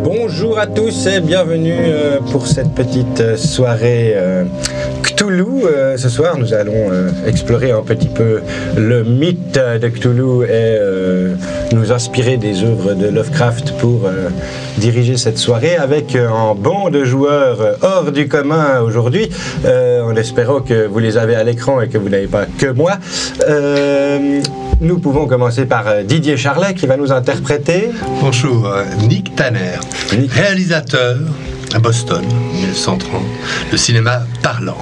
Bonjour à tous et bienvenue pour cette petite soirée Cthulhu. Ce soir, nous allons explorer un petit peu le mythe de Cthulhu et nous inspirer des œuvres de Lovecraft pour diriger cette soirée avec un banc de joueurs hors du commun aujourd'hui, en espérant que vous les avez à l'écran et que vous n'avez pas que moi. Nous pouvons commencer par Didier Charlet qui va nous interpréter. Bonjour, Nick Tanner, réalisateur à Boston, 1930, le cinéma parlant.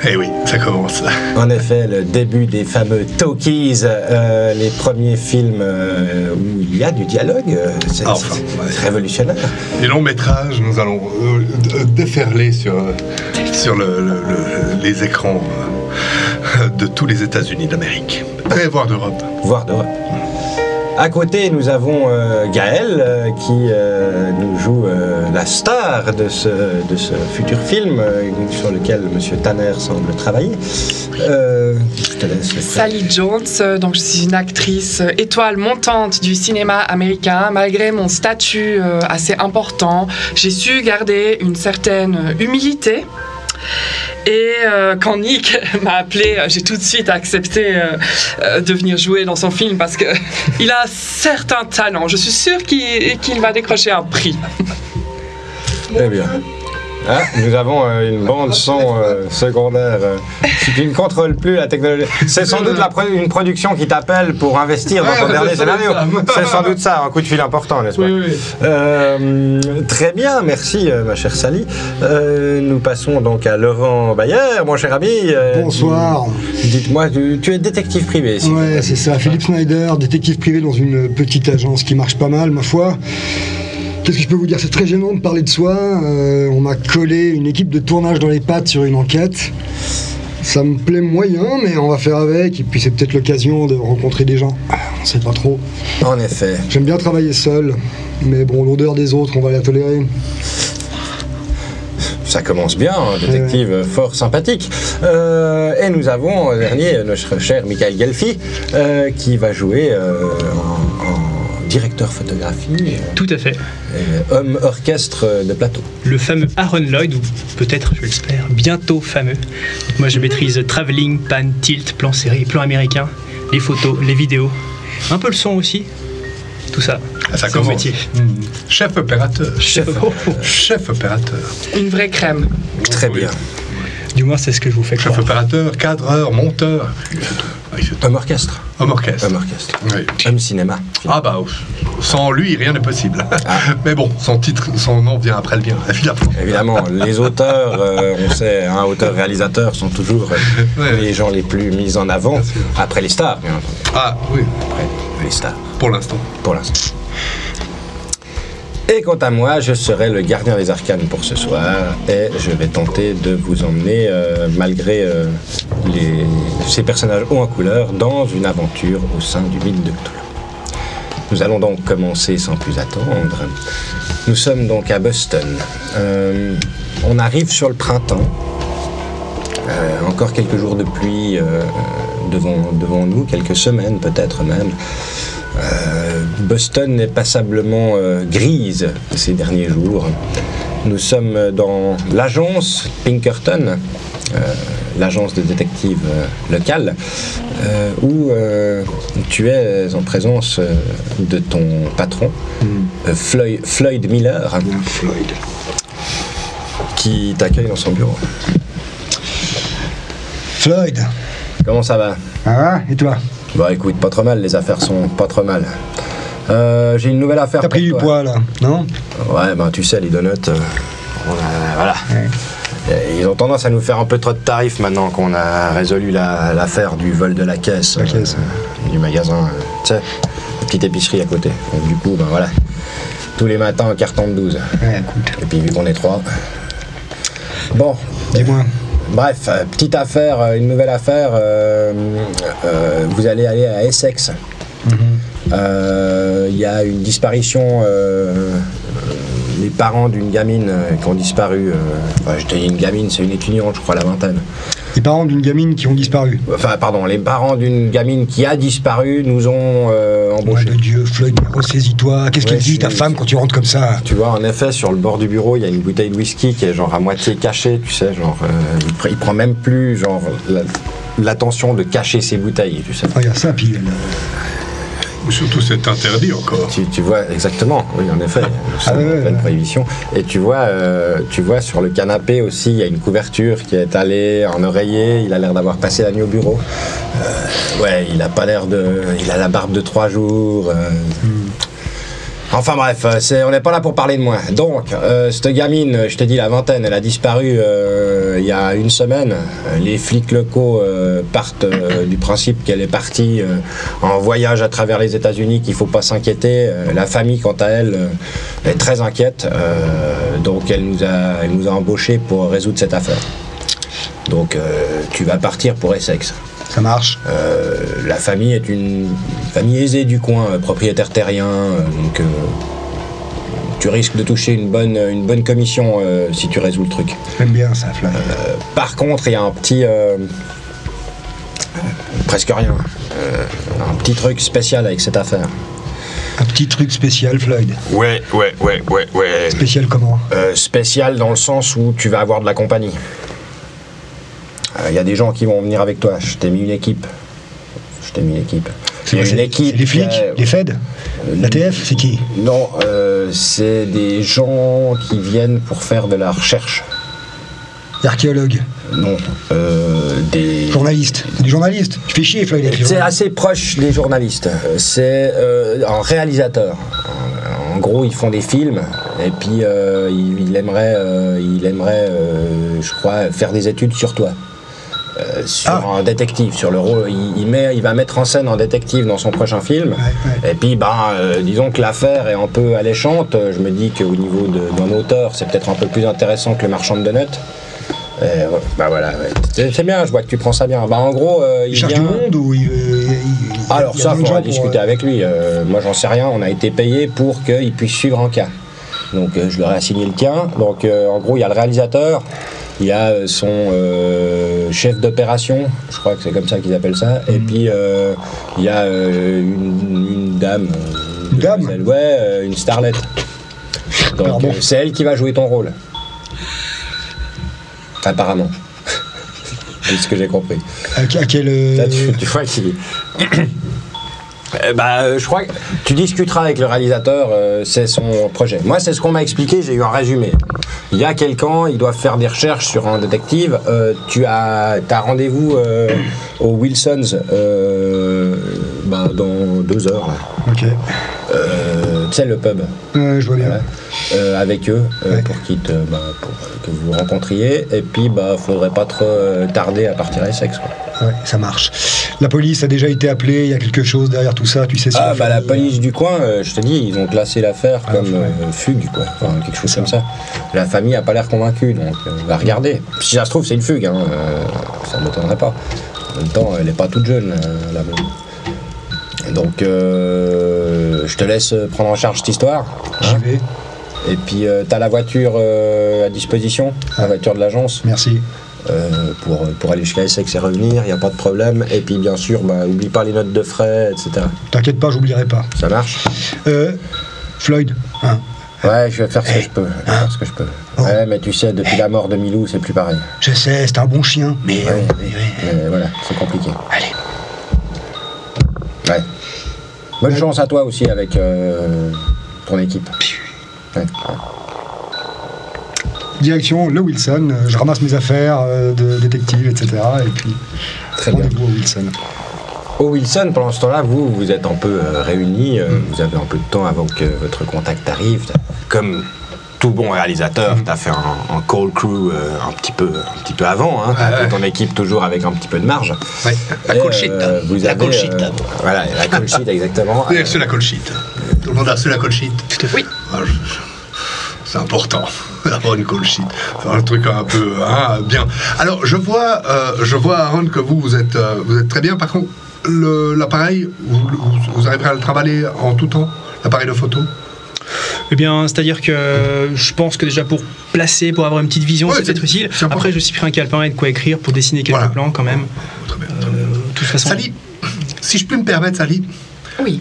Eh oui, ça commence. En effet, le début des fameux talkies, les premiers films où il y a du dialogue, c'est révolutionnaire. Les longs métrages, nous allons déferler sur les écrans de tous les États-Unis d'Amérique, et voire d'Europe. À côté, nous avons Gaël qui nous joue la star de ce futur film sur lequel M. Tanner semble travailler. Je te laisse. Sally Jones, donc je suis une actrice étoile montante du cinéma américain. Malgré mon statut assez important, j'ai su garder une certaine humilité. Et quand Nick m'a appelé, j'ai tout de suite accepté de venir jouer dans son film parce qu'il a certains talents. Je suis sûre qu'il va décrocher un prix. Eh bien. Ah, nous avons une bande son secondaire. Si tu ne contrôles plus la technologie, c'est sans doute une production qui t'appelle pour investir dans ton dernier scénario. C'est sans doute ça, un coup de fil important, n'est-ce pas? Oui. Très bien, merci ma chère Sally. Nous passons donc à Laurent Bayer, mon cher ami. Bonsoir. Dites-moi, tu es détective privé ici. Ouais, c'est ça, Philippe Snyder, détective privé dans une petite agence qui marche pas mal, ma foi. Qu'est-ce que je peux vous dire? C'est très gênant de parler de soi. On m'a collé une équipe de tournage dans les pattes sur une enquête. Ça me plaît moyen, mais on va faire avec. Et puis c'est peut-être l'occasion de rencontrer des gens. On sait pas trop. En effet. J'aime bien travailler seul. Mais bon, l'odeur des autres, on va la tolérer. Ça commence bien, un détective fort sympathique. Et nous avons en dernier notre cher Michael Gelfi qui va jouer en directeur photographie. Tout à fait. Homme orchestre de plateau. Le fameux Aaron Lloyd, ou peut-être, je l'espère, bientôt fameux. Donc moi je maîtrise travelling, pan, tilt, plan série, plan américain, les photos, les vidéos, un peu le son aussi. Tout ça. Ça commence. Métier. Chef opérateur. Chef opérateur. Une vraie crème. Très bien. Du moins c'est ce que je vous fais croire. Chef opérateur, cadreur, monteur. Homme orchestre. Homme orchestre. Homme orchestre. Oui. Homme cinéma. Ah bah, sans lui, rien n'est possible. Mais bon, son nom vient après le bien, évidemment. Les auteurs, on sait, auteurs-réalisateurs sont toujours les gens les plus mis en avant, après les stars, bien entendu. Ah oui. Après les stars. Pour l'instant. Et quant à moi, je serai le gardien des arcanes pour ce soir et je vais tenter de vous emmener, malgré ces personnages hauts en couleur, dans une aventure au sein du mythe de Cthulhu. Nous allons donc commencer sans plus attendre. Nous sommes donc à Boston. On arrive sur le printemps. Encore quelques jours de pluie devant nous, quelques semaines peut-être même. Boston est passablement grise ces derniers jours. Nous sommes dans l'agence Pinkerton, l'agence de détective locale, où tu es en présence de ton patron, Floyd Miller, qui t'accueille dans son bureau. Floyd. Comment ça va? Ça va? Et toi? Bah écoute, pas trop mal, les affaires sont pas trop mal. J'ai une nouvelle affaire. T'as pris du poids là, non? Ouais, ben tu sais, les donuts, voilà. Ouais. Ils ont tendance à nous faire un peu trop de tarifs maintenant qu'on a résolu l'affaire du vol de la caisse, du magasin. Tu sais, petite épicerie à côté. Donc, du coup, ben voilà. Tous les matins, un carton de 12. Ouais, écoute. Et puis vu qu'on est 3. Bon. Dis-moi. Bref, petite affaire, une nouvelle affaire. Vous allez aller à Essex. Il y a une disparition. Les parents d'une gamine qui ont disparu. Je dis une gamine, c'est une étudiante, je crois, la vingtaine. Les parents d'une gamine qui ont disparu. Enfin, pardon, les parents d'une gamine qui a disparu nous ont embauchés. Nom de Dieu, Floyd, ressaisis-toi. Qu'est-ce qu'elle dit, ta femme, quand tu rentres comme ça? Tu vois, en effet, sur le bord du bureau, il y a une bouteille de whisky qui est genre à moitié cachée, tu sais, genre, il prend même plus, genre, l'attention de cacher ses bouteilles, tu sais. Oh, il y a ça, puis... Surtout, c'est interdit encore. Tu vois, exactement, oui, en effet, c'est en pleine prohibition. Et tu vois, sur le canapé aussi, il y a une couverture qui est étalée en oreiller. Il a l'air d'avoir passé la nuit au bureau. Ouais, il a pas l'air de... Il a la barbe de 3 jours. Enfin bref, on n'est pas là pour parler de moi. Donc, cette gamine, je te dis la vingtaine, elle a disparu il y a une semaine. Les flics locaux partent du principe qu'elle est partie en voyage à travers les États-Unis, qu'il ne faut pas s'inquiéter. La famille, quant à elle, est très inquiète. Donc, elle nous a embauchés pour résoudre cette affaire. Donc, tu vas partir pour Essex. Ça marche. La famille est une famille aisée du coin, propriétaire terrien, donc tu risques de toucher une bonne commission si tu résous le truc. J'aime bien ça, Floyd. Par contre, il y a un petit... presque rien. Un petit truc spécial avec cette affaire. Un petit truc spécial, Floyd. Ouais. Spécial comment? Spécial dans le sens où tu vas avoir de la compagnie. Il y a des gens qui vont venir avec toi. Je t'ai mis une équipe. C'est une équipe. Les flics, les Fed, l'ATF, c'est qui? Non, c'est des gens qui viennent pour faire de la recherche. Archéologues? Non, des journalistes. Des journalistes. Tu fais chier, Floyd. C'est assez proche des journalistes. C'est un réalisateur. En gros, ils font des films et puis il aimerait, je crois, faire des études sur toi. Sur un détective, sur le rôle, il va mettre en scène un détective dans son prochain film. Ouais. Et puis, disons que l'affaire est un peu alléchante. Je me dis qu'au niveau d'un auteur, c'est peut-être un peu plus intéressant que le marchand de donuts. Voilà, ouais. C'est bien, je vois que tu prends ça bien. En gros, il cherche du monde ou alors ça, il faudra discuter avec lui. Moi, j'en sais rien. On a été payé pour qu'il puisse suivre un cas. Donc, je leur ai assigné le tien. Donc, en gros, il y a le réalisateur. Il y a son chef d'opération, je crois que c'est comme ça qu'ils appellent ça, et puis il y a une dame. Une dame? Ouais, une starlette. Donc c'est elle qui va jouer ton rôle. Apparemment. C'est ce que j'ai compris. À quel... Là, tu vois qu'il... je crois que tu discuteras avec le réalisateur, c'est son projet. Moi, c'est ce qu'on m'a expliqué, j'ai eu un résumé. Il y a quelqu'un, ils doivent faire des recherches sur un détective. Tu as rendez-vous au Wilson's dans 2 heures. Là. Ok. Tu sais, le pub. Je vois bien. Voilà. Avec eux, pour que vous vous rencontriez. Et puis, faudrait pas trop tarder à partir à Essex. Ouais, ça marche. La police a déjà été appelée, il y a quelque chose derrière tout ça, tu sais si la police du coin, je te dis, ils ont classé l'affaire comme fugue, quoi. Enfin, quelque chose comme ça. La famille a pas l'air convaincue, donc va regarder. Si ça se trouve, c'est une fugue, hein, ça ne m'étonnerait pas. En même temps, elle n'est pas toute jeune, la même. Donc, je te laisse prendre en charge cette histoire. J'y vais. Et puis, t'as la voiture à disposition, la voiture de l'agence. Merci. Pour aller jusqu'à Essex et revenir, il n'y a pas de problème. Et puis bien sûr, oublie pas les notes de frais, etc. T'inquiète pas, j'oublierai pas. Ça marche. Floyd, hein. Ouais, je vais faire ce que je peux. Oh. Ouais, mais tu sais, depuis la mort de Milou, c'est plus pareil. Je sais, c'est un bon chien, mais... Mais voilà, c'est compliqué. Allez. Ouais. Bonne chance à toi aussi avec ton équipe. Ouais. Direction le Wilson, je ramasse mes affaires de détective, etc. Et puis, rendez-vous au Wilson. Au Wilson, pendant ce temps-là, vous êtes un peu réunis, vous avez un peu de temps avant que votre contact arrive. Comme tout bon réalisateur, tu as fait un call crew un petit peu avant, hein, ton équipe toujours avec un petit peu de marge. Ouais. La call sheet. La call sheet. Voilà, la call sheet, exactement. Vous avez reçu la call sheet. Tout le monde a reçu la call sheet. Oui. C'est important d'avoir une call sheet. Faire un truc un peu bien. Alors, je vois Aaron, que vous êtes très bien. Par contre, l'appareil, vous arriverez à le travailler en tout temps, l'appareil de photo? Eh bien, c'est-à-dire que je pense que déjà pour placer, pour avoir une petite vision, Ouais, c'est peut-être utile. c'est important. Après, je suis pris un calepin et de quoi écrire pour dessiner quelques Voilà. plans quand même. Très bien. De toute façon. Sally, si je puis me permettre, Sally, Oui.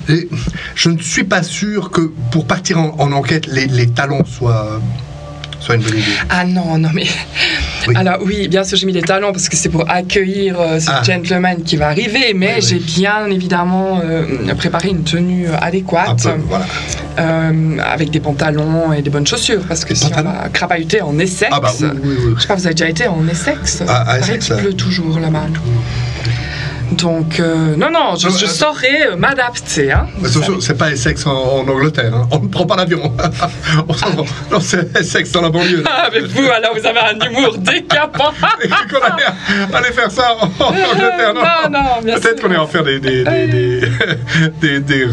je ne suis pas sûr que pour partir en enquête, les talons soient une bonne idée. Ah non, mais... Oui. Alors oui, bien sûr, j'ai mis des talons parce que c'est pour accueillir ce Ah. gentleman qui va arriver, mais Oui, oui. j'ai bien évidemment préparé une tenue Un adéquate, peu, voilà. avec des pantalons et des bonnes chaussures, parce que Des si on pantalons va crapahuter en Essex... Ah bah oui, oui, oui. Je sais pas, vous avez déjà été en Essex? Ah, à Pareil Essex, qu'il pleut toujours là-bas. Donc, non, je saurais m'adapter. Hein. Mais attention, c'est pas Essex en Angleterre, hein. On ne prend pas l'avion. Non, c'est Essex dans la banlieue. là. Ah, mais vous, alors, vous avez un humour décapant. Et qu'on allait faire ça en Angleterre, Non, bien sûr. Peut-être qu'on est en faire des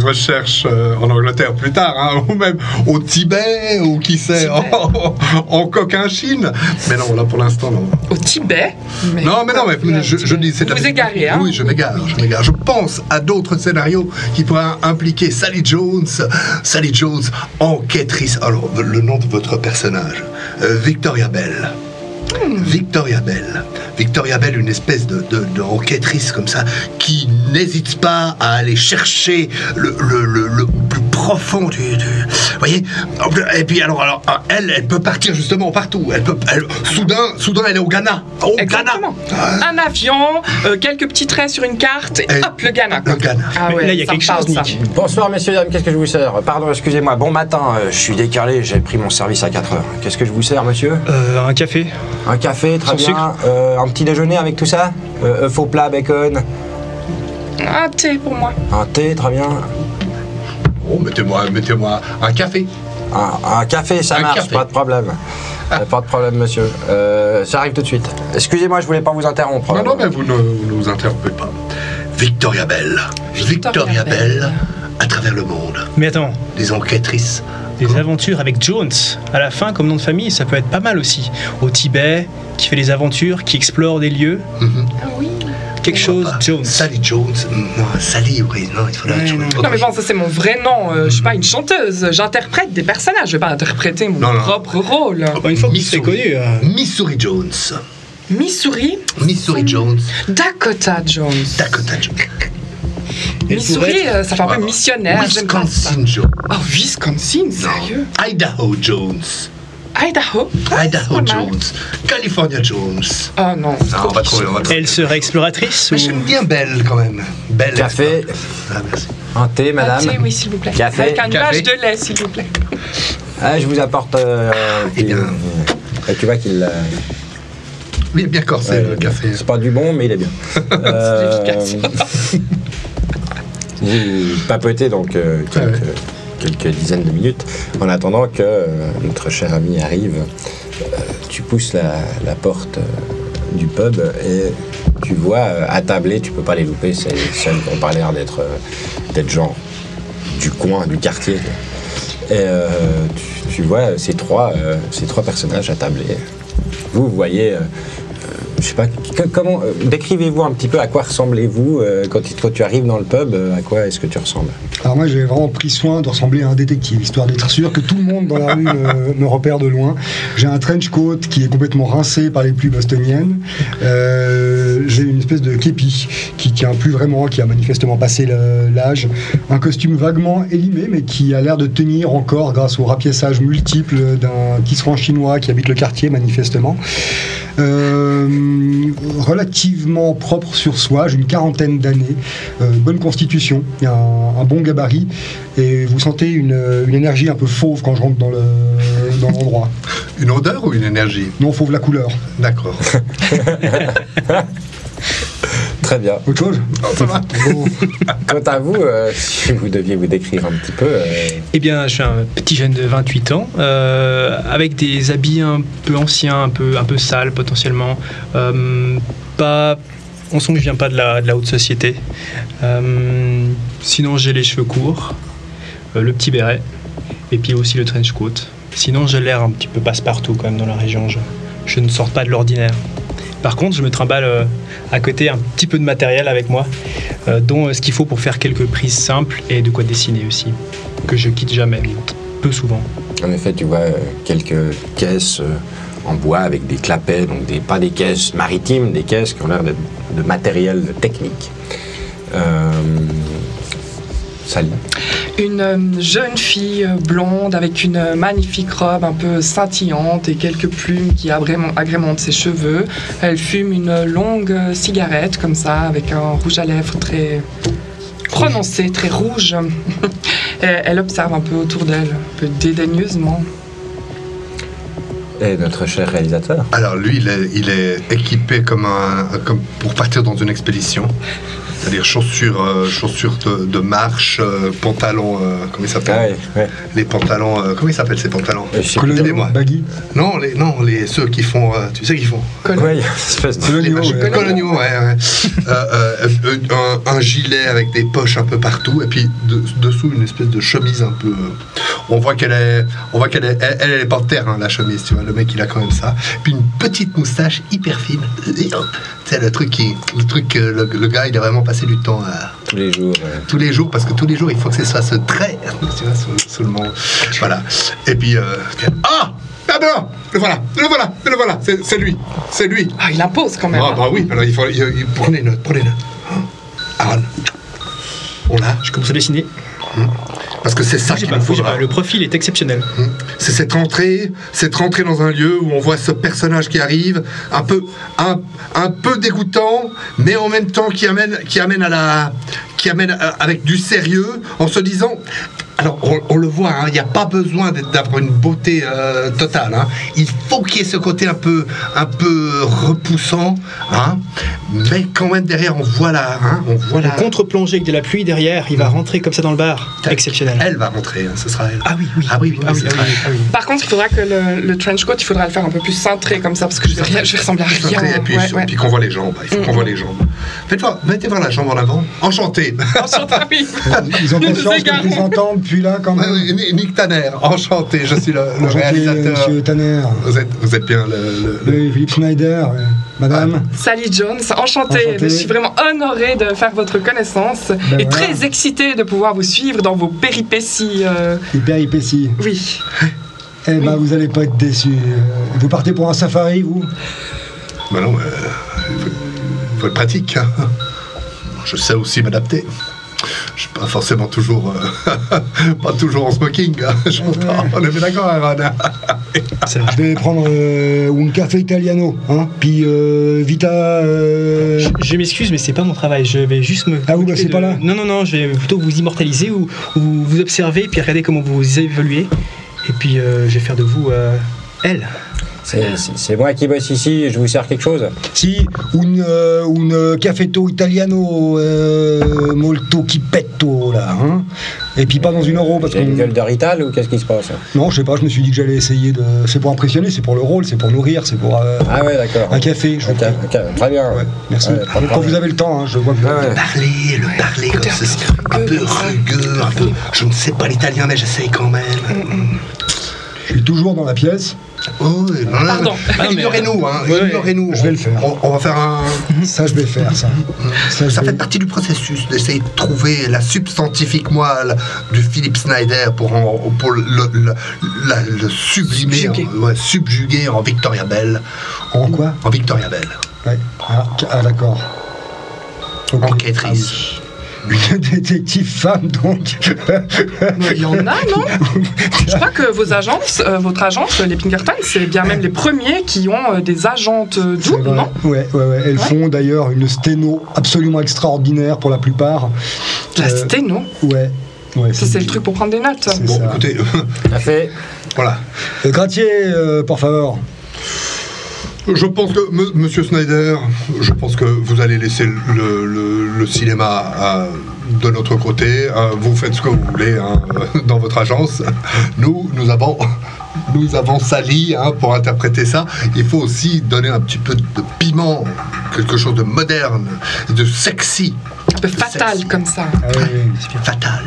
recherches en Angleterre plus tard, hein, ou même au Tibet, ou qui sait, en Cochinchine. Mais non, là pour l'instant, non. Au Tibet. Non, mais je dis, c'est de la Vous égarez, hein. Oui, je m'égare. Je pense à d'autres scénarios qui pourraient impliquer Sally Jones, enquêtrice. Alors, le nom de votre personnage, Victoria Bell. Victoria Bell, une espèce de enquêtrice comme ça, qui n'hésite pas à aller chercher le plus profond du... Vous voyez. Et puis alors elle peut partir justement partout. Soudain, elle est au Ghana. Exactement. Un avion, quelques petits traits sur une carte, et Et hop, le Ghana. le Ghana. Ah ouais, Là, il y a ça me quelque parle, chose, ça. Nick. Bonsoir messieurs, dames, qu'est-ce que je vous sers? Pardon, excusez-moi, bon matin, je suis décalé, j'ai pris mon service à 4 heures. Qu'est-ce que je vous sers, monsieur? Un café. Un café, très Sans bien. sucre. Un petit déjeuner avec tout ça? Faux plat, bacon. Un thé pour moi. Un thé, très bien. Oh, mettez-moi un café. Un café, ça Un marche, café. pas de problème. Pas de problème, monsieur. Ça arrive tout de suite. Excusez-moi, je voulais pas vous interrompre. Non, mais vous ne nous interrompez pas. Victoria Bell, à travers le monde. Mais attends, Des enquêtrices. des aventures avec Jones. À la fin, comme nom de famille, ça peut être pas mal aussi. Au Tibet, qui fait des aventures, qui explore des lieux. Ah oui. Quelque chose, Pas Jones. Sally Jones. Non, Sally, oui, non, il faudrait Ouais, autre non. chose. Non mais bon, ça c'est mon vrai nom. Je suis pas une chanteuse. J'interprète des personnages. Je vais pas interpréter mon Non. propre rôle. Une fois que c'est connu. Missouri Jones. Missouri. Jones. Dakota Jones. Dakota Jones. Missouri, ça fait un peu missionnaire. J'aime pas ça. Wisconsin Jones. Oh, Wisconsin, sérieux? Idaho Jones. Idaho? Idaho pas mal. Jones. California Jones. Oh non. Ah, on va trouver. Elle serait exploratrice Mais ou... j'aime bien Belle quand même. Belle. Café. Ah, merci. Un thé, madame. Un thé, oui, s'il vous plaît. Café. Avec un Café. nuage de lait, s'il vous plaît. Ah, je vous apporte. Eh bien. Tu vois qu'il. Il est bien corsé Ouais, le café. C'est pas du bon, mais il est bien. efficace. Vous papotez donc quelques dizaines de minutes en attendant que notre cher ami arrive. Tu pousses la porte du pub et tu vois attablés, tu peux pas les louper, c'est celles qui ont pas l'air d'être gens du coin, du quartier. Et tu vois ces trois personnages attablés. Vous voyez, je sais pas, comment décrivez-vous un petit peu à quoi ressemblez-vous quand tu arrives dans le pub, à quoi est-ce que tu ressembles? Alors moi j'ai vraiment pris soin de ressembler à un détective, histoire d'être sûr que tout le monde dans la rue me repère de loin. J'ai un trench coat qui est complètement rincé par les pluies bostoniennes. J'ai une espèce de képi qui tient plus vraiment, qui a manifestement passé l'âge. Un costume vaguement élimé mais qui a l'air de tenir encore grâce au rapiessage multiple d'un tisserand chinois qui habite le quartier manifestement. Relativement propre sur soi, j'ai une quarantaine d'années, bonne constitution, il y a un bon gabarit et vous sentez une énergie un peu fauve quand je rentre dans l'endroit. Une odeur ou une énergie? Non, fauve la couleur. D'accord. Très bien. Autre chose? Ça va. Bon. Quant à vous, si vous deviez vous décrire un petit peu. Eh bien, je suis un petit jeune de 28 ans, avec des habits un peu anciens, un peu sales potentiellement. On sent que je viens pas de la haute société. Sinon, j'ai les cheveux courts, le petit béret, et puis aussi le trench coat. Sinon, j'ai l'air un petit peu passe-partout quand même dans la région. Je ne sors pas de l'ordinaire. Par contre, je me trimballe à côté un petit peu de matériel avec moi, dont ce qu'il faut pour faire quelques prises simples et de quoi dessiner aussi, que je quitte jamais. peu souvent. En effet, tu vois quelques caisses en bois avec des clapets, donc pas des caisses maritimes, des caisses qui ont l'air de matériel technique. Sally. Une jeune fille blonde avec une magnifique robe un peu scintillante et quelques plumes qui agrémentent ses cheveux. Elle fume une longue cigarette comme ça avec un rouge à lèvres très prononcé, très rouge. Et elle observe un peu autour d'elle, un peu dédaigneusement. Et notre cher réalisateur. Alors lui, il est équipé comme pour partir dans une expédition. C'est-à-dire chaussures de marche, pantalons, comment ils s'appellent? Les pantalons, comment ils s'appellent ces pantalons? Coloniaux, baggy. Non, ceux qui font, tu sais qu'ils font? Ouais, espèce de Coloniaux, ouais. Un gilet avec des poches un peu partout, et puis dessous une espèce de chemise un peu. On voit qu'elle est pas de terre, hein, la chemise, tu vois. Le mec, il a quand même ça. Puis une petite moustache hyper fine. C'est le truc que le gars, il a vraiment passé du temps à... Tous les jours. Tous les jours, parce que tous les jours, il faut que ce soit ce trait, tu vois, sous le monde. Voilà. Et puis, ah non, le voilà, c'est lui. Ah, il impose quand même. Ah, bah oui, alors prenez note. Aaron, on l'a. Je commence à dessiner. Parce que c'est ça qu'il nous faudra. Le profil est exceptionnel. C'est cette rentrée dans un lieu où on voit ce personnage qui arrive, un peu dégoûtant, mais en même temps qui amène avec du sérieux, en se disant. Alors, on le voit, il n'y a pas besoin d'avoir une beauté totale. Hein. Il faut qu'il y ait ce côté un peu repoussant, hein. Mais quand même derrière, on voit la... contre-plongée avec de la pluie derrière, il va rentrer comme ça dans le bar. Exceptionnel. Elle va rentrer, hein, ce sera elle. Ah oui. Par contre, il faudra que le trench coat, il faudra le faire un peu plus cintré comme ça, parce que je vais ressembler à rien. Et puis qu'on voit les jambes, il faut qu'on voit les jambes. Mettez voir la jambe en avant. Enchanté. Enchanté, oui. Ils ont conscience que les entendent depuis là quand même. Nick Tanner, enchanté, je suis le réalisateur. Monsieur Tanner. Vous êtes bien le... Philippe Schneider, madame. Sally Jones, enchantée. Je suis vraiment honorée de faire votre connaissance et très excitée de pouvoir vous suivre dans vos péripéties. Les péripéties. Oui. Eh ben, vous allez pas être déçus. Vous partez pour un safari, vous? Bah non, faut être pratique. Hein. Je sais aussi m'adapter. Je suis pas forcément toujours en smoking. Hein. On est bien d'accord, Aaron. Je vais prendre un café italiano, hein. Puis Vita. Je m'excuse, mais c'est pas mon travail. Je vais juste me. Ah oui, bah c'est pas là. Non, je vais plutôt vous immortaliser ou vous observer, puis regarder comment vous évoluez. Et puis je vais faire de vous elle. C'est moi qui bosse ici, je vous sers quelque chose? Si, un cafetto italiano molto chippetto, là, hein. Et puis pas dans une euro, parce que... C'est une gueule de Rital ou qu'est-ce qui se passe? Non, je sais pas, je me suis dit que j'allais essayer de... C'est pour impressionner, c'est pour le rôle, c'est pour nourrir, c'est pour... Ah ouais, d'accord. Un café, je crois. Ok, très bien. Ouais, merci. Quand vous avez le temps, hein, je vois que vous avez... Le parler comme ceci, un peu rugueux, un peu... Je ne sais pas l'italien, mais j'essaye quand même. Je suis toujours dans la pièce. Oh, Pardon. Ignorez-nous, hein. Ignorez-nous. Je vais le faire. On va faire un... Ça, je vais faire, ça. Ça fait partie du processus d'essayer de trouver la substantifique moelle du Philippe Schneider pour le sublimer, subjuguer en Victoria Bell. En quoi? En Victoria Bell. Ouais. Ah d'accord. Okay. Enquêtrice. Une détective femme, donc. Il y en a, non? Je crois que votre agence, les Pinkerton, c'est bien même les premiers qui ont des agentes doubles, non? Ouais. Elles font d'ailleurs une sténo absolument extraordinaire pour la plupart. La sténo? Ouais. Ça, c'est le truc pour prendre des notes. Bon, écoutez. Ça fait. Voilà. Gratier, por favor. Je pense que, monsieur Schneider, je pense que vous allez laisser le cinéma de notre côté. Vous faites ce que vous voulez, hein, dans votre agence. Nous avons Sally, hein, pour interpréter ça. Il faut aussi donner un petit peu de piment, quelque chose de moderne, de sexy. Un peu fatal comme ça. Ah oui. Fatal.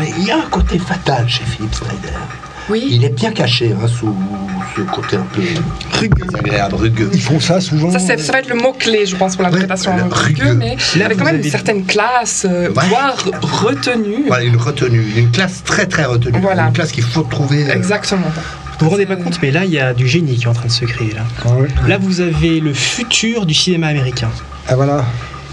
Mais il y a un côté fatal chez Philippe Schneider. Oui. Il est bien caché sous ce côté un peu désagréable, rugueux. Ils font ça souvent. Ça va être le mot-clé, je pense, pour l'interprétation. Ouais, le rugueux, rugueux. mais il avait quand vous même avez- une certaine classe, voire retenue. Voilà, une retenue, une classe très très retenue. Voilà. Une classe qu'il faut trouver. Exactement. Vous vous rendez pas compte, mais là, il y a du génie qui est en train de se créer. Ah ouais. Là, vous avez le futur du cinéma américain. Ah voilà.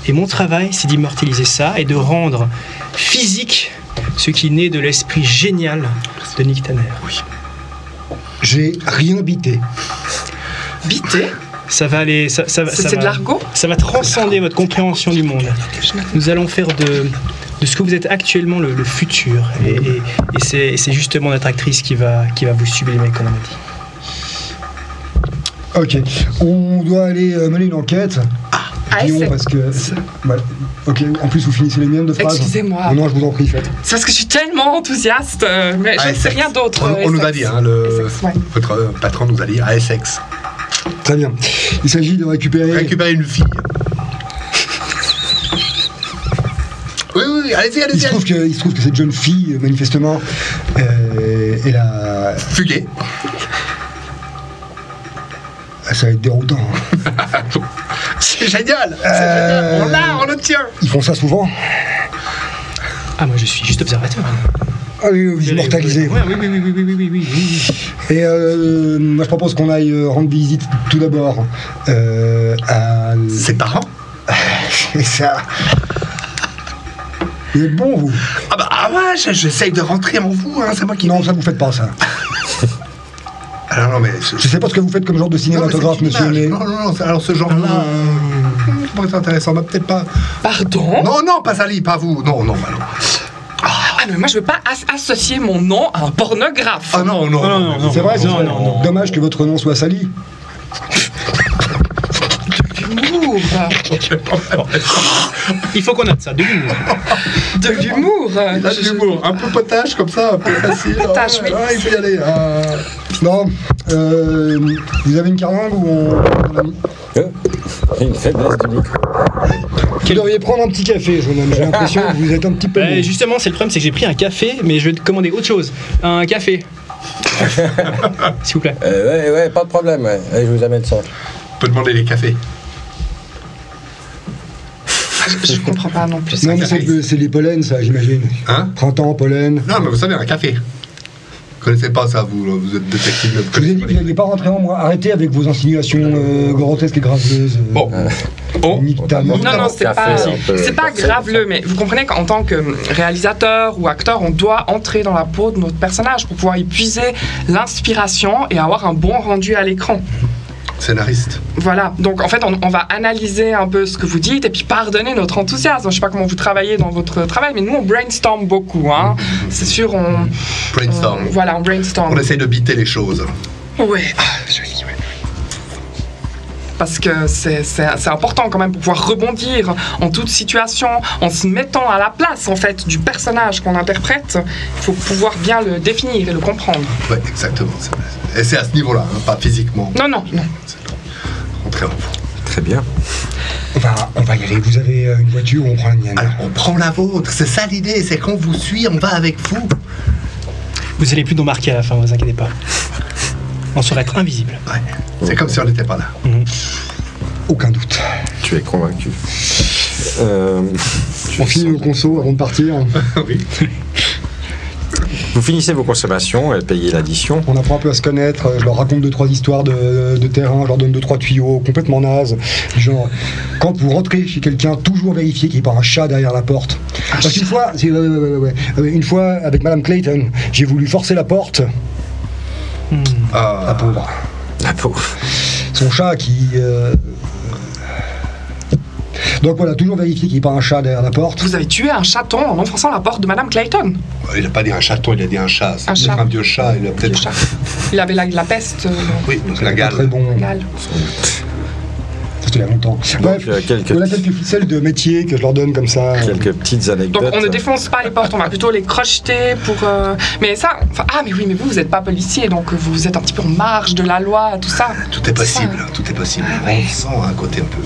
Et mon travail, c'est d'immortaliser ça et de rendre physique ce qui naît de l'esprit génial de Nick Tanner. J'ai rien bité. Bité, Ça va aller. c'est de l'argot. Ça va transcender votre compréhension du monde. Nous allons faire de ce que vous êtes actuellement le futur. Et c'est justement notre actrice qui va vous sublimer, comme on a dit. Ok. On doit aller mener une enquête. Ah, Guillaume, c'est- parce que. Ouais. Ok. En plus, vous finissez les miennes de phrases. Excusez-moi. Non, non, je vous en prie, faites. C'est parce que je suis tellement enthousiaste, mais je ne sais rien d'autre. On nous a dit, Essex, ouais. votre patron nous a dit, à Essex. Très bien. Il s'agit de Récupérer une fille. Oui, allez-y, Il se trouve que cette jeune fille, manifestement, elle a. Fugué. Ça va être déroutant. C'est génial, c'est génial. On le tient. Ils font ça souvent. Ah, moi, je suis juste observateur. Ah oui, vous immortalisez. Ouais, oui. Et moi, je propose qu'on aille rendre visite tout d'abord à. Ses parents. C'est ça. Vous êtes bon, vous? Ah ouais, j'essaye de rentrer en vous, c'est moi qui... Non, ça, vous faites pas ça. Alors non, mais... Je sais pas ce que vous faites comme genre de cinématographe, monsieur, mais. Non, alors ce genre-là... ça pourrait être intéressant, mais peut-être pas... Pardon? Non, pas Sally, pas vous. Non, bah non. Ah, mais moi, je veux pas associer mon nom à un pornographe. Ah non. C'est vrai, c'est non, vrai. non. Dommage que votre nom soit Sally. L'humour. Il faut qu'on note ça, de l'humour. De l'humour. Là, de l'humour, un peu potage comme ça, un peu facile. Potage, oui. Il faut y aller. Non, vous avez une carlingue ou Une faiblesse du micro. Vous devriez prendre un petit café, jeune homme. J'ai l'impression que vous êtes un petit peu. Justement, c'est le problème, c'est que j'ai pris un café, mais je vais te commander autre chose. Un café. S'il vous plaît. Ouais, pas de problème. Ouais. Allez, je vous amène ça. On peut demander les cafés. Je comprends pas non plus. Non, mais c'est les pollens, ça, j'imagine. Hein? Printemps, pollen. Non, mais vous savez, un café. Vous connaissez pas ça, vous êtes détective. Vous Je vous ai connaissez dit pas que vous n'alliez pas rentrer en moi. Arrêtez avec vos insinuations grotesques et graveleuses. Bon. Nick Tanner. Non, c'est Café, pas, un peu c'est pas forcé, graveleux, mais vous comprenez qu'en tant que réalisateur ou acteur, on doit entrer dans la peau de notre personnage pour pouvoir y puiser l'inspiration et avoir un bon rendu à l'écran. Scénariste. Voilà, donc en fait, on va analyser un peu ce que vous dites et puis pardonner notre enthousiasme. Je sais pas comment vous travaillez dans votre travail, mais nous, on brainstorm beaucoup. Hein. C'est sûr, Brainstorm. Voilà, on brainstorm. On essaie de biter les choses. Ouais, joli, ouais. Parce que c'est important quand même pour pouvoir rebondir en toute situation, en se mettant à la place en fait du personnage qu'on interprète. Il faut pouvoir bien le définir et le comprendre. Ouais, exactement. Et c'est à ce niveau-là, pas physiquement. Non. C'est rentrer en vous. Très bien. On va y aller. Vous avez une voiture ou on prend la mienne? Alors, on prend la vôtre, c'est ça l'idée, c'est qu'on vous suit, on va avec vous. Vous allez plus nous marquer à la fin, vous inquiétez pas. On saurait être invisible. Ouais, c'est comme si on n'était pas là. Aucun doute. Tu es convaincu. On finit nos consos avant de partir. Oui. Vous finissez vos consommations et payez l'addition. On apprend un peu à se connaître. Je leur raconte 2-3 histoires de terrain. Je leur donne 2-3 tuyaux complètement nazes. Du genre, quand vous rentrez chez quelqu'un, toujours vérifier qu'il n'y ait pas un chat derrière la porte. Parce qu'une fois, une fois, avec Madame Clayton, j'ai voulu forcer la porte. La pauvre. La pauvre. Son chat qui... Donc voilà, toujours vérifier qu'il n'y ait pas un chat derrière la porte. Vous avez tué un chaton en enfonçant la porte de Madame Clayton. Il n'a pas dit un chaton, il a dit un chat. C'est Un peut-être chat. un vieux chat, il a Le peut-être... chat. Il avait la peste. Oui, donc la Très gale. bon. Gale. C'était il y a longtemps. Bref, voilà quelques ficelles de métier que je leur donne comme ça. Quelques petites anecdotes. Donc on ne défonce pas les portes, on va plutôt les crocheter pour... Mais ça... Enfin, ah mais oui, mais vous n'êtes pas policier, donc vous êtes un petit peu en marge de la loi, tout ça. Tout est possible, tout est possible. Ouais. On sent un côté un peu...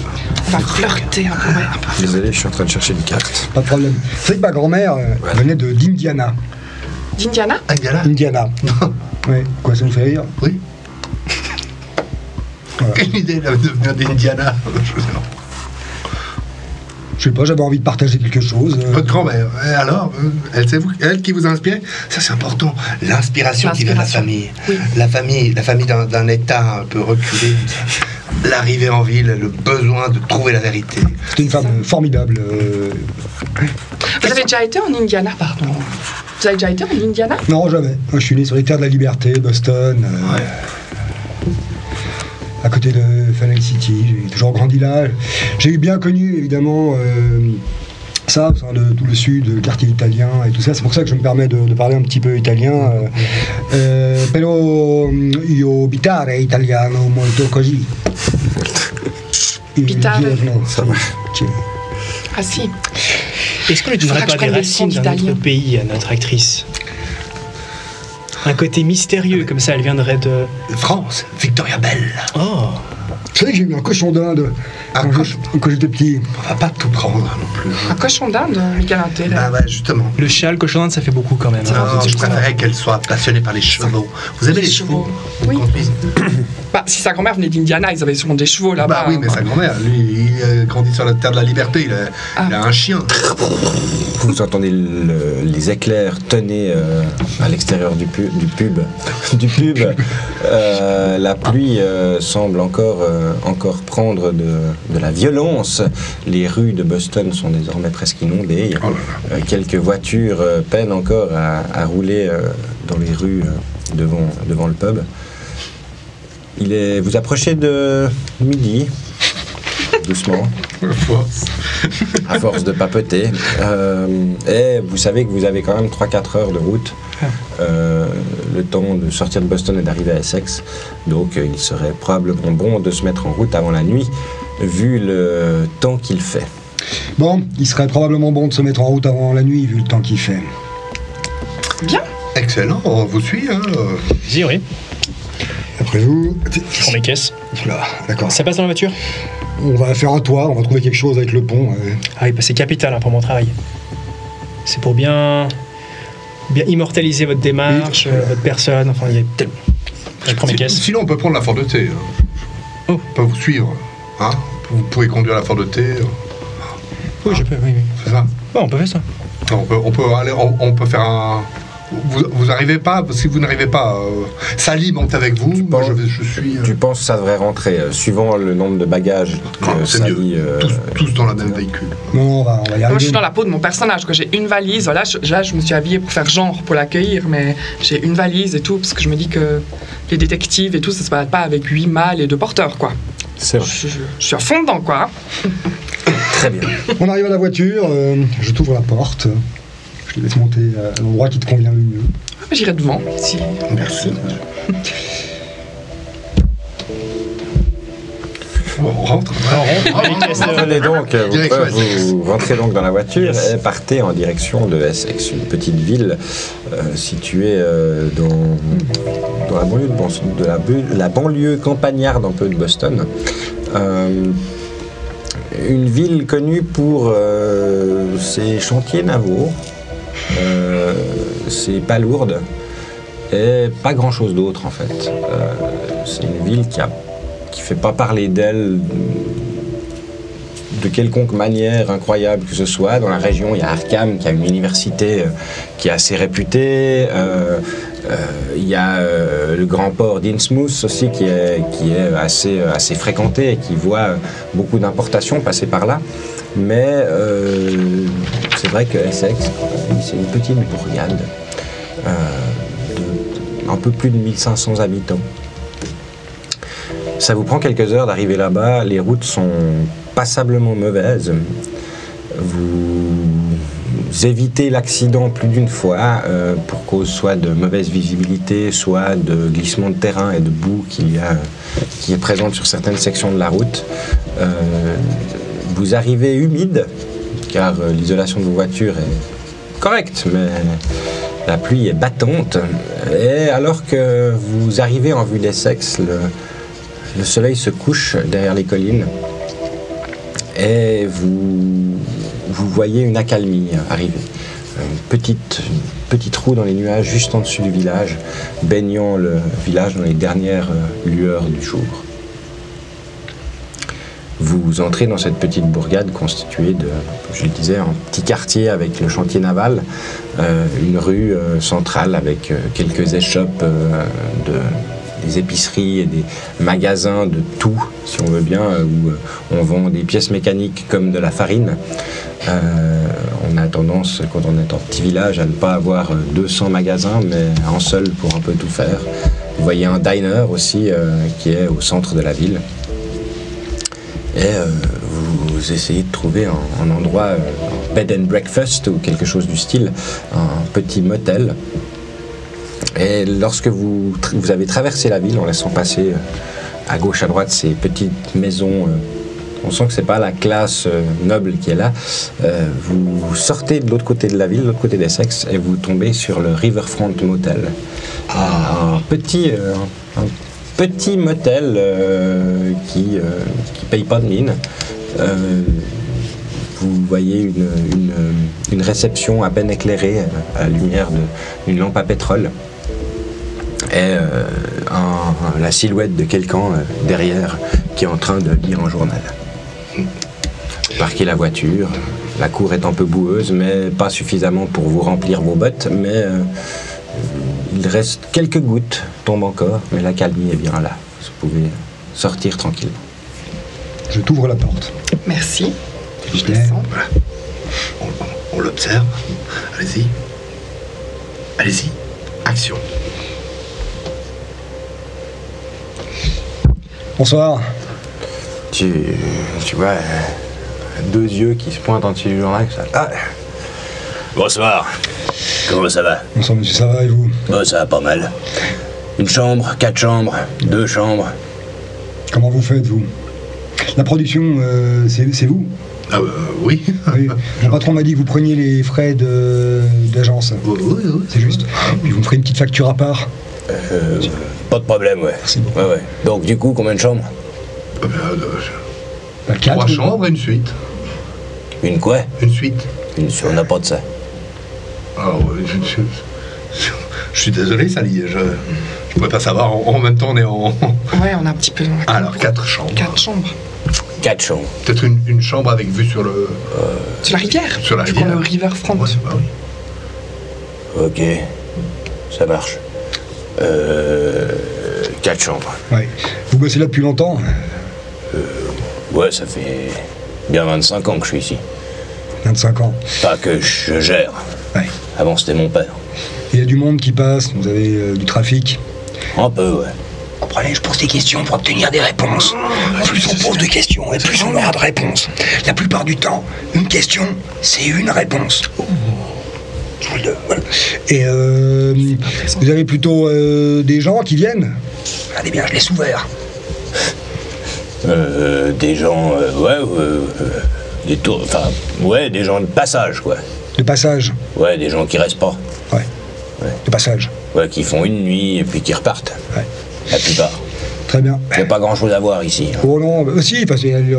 On va flirter un peu, ouais, un peu. Désolé, je suis en train de chercher une carte. Pas de problème. Vous savez que ma grand-mère venait d'Indiana. D'Indiana? Indiana? Indiana. Ouais, quoi, ça vous fait rire? Oui. Voilà. Quelle idée là, de venir d'Indiana. Je sais pas, j'avais envie de partager quelque chose. Votre grand-mère, alors, c'est elle qui vous a inspiré? Ça, c'est important. L'inspiration qui vient de la famille. Oui. La famille d'un état un peu reculé, comme ça. L'arrivée en ville, le besoin de trouver la vérité. C'était une femme formidable. Vous avez déjà été en Indiana, pardon? Vous avez déjà été en Indiana? Non, jamais. Moi, je suis né sur les terres de la liberté, Boston. À côté de Funnel City, j'ai toujours grandi là. J'ai eu bien connu évidemment ça, de tout le sud, le quartier italien et tout ça. C'est pour ça que je me permets de parler un petit peu italien. Però io abitare italiano molto così. Abitare. Ça va. Ah si. Est-ce qu'on ne Faudra donnerait que je pas des prenne des leçons racines d'un d'italien. autre pays à notre actrice? Un côté mystérieux, comme ça, elle viendrait de... France, Victoria Bell. Oh, Vous savez que j'ai eu un cochon d'Inde quand j'étais petit. On va pas tout prendre non plus. Un cochon d'Inde, quel intérêt? Ah ouais, justement. le châle cochon d'Inde, ça fait beaucoup quand même. C'est hein. vrai. Non, je préférais qu'elle soit passionnée par les chevaux. Vous avez Les les chevaux? chevaux. Oui. Conduisez. Bah, si sa grand-mère venait d'Indiana, ils avaient sûrement des chevaux là-bas. Bah oui, mais sa grand-mère, lui, il grandit sur la terre de la liberté. Il a un chien. Vous entendez les éclairs tonner à l'extérieur du pub. La pluie semble encore prendre de la violence. Les rues de Boston sont désormais presque inondées. Oh là Quelques voitures peinent encore à rouler dans les rues devant le pub. Vous approchez de midi, doucement, à force de papoter. Et vous savez que vous avez quand même 3-4 heures de route, le temps de sortir de Boston et d'arriver à Essex. Donc il serait probablement bon de se mettre en route avant la nuit, vu le temps qu'il fait. Bon, il serait probablement bon de se mettre en route avant la nuit, vu le temps qu'il fait. Bien. Excellent, on vous suit. Hein. Vas-y, oui. Après vous... Je prends mes caisses. Là, d'accord. Ça passe dans la voiture? On va faire un toit, on va trouver quelque chose avec le pont. Ah oui, bah c'est capital hein, pour mon travail. C'est pour bien immortaliser votre démarche, votre personne, enfin, il y a tellement... Je prends mes caisses. Sinon, on peut prendre la Ford T. Oh. On peut vous suivre. Hein. Vous pouvez conduire la Ford T. Oui, je peux, oui. C'est ça. Bon, on peut faire ça. On peut faire un... Vous arrivez pas, si vous n'arrivez pas, Sally monte avec vous. Moi, je suis. Tu penses que ça devrait rentrer, suivant le nombre de bagages que c'est Sally... mieux. Tous dans la même véhicule. Non, on va y arriver. Moi, je suis dans la peau de mon personnage. J'ai une valise. Là, je me suis habillée pour faire genre, pour l'accueillir, mais j'ai une valise et tout, parce que je me dis que les détectives et tout, ça se passe pas avec 8 mâles et 2 porteurs, quoi. C'est vrai. Je suis à fond dedans, quoi. Très bien. On arrive à la voiture, je t'ouvre la porte. Je te laisse monter à l'endroit qui te convient le mieux. J'irai devant, si. Merci. On rentre. Vous rentrez donc dans la voiture Yes. et partez en direction de Essex, une petite ville située dans la banlieue la banlieue campagnarde un peu de Boston. Une ville connue pour ses chantiers navaux, ses palourdes et pas grand chose d'autre en fait. C'est une ville qui fait pas parler d'elle de quelconque manière incroyable que ce soit. Dans la région, il y a Arkham qui a une université qui est assez réputée. Il y a le grand port d'Innsmouth aussi qui est assez fréquenté et qui voit beaucoup d'importations passer par là. Mais c'est vrai que Essex, c'est une petite bourgade de un peu plus de 1500 habitants. Ça vous prend quelques heures d'arriver là-bas. Les routes sont passablement mauvaises. Vous évitez l'accident plus d'une fois pour cause soit de mauvaise visibilité, soit de glissement de terrain et de boue qui est présente sur certaines sections de la route. Vous arrivez humide, car l'isolation de vos voitures est correcte, mais la pluie est battante. Et alors que vous arrivez en vue d'Essex, le soleil se couche derrière les collines et vous voyez une accalmie arriver. une petite roue dans les nuages juste en dessus du village, baignant le village dans les dernières lueurs du jour. Vous entrez dans cette petite bourgade constituée de, je le disais, un petit quartier avec le chantier naval, une rue centrale avec quelques échoppes, des épiceries et des magasins de tout, si on veut bien, où on vend des pièces mécaniques comme de la farine. On a tendance, quand on est en petit village, à ne pas avoir 200 magasins, mais un seul pour un peu tout faire. Vous voyez un diner aussi qui est au centre de la ville. Et vous essayez de trouver un endroit, un bed and breakfast ou quelque chose du style, un petit motel. Et lorsque vous avez traversé la ville en laissant passer à gauche, à droite ces petites maisons, on sent que c'est pas la classe noble qui est là, vous sortez de l'autre côté de la ville, de l'autre côté d'Essex, et vous tombez sur le Riverfront Motel. Un petit motel qui paye pas de mine. Vous voyez une réception à peine éclairée à la lumière d'une lampe à pétrole et la silhouette de quelqu'un derrière qui est en train de lire un journal. Parquez la voiture, la cour est un peu boueuse mais pas suffisamment pour vous remplir vos bottes, mais il reste quelques gouttes, tombent encore, mais la calmie est bien là. Vous pouvez sortir tranquillement. Je t'ouvre la porte. Merci. Je Je descends. Voilà. On l'observe. Allez-y. Allez-y. Action. Bonsoir. Tu vois, deux yeux qui se pointent en dessus du journal. Ça. Ah, Bonsoir. Comment ça va? Bonsoir monsieur, ça va et vous? Bon, ça va pas mal. Une chambre, 4 chambres, 2 chambres. Comment vous faites vous? La production, c'est vous? Oui. Oui. Mon patron m'a dit que vous preniez les frais d'agence. Oui. C'est juste. Puis vous me ferez une petite facture à part. Pas de problème, ouais. Merci beaucoup. Ouais. Donc, du coup, combien de chambres? Bah, 4, 3 chambres et une suite. Une quoi? Une suite. On n'a pas de ça. Alors, je suis désolé, Sally. Je pourrais pas savoir. En même temps, on est en. Ouais, on a un petit peu. Alors, 4 chambres. 4 chambres. 4 chambres. Peut-être une chambre avec vue sur le. Sur la rivière. Sur la Vu rivière. qu'on est au Riverfront. Ouais, bah oui. Ok. Ça marche. 4 chambres. Ouais. Vous bossez là depuis longtemps? Ouais, ça fait bien 25 ans que je suis ici. 25 ans. Pas que je gère. Ouais. Avant, c'était mon père. Il y a du monde qui passe, vous avez du trafic. Un peu, ouais. Comprenez, je pose des questions pour obtenir des réponses. Plus on pose de questions et plus on aura de réponses. La plupart du temps, une question, c'est une réponse. Voilà. Et vous avez plutôt des gens qui viennent? Regardez bien, je laisse ouvert. Des gens, des tours, enfin, ouais, des gens de passage, quoi. De passage? Ouais, des gens qui restent pas. Ouais. De passage. Ouais, qui font une nuit et puis qui repartent. Ouais. La plupart. Très bien. Il n'y a pas grand chose à voir ici. Oh non, aussi, parce que c'est... Il y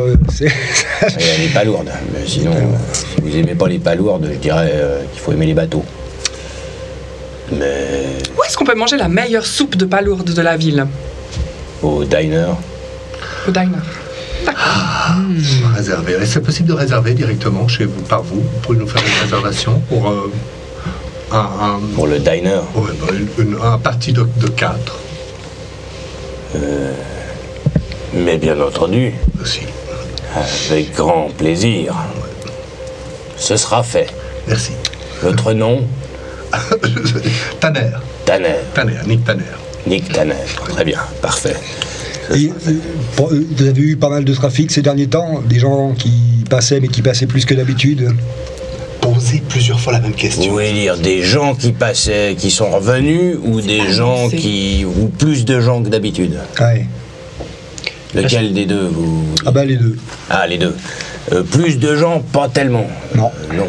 a les palourdes. Mais sinon, si vous aimez pas les palourdes, je dirais qu'il faut aimer les bateaux. Mais Où est-ce qu'on peut manger la meilleure soupe de palourde de la ville? au diner, Au diner. Réservé. Est-ce possible de réserver directement chez vous, par vous? Vous pouvez nous faire une réservation pour pour le diner. ouais, un parti de 4 Mais bien entendu, aussi. avec grand plaisir. Ce sera fait. Merci. Votre nom? Tanner. Tanner. Nick Tanner. Nick Tanner. Très bien, parfait. Et, vous avez eu pas mal de trafic ces derniers temps? Des gens qui passaient, mais qui passaient plus que d'habitude? Posez plusieurs fois la même question. Vous voulez dire des gens qui passaient, qui sont revenus, ou des gens qui... ou plus de gens que d'habitude? Ouais. Lequel des deux vous... Ah bah les deux. Ah, les deux. Plus de gens, pas tellement. Non. Non,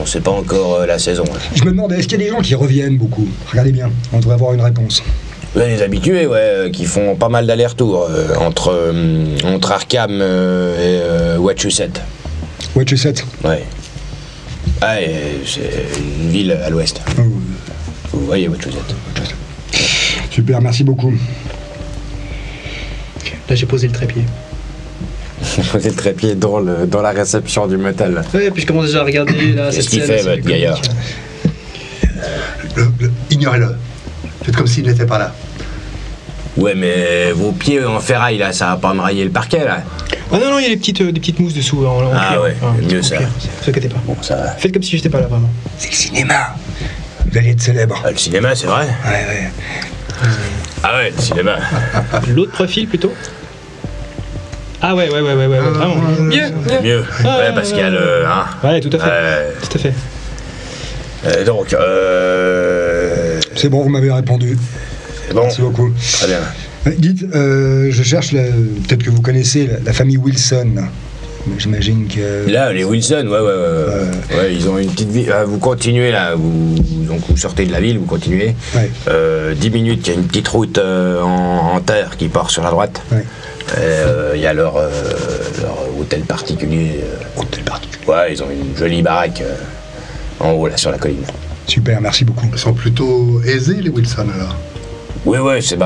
c'est pas encore la saison. Je me demandais, est-ce qu'il y a des gens qui reviennent beaucoup? Regardez bien, on devrait avoir une réponse. Vous avez des habitués, ouais, qui font pas mal d'allers-retours entre Arkham et Wachusett. Wachusett. Ouais. Ah, et c'est une ville à l'ouest. Oh, Vous voyez votre chose. super, merci beaucoup. Là, j'ai posé le trépied. Posez le trépied dans la réception du motel. Ouais, puis je commence déjà à regarder là. Qu'est-ce qu'il fait, votre gaillard? Ignorez-le. Faites comme s'il n'était pas là. Ouais, mais vos pieds en ferraille, là, ça va pas me rayer le parquet, là. Ah non, il y a des petites mousses dessous. En Ah cuir. ouais, mieux ça. Ne vous inquiétez pas. Bon, ça va. Faites comme si j'étais pas là, vraiment. C'est le cinéma. Vous allez être célèbre. Ah, le cinéma, c'est vrai? Ouais. Ah ouais, le cinéma. L'autre profil, plutôt. Ah ouais, vraiment. Mieux. Ouais, parce qu'il y a le... Hein. Ouais, tout à fait. Tout à fait. Donc, C'est bon, vous m'avez répondu. c'est bon. Merci beaucoup. Très bien. Dites, je cherche, peut-être que vous connaissez la famille Wilson. J'imagine que... Là, les Wilson, ouais, ils ont une petite vie. Vous continuez là, donc vous sortez de la ville, vous continuez. Ouais. 10 minutes, il y a une petite route en terre qui part sur la droite. Ouais. Il y a leur hôtel particulier. Hôtel particulier. Ouais, ils ont une jolie baraque en haut là sur la colline. Super, merci beaucoup. Ils sont plutôt aisés, les Wilson, alors. Ouais, c'est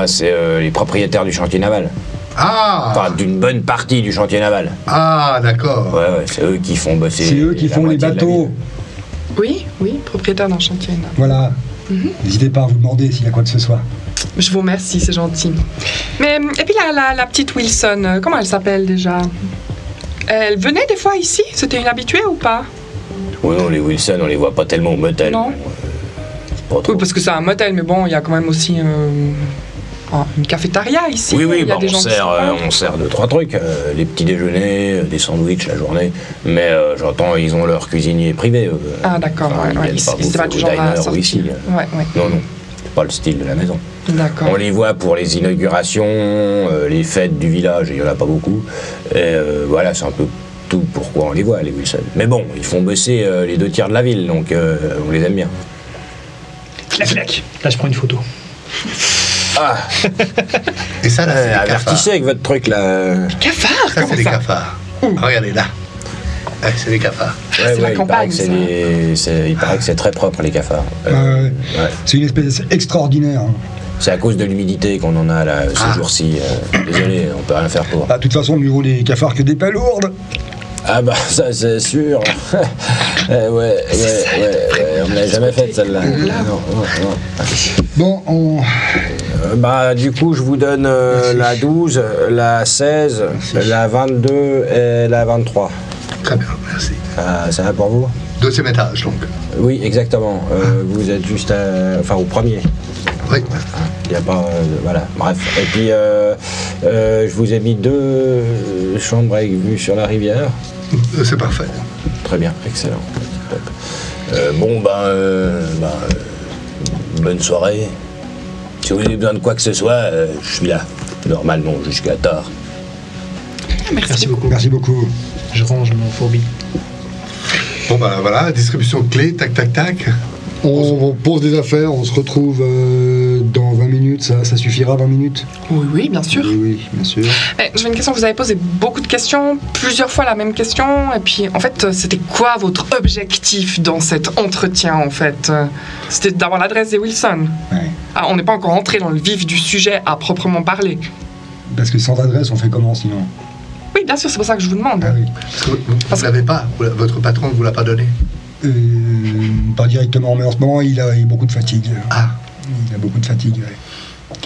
les propriétaires du chantier naval. Ah Enfin, d'une bonne partie du chantier naval. Ah, d'accord. Ouais, c'est eux qui font bosser. C'est eux qui la font les moitié de la bateaux. ville. Oui, propriétaire d'un chantier. là. Voilà. N'hésitez pas à vous demander s'il y a quoi que ce soit. Je vous remercie, c'est gentil. Mais, et puis la petite Wilson, comment elle s'appelle déjà? Elle venait des fois ici? C'était une habituée ou pas? Oui, non, les Wilson, on les voit pas tellement au motel. Non. Pas trop. Oui, parce que c'est un motel, mais bon, il y a quand même aussi une cafétéria ici. Oui, il y a des gens qui sont là. on sert de 3 trucs. Les petits déjeuners, des sandwichs la journée. Mais j'entends, ils ont leur cuisinier privé. Ah, d'accord, Enfin, ouais, ils viennent pas c'est bouffer pas au du genre à diner ou sortir. ici. Ouais. Non, c'est pas le style de la maison. D'accord. On les voit pour les inaugurations, les fêtes du village, il y en a pas beaucoup. Et voilà, c'est un peu tout pourquoi on les voit, les Wilson. Mais bon, ils font bosser les 2 tiers de la ville, donc on les aime bien. Clac. Là, je prends une photo. Ah, Et ça, là, c'est des cafards. avertissez avec votre truc là. Cafard, Ça, comment c'est des ça? cafards. Regardez, là. Ouais, c'est des cafards. C'est la il paraît campagne, que ça. il paraît que c'est très propre les cafards. Ouais. Ouais. C'est une espèce extraordinaire. Hein. C'est à cause de l'humidité qu'on en a là ces jours-ci. Désolé, on peut rien faire pour. Ah, de toute façon, mieux vaut les cafards que des palourdes. Ah bah ça c'est sûr. ouais, on me l'a jamais faite celle-là. Non. Bon, Bah du coup je vous donne la 12, la 16, la 22 et la 23. Très bien, merci. Ça va pour vous? 2e étage, donc. Oui, exactement. Vous êtes juste au premier. Oui. Il n'y a pas... voilà, bref. Et puis, je vous ai mis 2 chambres avec vue sur la rivière. C'est parfait. Très bien, excellent. Top. Bonne soirée. Si vous avez besoin de quoi que ce soit, je suis là. Normalement, jusqu'à tard. Merci beaucoup. merci beaucoup. Je range mon fourbi. Bon, ben voilà, distribution de clés, tac, tac, tac. On pose des affaires, on se retrouve dans 20 minutes. Ça suffira, 20 minutes? Oui, bien sûr. Oui, bien sûr. J'ai une question, vous avez posé beaucoup de questions, plusieurs fois la même question, et puis en fait, c'était quoi votre objectif dans cet entretien en fait? C'était d'avoir l'adresse des Wilson. Ouais. Ah, on n'est pas encore entré dans le vif du sujet à proprement parler. Parce que sans adresse, on fait comment sinon? Oui, bien sûr, c'est pour ça que je vous demande. Ah oui. Parce que vous ne l'avez pas. Votre patron ne vous l'a pas donné. Pas directement, mais en ce moment, il a beaucoup de fatigue. Ah. Il a beaucoup de fatigue, ouais.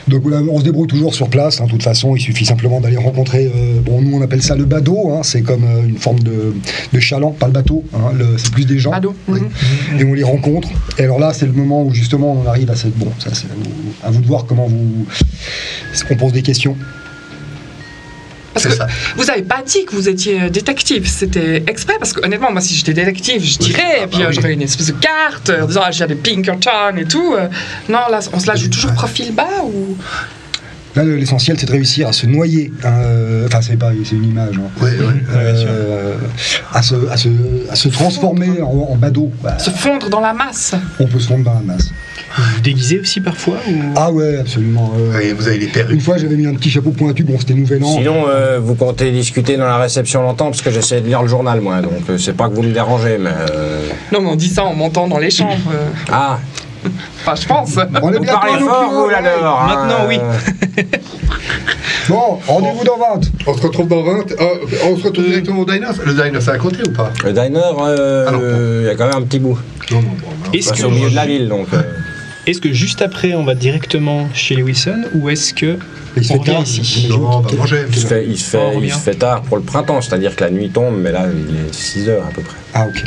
Donc voilà, on se débrouille toujours sur place, hein, de toute façon, il suffit simplement d'aller rencontrer, nous on appelle ça le badaud, hein, c'est comme une forme de chaland, pas le bateau, hein, c'est plus des gens. Badaud. Oui. Et on les rencontre, et alors là c'est le moment où justement on arrive à cette... Bon, ça c'est à vous de voir comment on pose des questions. Parce C'est que ça. vous n'avez pas dit que vous étiez détective, c'était exprès, parce que honnêtement, moi si j'étais détective, je dirais, et puis oui. j'aurais une espèce de carte en disant j'ai des Pinkerton et tout. Non, là, on se la joue toujours profil bas ou... Là l'essentiel c'est de réussir à se noyer, hein, enfin c'est une image, hein, Oui, à se transformer en badaud. Bah, Se fondre dans la masse. on peut se fondre dans la masse. Vous vous déguisez aussi parfois ou... Ah ouais, absolument. Oui, vous avez les Une perruques. fois, j'avais mis un petit chapeau pointu, bon, c'était Nouvel An. Sinon, vous comptez discuter dans la réception longtemps parce que j'essaie de lire le journal, moi. Donc, c'est pas que vous me dérangez, mais. Non, mais on dit ça en montant dans les chambres. Ah, Enfin, je pense. On est vous bientôt parlez à nos fort, bureaux. vous, là dehors. Maintenant, oui. Bon, rendez-vous dans 20. On se retrouve dans 20. On se retrouve directement au diner. Le diner, c'est à côté ou pas? Le diner, il y a quand même un petit bout. Non. Est-ce C'est au milieu de la ville, donc. Est-ce que juste après, on va directement chez les Wilson ou est-ce que Il se on fait revient tard. ici Non, on va manger. Il On se fait tard pour le printemps, c'est-à-dire que la nuit tombe, mais là, il est 6 heures à peu près. Ah, ok.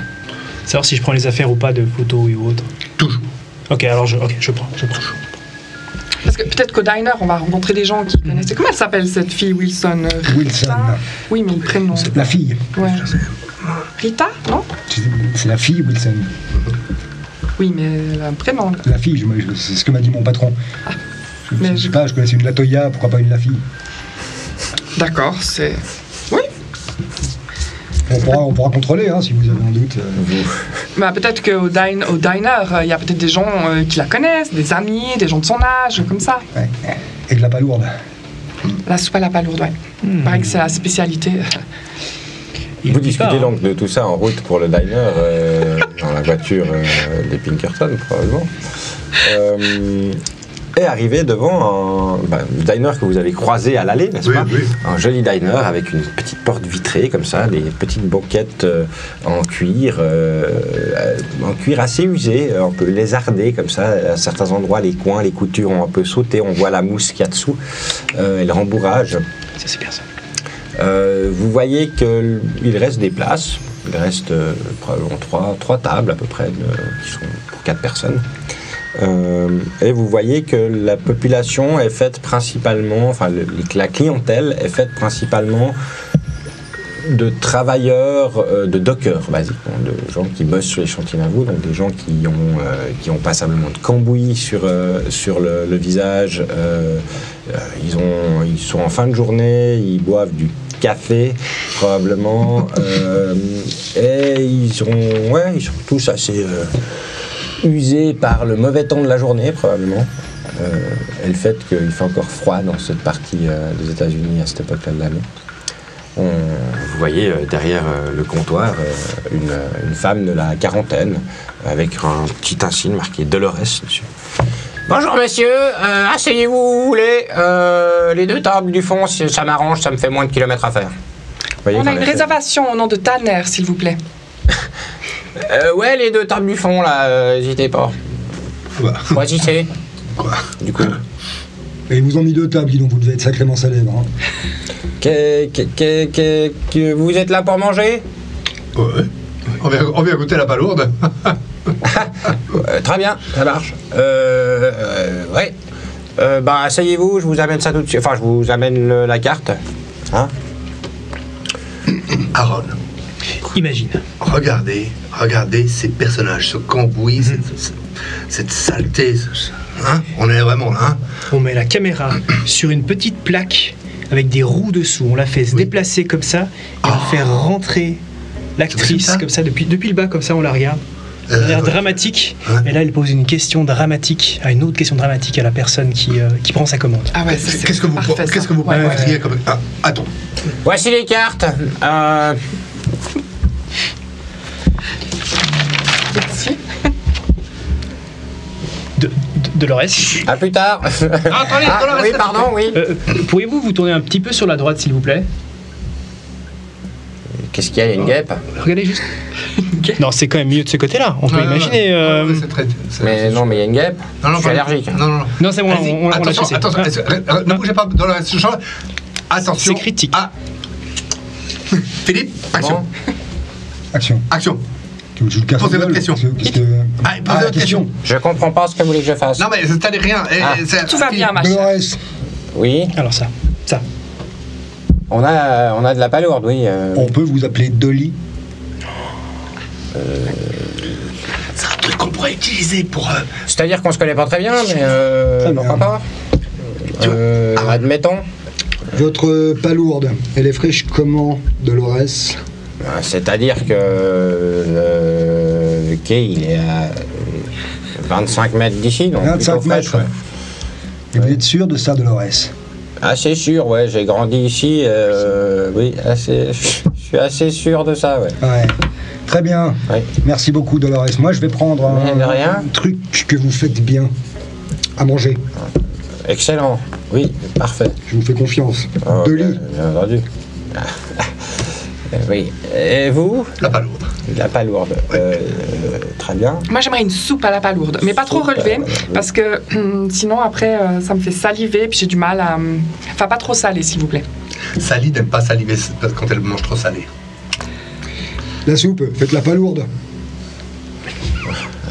Savoir si je prends les affaires ou pas de photos ou autre. Toujours. Ok, alors je prends. Parce que peut-être qu'au diner, on va rencontrer des gens qui connaissent. Comment elle s'appelle cette fille, Wilson? Wilson. Rita. Oui, mais le prénom. La fille. Ouais. Rita, non? C'est la fille, Wilson. Oui, mais elle a un prénom. La fille, c'est ce que m'a dit mon patron. mais Je sais pas, je connaissais une Latoya, pourquoi pas une La fille? D'accord, c'est. Oui. On pourra contrôler, hein, si vous avez un doute. Bah, peut-être qu'au diner, il y a peut-être des gens qui la connaissent, des amis, des gens de son âge, comme ça. Ouais. Et de la palourde. La soupe à la palourde, ouais. Il paraît que c'est la spécialité. Vous discutez donc de tout ça en route pour le diner, dans la voiture des Pinkerton, probablement. Et arrivé devant un diner que vous avez croisé à l'allée, n'est-ce pas? Oui. Un joli diner avec une petite porte vitrée comme ça, des petites banquettes en cuir assez usé, un peu lézardé comme ça. À certains endroits, les coins, les coutures ont un peu sauté. On voit la mousse qu'il y a dessous et le rembourrage. Ça, c'est personne. Vous voyez qu'il reste des places. Il reste probablement trois tables à peu près qui sont pour 4 personnes. Et vous voyez que la population est faite principalement, enfin la clientèle est faite principalement de travailleurs, de dockers basiquement, de gens qui bossent sur les chantiers navaux, donc des gens qui ont passablement de cambouis sur le visage. Ils sont en fin de journée, ils boivent du café probablement, et ils sont tous assez usés par le mauvais temps de la journée probablement, et le fait qu'il fait encore froid dans cette partie des États-Unis à cette époque-là de l'année. Vous voyez derrière le comptoir une femme de la quarantaine avec un petit insigne marqué Dolores dessus. Bonjour messieurs, asseyez-vous où vous voulez. Les 2 tables du fond, ça m'arrange, ça me fait moins de kilomètres à faire. On a une réservation au nom de Tanner, s'il vous plaît. Ouais, les 2 tables du fond, là, n'hésitez pas. Choisissez. Quoi? Du coup. Et ils vous ont mis 2 tables, dis donc, vous devez être sacrément célèbre. Hein. Vous êtes là pour manger? Ouais. On vient goûter la palourde. Très bien, ça marche. Ouais. Asseyez-vous, je vous amène ça tout de suite. Enfin, je vous amène la carte. Hein? Aaron, Imagine. regardez ces personnages, ce cambouis, cette saleté. Hein? On est vraiment là. Hein? On met la caméra sur une petite plaque avec des roues dessous. On la fait se déplacer comme ça et on va faire rentrer l'actrice ça comme ça depuis le bas, comme ça on la regarde. Ça a l'air dramatique. Ouais. Et là, elle pose une question dramatique une autre question dramatique à la personne qui prend sa commande. Ah ouais, c'est Qu'est-ce que vous parfait, ça. Ouais. proposeriez comme... Ah, attends. Voici les cartes. Merci. Dolores, À plus tard. Attendez, Oui, pardon, oui. pourriez-vous vous tourner un petit peu sur la droite, s'il vous plaît? Qu'est-ce qu'il y a? Il y a une guêpe? Regardez juste. Non, c'est quand même mieux de ce côté-là. On peut imaginer. Mais Mais non, mais il y a une guêpe. Je suis allergique. Non. Non, c'est bon, Allez-y. on l'a Attention, chassé. attention, ne bougez pas dans la chambre. Attention. C'est critique. Ah. Philippe, action. Bon. Action. Action. Posez votre question. Posez votre question. Je comprends pas ce que vous voulez que je fasse. Non, mais ça n'est rien. Tout va bien, ma chère. Dolores, Oui, Alors ça. on a de la palourde, oui. on peut vous appeler Dolly. C'est un truc qu'on pourrait utiliser pour... C'est-à-dire qu'on se connaît pas très bien, mais Très pourquoi bien. pas admettons. Votre palourde, elle est fraîche comment, Dolores? C'est-à-dire que le quai, il est à 25 mètres d'ici, donc 25 plutôt fraîche, mètres. ouais. Et vous êtes sûr de ça, Dolores? Assez sûr, ouais, j'ai grandi ici, oui, je suis assez sûr de ça, ouais. Ouais. Très bien. Oui. Merci beaucoup, Dolores. Moi, je vais prendre Mais de rien. un truc que vous faites bien à manger. Excellent, oui, parfait. Je vous fais confiance. Oh, Deux lits. bien entendu. Oui. Et vous? La palourde. La palourde. Très bien. Moi, j'aimerais une soupe à la palourde, mais pas trop Soupe à la relevée, palourde. parce que sinon, après, ça me fait saliver, puis j'ai du mal à... Enfin, pas trop salé, s'il vous plaît. Sally n'aime pas saliver quand elle mange trop salé. La soupe, faites la palourde.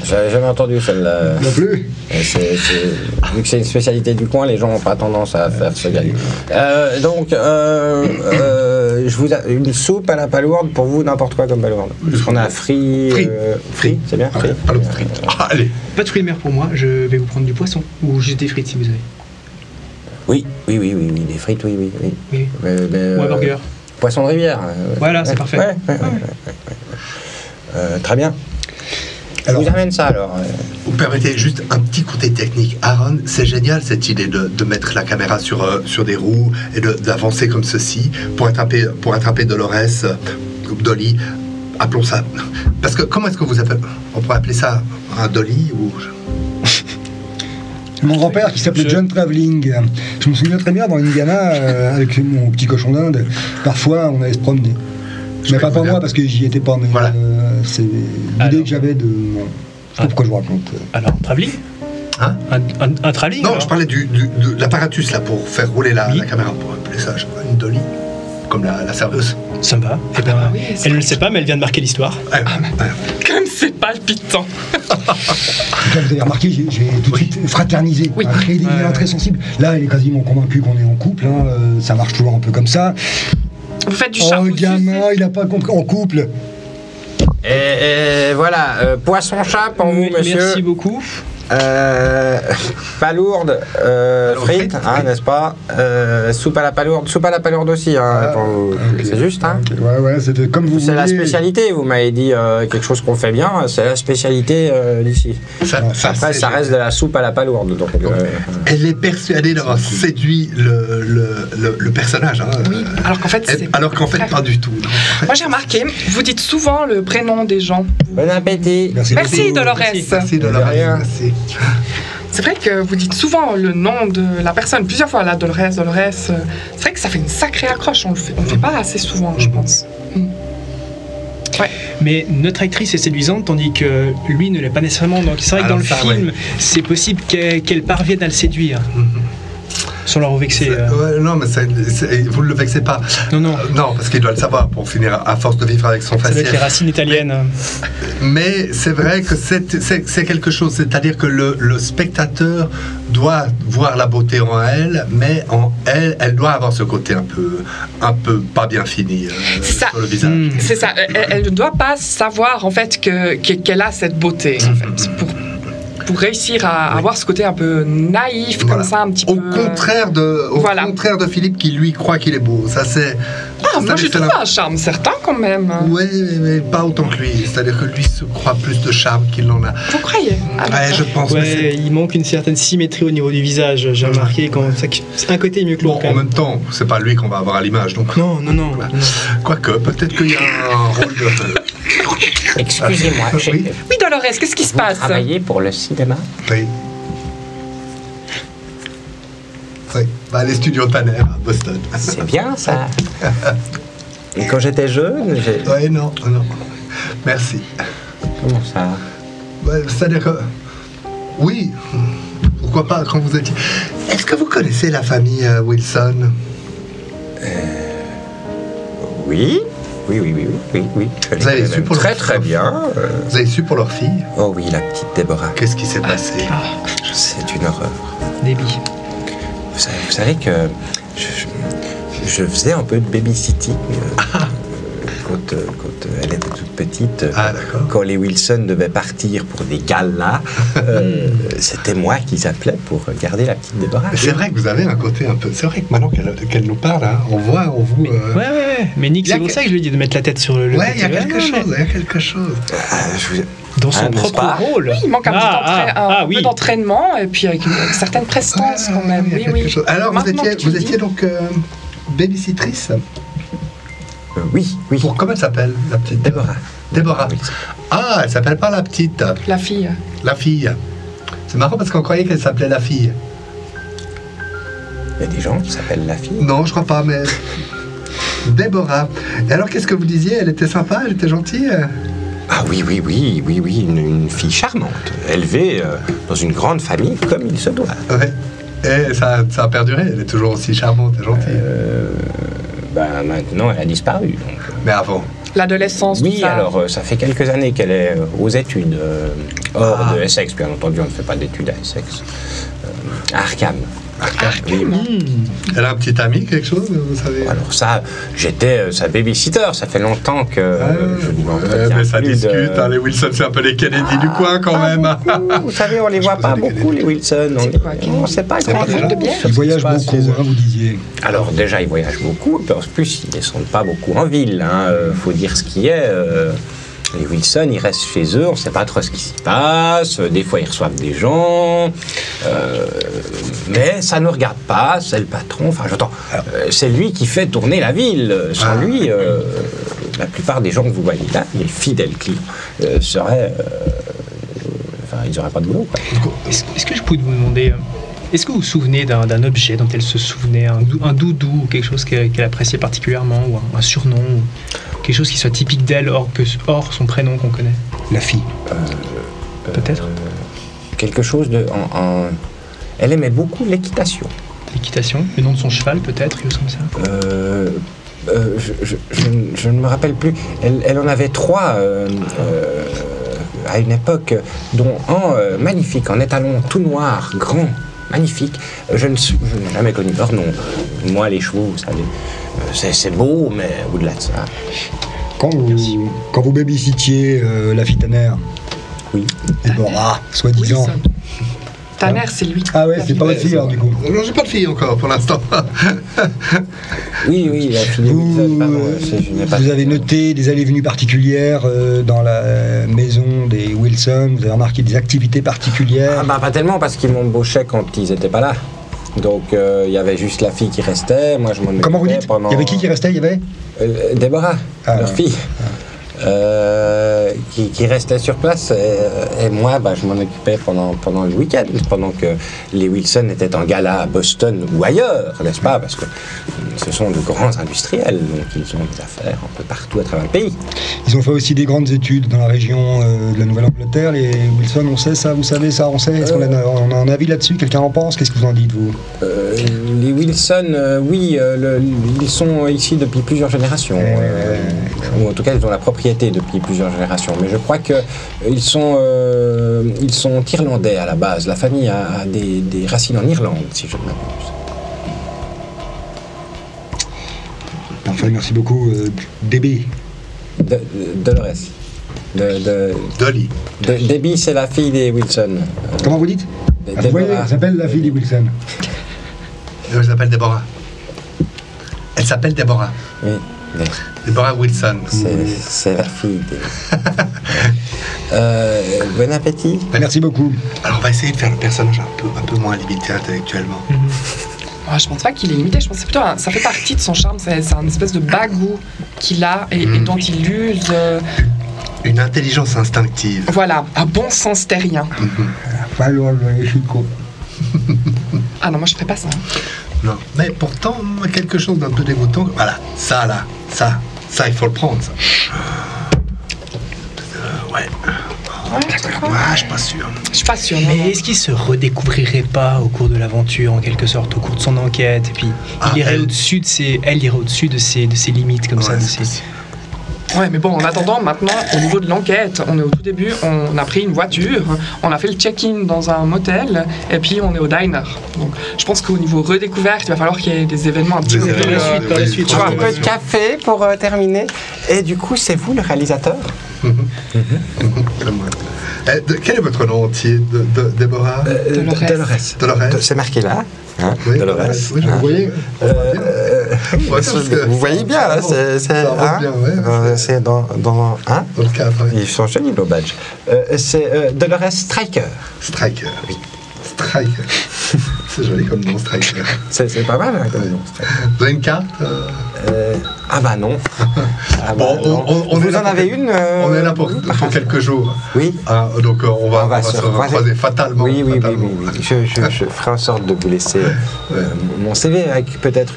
J'avais jamais entendu celle-là. Non plus. Vu que c'est une spécialité du coin, les gens n'ont pas tendance à faire ce gars. Une soupe à la palourde, pour vous, n'importe quoi comme palourde. Parce qu'on a frit. Frit, c'est bien? Ouais, palourde frite. Ah, allez. Pas de fruits de mer pour moi, je vais vous prendre du poisson. Ou juste des frites si vous avez. Oui, des frites, oui. Oui. Ou un burger. Poisson de rivière. Voilà, c'est parfait. Ouais. Très bien. Je vous amène ça alors. Vous permettez juste un petit côté technique. Aaron, c'est génial cette idée de mettre la caméra sur des roues et d'avancer comme ceci pour attraper Dolores, Dolly. Appelons ça. Parce que comment est-ce que vous appelez? On pourrait appeler ça un Dolly ou. Mon grand-père qui s'appelait John Travelling. Je me souviens très bien dans l'Indiana, avec mon petit cochon d'Inde, parfois on allait se promener. Mais pas pour moi parce que j'y étais pas, mais Voilà. c'est l'idée que j'avais de. Je sais pas pourquoi je vous raconte. Alors, travelling? Hein? Un travelling? Non, alors je parlais de l'apparatus là pour faire rouler la caméra, pour appeler ça, je sais pas, une Dolly, comme la serveuse. Ça me va. Eh ben, oui, c'est elle ne le sait pas, mais elle vient de marquer l'histoire. Ouais. Comme c'est palpitant. Vous avez remarqué, j'ai tout de suite fraternisé, Oui. créé des liens très sensibles. Là, elle est quasiment convaincue qu'on est en couple, hein, ça marche toujours un peu comme ça. Vous faites du Oh, charme. le gamin, il a pas compris en couple. Et voilà, poisson-chat pour vous, monsieur. Merci beaucoup. Palourde, frites, hein, n'est-ce pas? Soupe à la palourde aussi, hein, pour vous. Ok. C'est juste, hein? Ok, ouais, c'était comme vous C'est la vouliez. spécialité, vous m'avez dit quelque chose qu'on fait bien, c'est la spécialité d'ici. Après, ça reste de la soupe à la palourde. Donc, Elle est persuadée d'avoir séduit le personnage. Hein, Oui, alors qu'en fait, c'est... alors qu'en fait, pas du tout. Non. Moi, j'ai remarqué, vous dites souvent le prénom des gens. bon appétit. Merci. Merci, Dolores. Merci de la rien. Merci. C'est vrai que vous dites souvent le nom de la personne, plusieurs fois, là, Dolores. C'est vrai que ça fait une sacrée accroche, on le fait pas assez souvent, je pense. Mais notre actrice est séduisante, tandis que lui ne l'est pas nécessairement. Donc c'est vrai que dans Alors le ça, film, ouais. c'est possible qu'elle parvienne à le séduire. Sans leur vexer. Ouais, non, mais vous ne le vexez pas. Non. Non, parce qu'il doit le savoir pour finir à force de vivre avec son Ça doit être les faciès. racines italiennes. Mais c'est vrai que c'est quelque chose, c'est-à-dire que le spectateur doit voir la beauté en elle, mais en elle doit avoir ce côté un peu pas bien fini C'est ça. sur le visage. C'est ça, elle ne doit pas savoir, en fait, qu'elle a cette beauté, en fait, pour réussir à avoir ce côté un peu naïf, Voilà. comme ça, un petit Au peu... contraire de Philippe qui lui croit qu'il est beau. Ça c'est. Ah, moi, j'ai trouvé un charme certain, quand même. Oui, mais pas autant que lui. C'est-à-dire que lui se croit plus de charme qu'il n'en a. Vous croyez? Ouais, je pense. mais Ouais, il manque une certaine symétrie au niveau du visage. J'ai remarqué quand un côté est mieux que l'autre. Bon, en même temps, c'est pas lui qu'on va avoir à l'image, donc. Non. Quoique, peut-être qu'il y a un rôle de. Excusez-moi, j'ai Oui, Dolores, qu'est-ce qui se passe? travaillé pour le cinéma. Oui. Oui. Bah, les studios Tanner à Boston. C'est bien ça. Et quand j'étais jeune, Oui, non. Merci. Comment ça? Ouais, c'est-à-dire que. Oui. Pourquoi pas quand vous étiez. Est-ce que vous connaissez la famille Wilson? Oui. Vous avez su pour très leur très fille. bien. Vous avez su pour leur fille? Oh oui, la petite Déborah. Qu'est-ce qui s'est passé? C'est une horreur. Débit. Vous savez que je faisais un peu de babysitting quand elle était toute petite. Ah, d'accord. Quand les Wilson devaient partir pour des galas, c'était moi qu'ils appelaient pour garder la petite Déborah. Mais c'est vrai que vous avez un côté un peu. C'est vrai que maintenant qu'elle nous parle, hein, on voit en vous. Ouais. Mais Nick, y a c'est pour que- ça que je lui ai dit de mettre la tête sur le. Ouais, il y a côté. quelque chose. Il y a quelque chose. Dans son n'est-ce propre pas rôle. Il manque un oui. peu d'entraînement et puis avec une certaine prestance quand même. Il y a Oui, quelque oui. chose. Alors, Maintenant que tu vous le dis. étiez donc babysitrice. Oui. Pour comment elle s'appelle, la petite Déborah. Déborah. Ah, elle s'appelle pas la petite, La fille. la fille. C'est marrant parce qu'on croyait qu'elle s'appelait la fille. Il y a des gens qui s'appellent la fille. Non, je crois pas, mais Déborah. Et alors, qu'est-ce que vous disiez? Elle était sympa, elle était gentille. Ah oui, une fille charmante, élevée dans une grande famille comme il se doit. Ouais. Et ça a perduré. Elle est toujours aussi charmante et gentille. Maintenant, elle a disparu. Donc. Mais avant. L'adolescence, tout Oui, ça. alors ça fait quelques années qu'elle est aux études, hors de Essex, bien entendu, on ne fait pas d'études à Essex. À Arkham. Oui, Elle a un petit ami, quelque chose, vous savez? alors ça, j'étais sa babysitter, ça fait longtemps que je ne m'entretiens mais ça plus discute, de... hein, les Wilson, c'est un peu les Kennedy du coin quand même. Beaucoup. Vous savez, on les voit Je pas posais des beaucoup, les Wilson. On ne sait pas C'est grand pas grave de bière. Ils voyagent beaucoup, hein, vous disiez. Alors déjà, ils voyagent beaucoup, puis en plus, ils ne descendent pas beaucoup en ville. Faut dire ce qui est. Les Wilson, ils restent chez eux, on ne sait pas trop ce qui s'y passe. Des fois, ils reçoivent des gens. Mais ça ne nous regarde pas, c'est le patron. Enfin, j'entends. C'est lui qui fait tourner la ville. Sans lui, la plupart des gens que vous voyez là, les fidèles clients, seraient. Enfin, ils n'auraient pas de boulot, quoi. Est-ce que je peux vous demander, est-ce que vous vous souvenez d'un objet dont elle se souvenait, un doudou ou quelque chose qu'elle appréciait particulièrement, ou un surnom, ou quelque chose qui soit typique d'elle, hors son prénom qu'on connaît? La fille. Peut-être Quelque chose de. Elle aimait beaucoup l'équitation. l'équitation, le nom de son cheval peut-être, quelque chose comme ça. Je ne me rappelle plus. Elle en avait 3 à une époque, dont un magnifique, en étalon tout noir, grand, magnifique. Je n'ai jamais connu leur nom. Moi, les chevaux, vous savez, c'est beau, mais au-delà de ça. Quand vous babysittiez la fille Tanner, Oui. Déborah, soi-disant. Wilson. Tanner, c'est lui. Ah ouais, La c'est fille. pas votre fille alors du coup. Non, j'ai pas de fille encore pour l'instant. Oui, la fille des Wilson, pardon, je n'ai pas Vous avez noté des allées-venues particulières dans la maison des Wilson, vous avez remarqué des activités particulières. Pas tellement, parce qu'ils m'embauchaient quand ils n'étaient pas là. Donc, il y avait juste la fille qui restait. Moi, je m'en occupais Comment vous dites pendant... Il y avait qui restait? Il y avait Déborah, Ah, leur fille. Qui restait sur place et moi je m'en occupais pendant le week-end, pendant que les Wilson étaient en gala à Boston ou ailleurs, n'est-ce pas, parce que ce sont de grands industriels, donc ils ont des affaires un peu partout à travers le pays. Ils ont fait aussi des grandes études dans la région de la Nouvelle-Angleterre. Les Wilson, on sait ça, vous savez ça, on sait. Est-ce qu'on a un avis là-dessus? Quelqu'un en pense? Qu'est-ce que vous en dites, vous? Les Wilson, oui, ils sont ici depuis plusieurs générations, ou en tout cas ils ont la propriété depuis plusieurs générations, mais je crois qu'ils sont irlandais à la base. La famille a des racines en Irlande, si je ne m'abuse. Parfait, merci beaucoup. DB. Dolores. Dolly. Debbie, c'est la fille des Wilson. Comment vous dites? Vous voyez, elle s'appelle la fille des Wilson. Elle s'appelle Déborah. Elle s'appelle Déborah. Oui, Déborah Wilson. c'est la fille des... bon appétit. Merci beaucoup. Alors on va essayer de faire le personnage un peu moins limité intellectuellement. Ah, je pense pas qu'il est limité, je pense que c'est plutôt ça fait partie de son charme, c'est un espèce de bagou qu'il a et dont il use. Une intelligence instinctive. Voilà, un bon sens terrien. Ah non, moi je ferais pas ça. Non. Mais pourtant, quelque chose d'un peu dégoûtant. Voilà, ça là, ça, il faut le prendre, ça. Ouais. Je suis pas sûr. Je suis pas sûre. non, non. Mais est-ce qu'il se redécouvrirait pas au cours de l'aventure, en quelque sorte, au cours de son enquête, et puis elle irait au-dessus de ses limites, comme ça, Ouais, de c'est ses... possible. Ouais, mais bon, en attendant, maintenant, au niveau de l'enquête, on est au tout début, on a pris une voiture, on a fait le check-in dans un motel, et puis on est au diner. Donc, je pense qu'au niveau redécouverte, il va falloir qu'il y ait des événements un petit peu plus... par la suite, Tu vois, un peu de café pour terminer. Et du coup, c'est vous le réalisateur? Quel est votre nom entier, Déborah? Dolores. C'est marqué là. Hein, Oui, Dolores. oui, Vous voyez Vous voyez bien, là, c'est va bien, ouais. c'est dans hein, Dans le cadre, oui. ils sont jolis nos badges. C'est Dolores Striker. Striker. Striker. C'est joli comme nom, Striker. C'est pas mal hein, comme nom. Striker. Vous avez une carte Ah bah non. Ah bah Bon, non. on est Vous là en pour avez quel- une On est là pour quelques jours. Oui. Ah, donc on va se recroiser fatalement. Oui. fatalement. Je ferai en sorte de vous laisser mon CV avec peut-être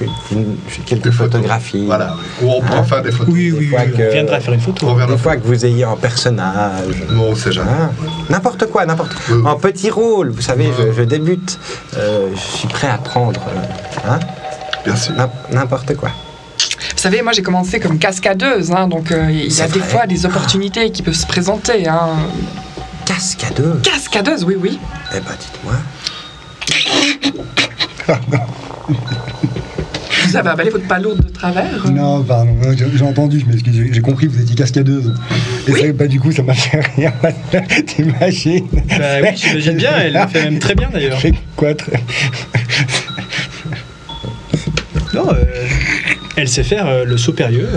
quelques Des photos. photographies. Voilà, oui. Ou on pourra faire des photos. Oui, fois que- on viendra faire une photo. On verra. Des fois que vous ayez en personnage. Bon, on sait jamais. Hein, n'importe quoi. Oui. En petit rôle, vous savez, Ouais. je débute. Je suis prêt à prendre hein, Bien sûr. n'importe quoi. Vous savez, moi j'ai commencé comme cascadeuse, hein, donc il y C'est a des vrai. fois des opportunités qui peuvent se présenter. Hein. Cascadeuse. Cascadeuse, oui, oui. Eh ben, dites-moi. Vous avez avalé votre palourde de travers Non, pardon, j'ai entendu, je m'excuse, j'ai compris, vous étiez cascadeuse. Et Oui. ça, bah, du coup, ça m'a fait rire. T'imagines Bah oui, j'imagine bien, elle le fait même très bien d'ailleurs. Fait quoi très- Non, elle sait faire le saut périlleux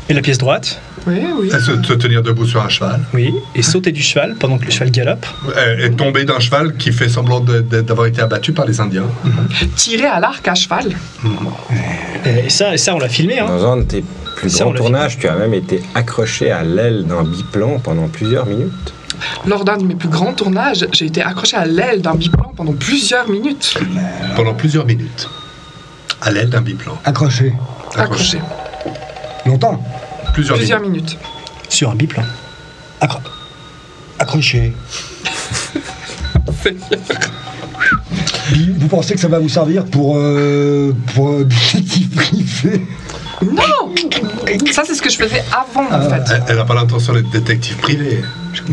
et la pièce droite, Oui, oui. Se tenir debout sur un cheval. oui, et sauter du cheval pendant que le cheval galope. Et tomber d'un cheval qui fait semblant d'avoir été abattu par les Indiens. Tirer à l'arc à cheval. Et ça on l'a filmé, hein. Dans un de tes plus Ça, grands on l'a tournages, tu as même été accroché à l'aile d'un biplan pendant plusieurs minutes. Lors d'un de mes plus grands tournages, j'ai été accroché à l'aile d'un biplan pendant plusieurs minutes. Pendant plusieurs minutes. À l'aile d'un biplan. Accroché. Accroché. Longtemps. Plusieurs minutes. Minutes. Sur un biplan. Accroché. Vous pensez que ça va vous servir pour détective privé? Non. Ça, c'est ce que je faisais avant, en fait. Elle n'a pas l'intention d'être détective privé.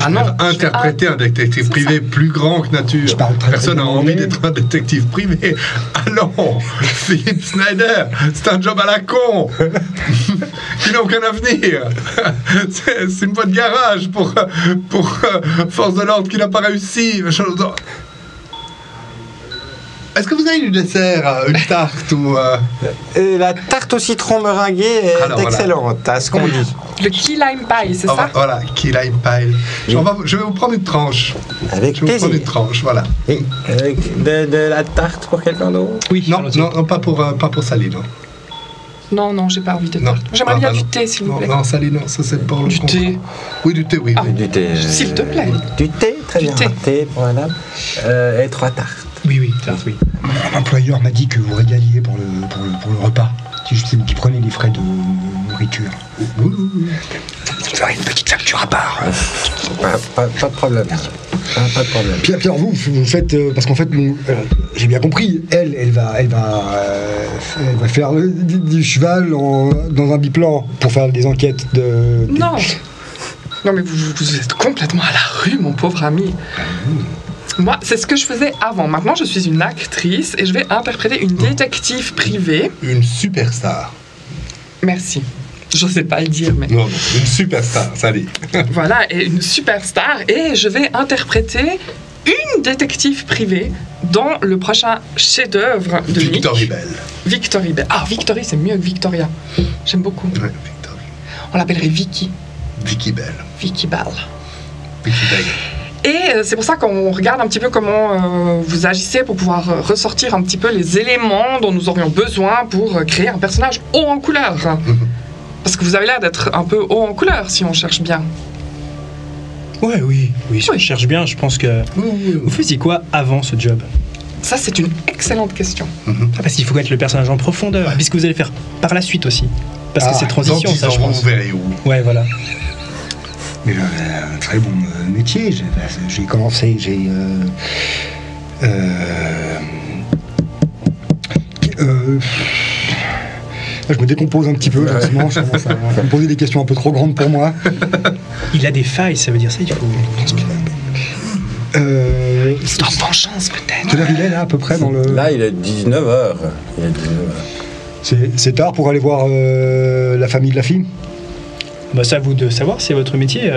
Ah non. Interpréter un détective c'est privé plus grand que nature. Je parle très, Personne très n'a bien envie anglais. d'être un détective privé. Allons, Philippe Snyder, c'est un job à la con. Il n'a aucun avenir. C'est une boîte de garage pour force de l'ordre qui n'a pas réussi. Est-ce que vous avez du dessert, une tarte ou La tarte au citron meringuée est Alors, voilà. excellente, à ce qu'on dit. Le key lime pie, c'est ça? Voilà, key lime pie. Je vais vous prendre une tranche. Avec Je vais vous prendre une plaisir. tranche, voilà. Et avec de la tarte pour quelqu'un d'autre? Oui, Non, allons-y. non, pas pour Sally, non. Non, j'ai pas envie de Non. tarte. J'aimerais Ah, bien bah du non. thé, s'il vous Non, plaît. non, Sally, non, ça c'est pour le Du contrat. thé. Oui, du thé, oui. Ah. oui. Du thé. S'il te plaît. Du thé, très Du bien. thé. Un thé pour madame. Et 3 tartes. Oui, tarte, oui. Mon employeur m'a dit que vous régaliez pour le repas. C'est vous qui prenez les frais de nourriture. Oui, oui, oui. Vous ferez une petite facture à part. Pas de problème. Pas de problème. Puis alors vous faites parce qu'en fait bon, j'ai bien compris. Elle va faire du cheval dans un biplan pour faire des enquêtes de. Non. Non, mais vous êtes complètement à la rue, mon pauvre ami. Moi, c'est ce que je faisais avant. Maintenant, je suis une actrice et je vais interpréter une détective privée. Une superstar. Merci. Je sais pas le dire, mais Non, non, une superstar, Sally. voilà, et une superstar. Et je vais interpréter une détective privée dans le prochain chef-d'œuvre de Nick. Victory Bell. Victory Bell. Ah, Victory, c'est mieux que Victoria. J'aime beaucoup. Ouais, Victory. On l'appellerait Vicky. Vicky Bell. Vicky Bell. Vicky Bell. Et c'est pour ça qu'on regarde un petit peu comment vous agissez pour pouvoir ressortir un petit peu les éléments dont nous aurions besoin pour créer un personnage haut en couleur. Parce que vous avez l'air d'être un peu haut en couleur si on cherche bien. Ouais, oui, si on Oui. cherche bien, je pense que... Vous faisiez quoi avant ce job? Ça, c'est une excellente question. Ah, parce qu'il faut connaître le personnage en profondeur. Et puis ce que vous allez faire par la suite aussi. Parce que c'est Dans transition, 10 ça, ans, je pense. vous verrez où. Ouais, voilà. Mais j'avais un très bon métier. J'ai commencé, je me décompose un petit peu là, en ce moment, je commence à me poser des questions un peu trop grandes pour moi. Il a des failles, ça veut dire ça, il faut... C'est en vengeance, peut-être. Quelle heure il est là à peu près dans le... Là, il est 19h. C'est tard pour aller voir la famille de la fille. Bah, c'est à vous de savoir, c'est votre métier.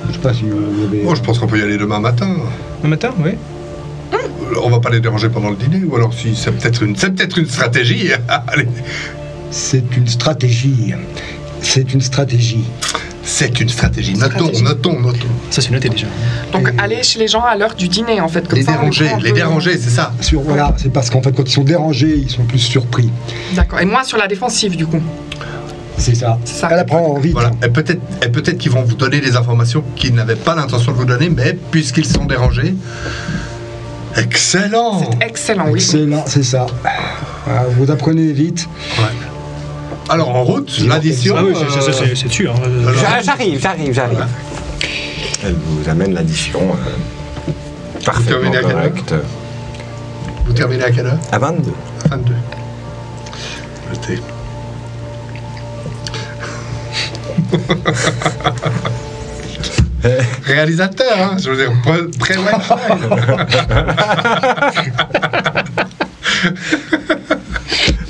Je sais pas si vous avez... Bon, je pense qu'on peut y aller demain matin. Un matin, oui. On va pas les déranger pendant le dîner, ou alors si c'est peut-être une stratégie. Allez. C'est une stratégie. C'est une stratégie. C'est une stratégie. Notons. Ça, c'est noté déjà. Donc, aller chez les gens à l'heure du dîner, en fait. Comme Les ça, on déranger, prend un les peu- déranger, c'est ça. Voilà, c'est parce qu'en fait, quand ils sont dérangés, ils sont plus surpris. D'accord. Et moins sur la défensive, du coup. C'est ça. C'est ça. Elle apprend vite. Voilà. Et peut-être qu'ils vont vous donner des informations qu'ils n'avaient pas l'intention de vous donner, mais puisqu'ils sont dérangés. Excellent. C'est excellent, oui. Excellent, c'est ça. Voilà, vous apprenez vite. Ouais. Alors en route, l'addition. Ah oui, c'est sûr. Hein. J'arrive. Elle vous amène l'addition parfaitement terminez à quelle heure correcte. Vous terminez à quelle heure? À 22. 22. Notez. Réalisateur, hein, je veux dire,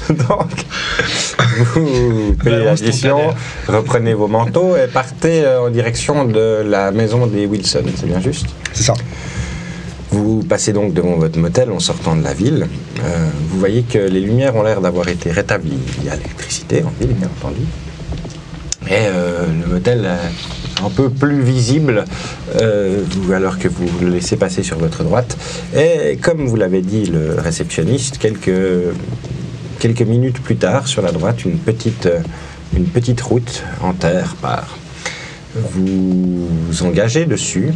Donc, vous payez Balance ton l'addition, salaire. reprenez vos manteaux et partez en direction de la maison des Wilson, c'est bien juste? C'est ça. Vous passez donc devant votre motel en sortant de la ville. Vous voyez que les lumières ont l'air d'avoir été rétablies. Il y a l'électricité en ville, bien entendu. Et le motel est un peu plus visible alors que vous le laissez passer sur votre droite. Et comme vous l'avez dit, le réceptionniste, quelques minutes plus tard, sur la droite, une petite route en terre part. Vous vous engagez dessus.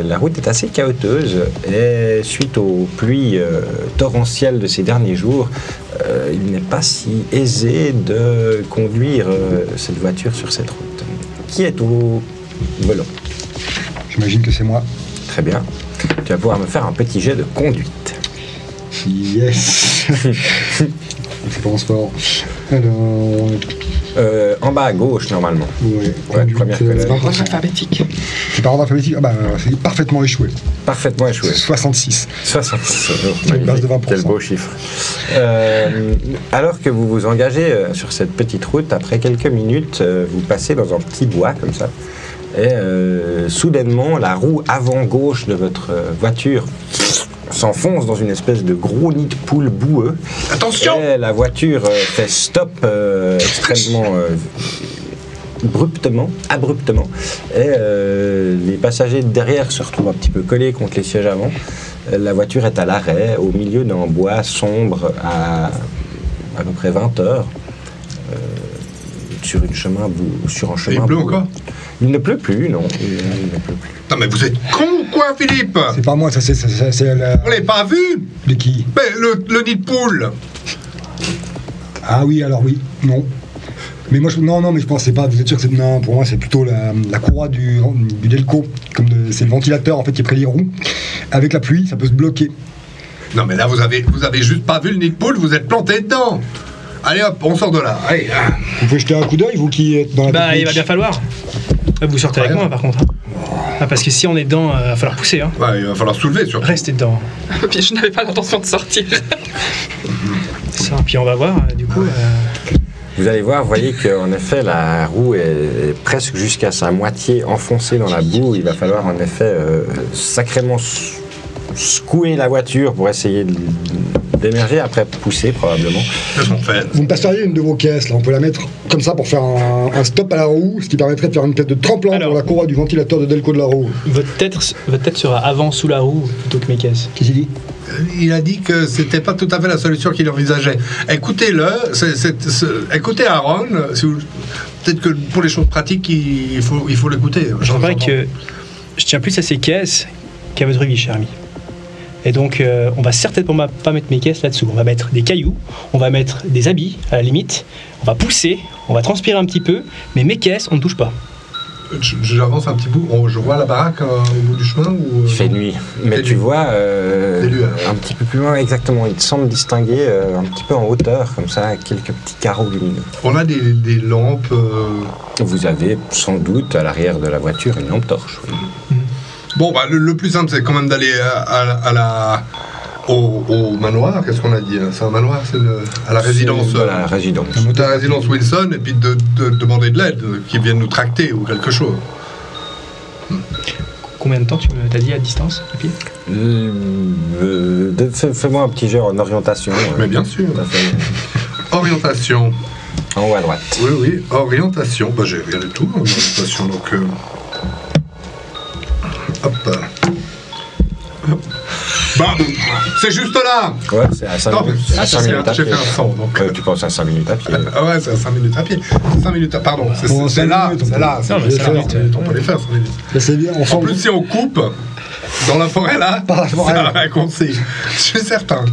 La route est assez chaoteuse et suite aux pluies torrentielles de ces derniers jours, il n'est pas si aisé de conduire cette voiture sur cette route. Qui est au volant? J'imagine que c'est moi. Très bien. Tu vas pouvoir me faire un petit jet de conduite. Yes. Je pense fort. Alors... En bas à gauche, normalement. Ouais, conduite, première colonne. c'est pas Ordre possible. alphabétique. C'est par ordre alphabétique. Ah bah, c'est parfaitement échoué. Parfaitement échoué. 66. 66. Une base de 20%. Quel beau chiffre. Alors que vous vous engagez sur cette petite route, après quelques minutes, vous passez dans un petit bois comme ça. Et soudainement, la roue avant gauche de votre voiture s'enfonce dans une espèce de gros nid de poule boueux. Attention! Et la voiture fait stop extrêmement abruptement. Et les passagers de derrière se retrouvent un petit peu collés contre les sièges avant. La voiture est à l'arrêt, au milieu d'un bois sombre à peu près 20 heures. Sur un chemin Il pleut encore? Il ne pleut plus, non. Il ne pleut plus. Non mais vous êtes con ou quoi, Philippe? C'est pas moi, ça c'est la... On l'a pas vu? De qui? Mais le nid de poule. Ah oui, alors oui, non. Mais moi, non, mais je pensais pas, vous êtes sûr que c'est... Non, pour moi, c'est plutôt la courroie du Delco. C'est le ventilateur, en fait, qui est près des roues. Avec la pluie, ça peut se bloquer. Non mais là vous avez juste pas vu le nid de poule, vous êtes planté dedans. Allez hop, on sort de là. Allez. Vous pouvez jeter un coup d'œil, vous qui êtes dans la Bah, il technique. va bien falloir. Vous sortez avec moi, par contre. Ah, parce que si on est dedans, il va falloir pousser. Hein. Ouais, il va falloir soulever surtout. Restez dedans. Puis je n'avais pas l'intention de sortir. C'est ça. Puis on va voir, du coup. Vous allez voir, vous voyez qu'en effet, la roue est presque jusqu'à sa moitié enfoncée dans la boue. Il va falloir en effet sacrément secouer la voiture pour essayer d'émerger, après pousser probablement. Qu'est-ce qu'on fait? Vous me passeriez une de vos caisses, là. On peut la mettre comme ça pour faire un stop à la roue, ce qui permettrait de faire une tête de tremplin Alors. pour la courroie du ventilateur de Delco de la roue. Votre tête sera avant sous la roue plutôt que mes caisses. Qu'est-ce qu'il dit? Il a dit que c'était pas tout à fait la solution qu'il envisageait. Écoutez-le, écoutez Aaron. Peut-être que pour les choses pratiques, il faut l'écouter. Je crois que je tiens plus à ces caisses qu'à votre vie, cher ami. Et donc, on va certainement pas mettre mes caisses là-dessous. On va mettre des cailloux, on va mettre des habits, à la limite. On va pousser, on va transpirer un petit peu, mais mes caisses, on ne touche pas. J'avance un petit bout. Je vois la baraque au bout du chemin ou Il fait nuit. Mais Fait tu nuit. vois, Des lueurs. un petit peu plus loin, exactement, il te semble distinguer un petit peu en hauteur, comme ça, quelques petits carreaux lumineux. On a des lampes. Vous avez sans doute à l'arrière de la voiture une lampe torche. Oui. Bon, bah, le plus simple, c'est quand même d'aller à au manoir, qu'est-ce qu'on a dit hein? C'est un manoir, c'est à la résidence. Voilà, la résidence. De la résidence Wilson, et puis de demander de l'aide, qu'ils viennent nous tracter ou quelque chose. Combien de temps tu t'as dit à distance à pied? Fais-moi un petit jeu en orientation. Mais bien sûr. Orientation. En haut à droite. Oui, orientation. Bah, j'ai rien du tout en orientation, donc. Hop. Bah, c'est juste là. Ouais, c'est à 5 Non, minutes. mais C'est à 5 minutes à j'ai pied. fait un son, donc. Tu penses à 5 minutes à pied. Ah ouais, c'est à 5 minutes à pied. 5 minutes à... Pardon, c'est Bon, c'est 5 là, minutes, c'est là. Non, mais c'est 5 là, minutes, on peut les faire, 5 minutes. Bah, c'est bien, on En sent plus, si on coupe dans la forêt là, Par la forêt. c'est un raccourci. Je suis certain.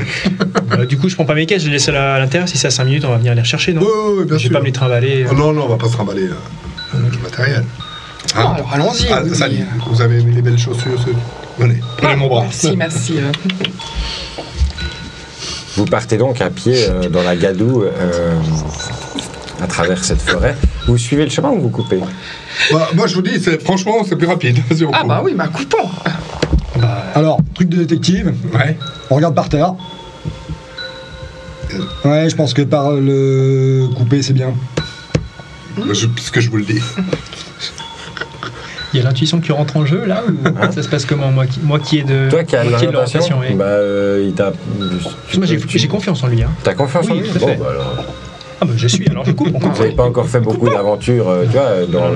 Du coup, je prends pas mes caisses, je les laisse à l'intérieur. Si c'est à 5 minutes, on va venir les rechercher, non? Oui, bien Je vais sûr. pas me les trimballer. Oh, non, on va pas se trimballer le matériel. Bon, alors allons-y. Ah, oui. salut. Vous avez mis les belles chaussures. Venez, prenez mon bras. Merci. Vous partez donc à pied dans la gadoue à travers cette forêt. Vous suivez le chemin ou vous coupez? Bah, moi, je vous dis, franchement, c'est plus rapide. Si on Ah coupe. bah oui, coupons. Alors, truc de détective, Ouais. on regarde par terre. Ouais, je pense que par le couper, c'est bien. Puisque je vous le dis. Il y a l'intuition qui rentre en jeu là ou ça se passe comment? Moi qui ai de Toi qui as moitié de l'orientation, oui. bah, il t'a. Moi j'ai confiance en lui. Hein. T'as confiance en Oui, lui? tout à fait. Bon, bah alors. Ah bah je suis, alors je coupe. On coupe. Vous n'avez pas encore fait beaucoup d'aventures, tu vois, dans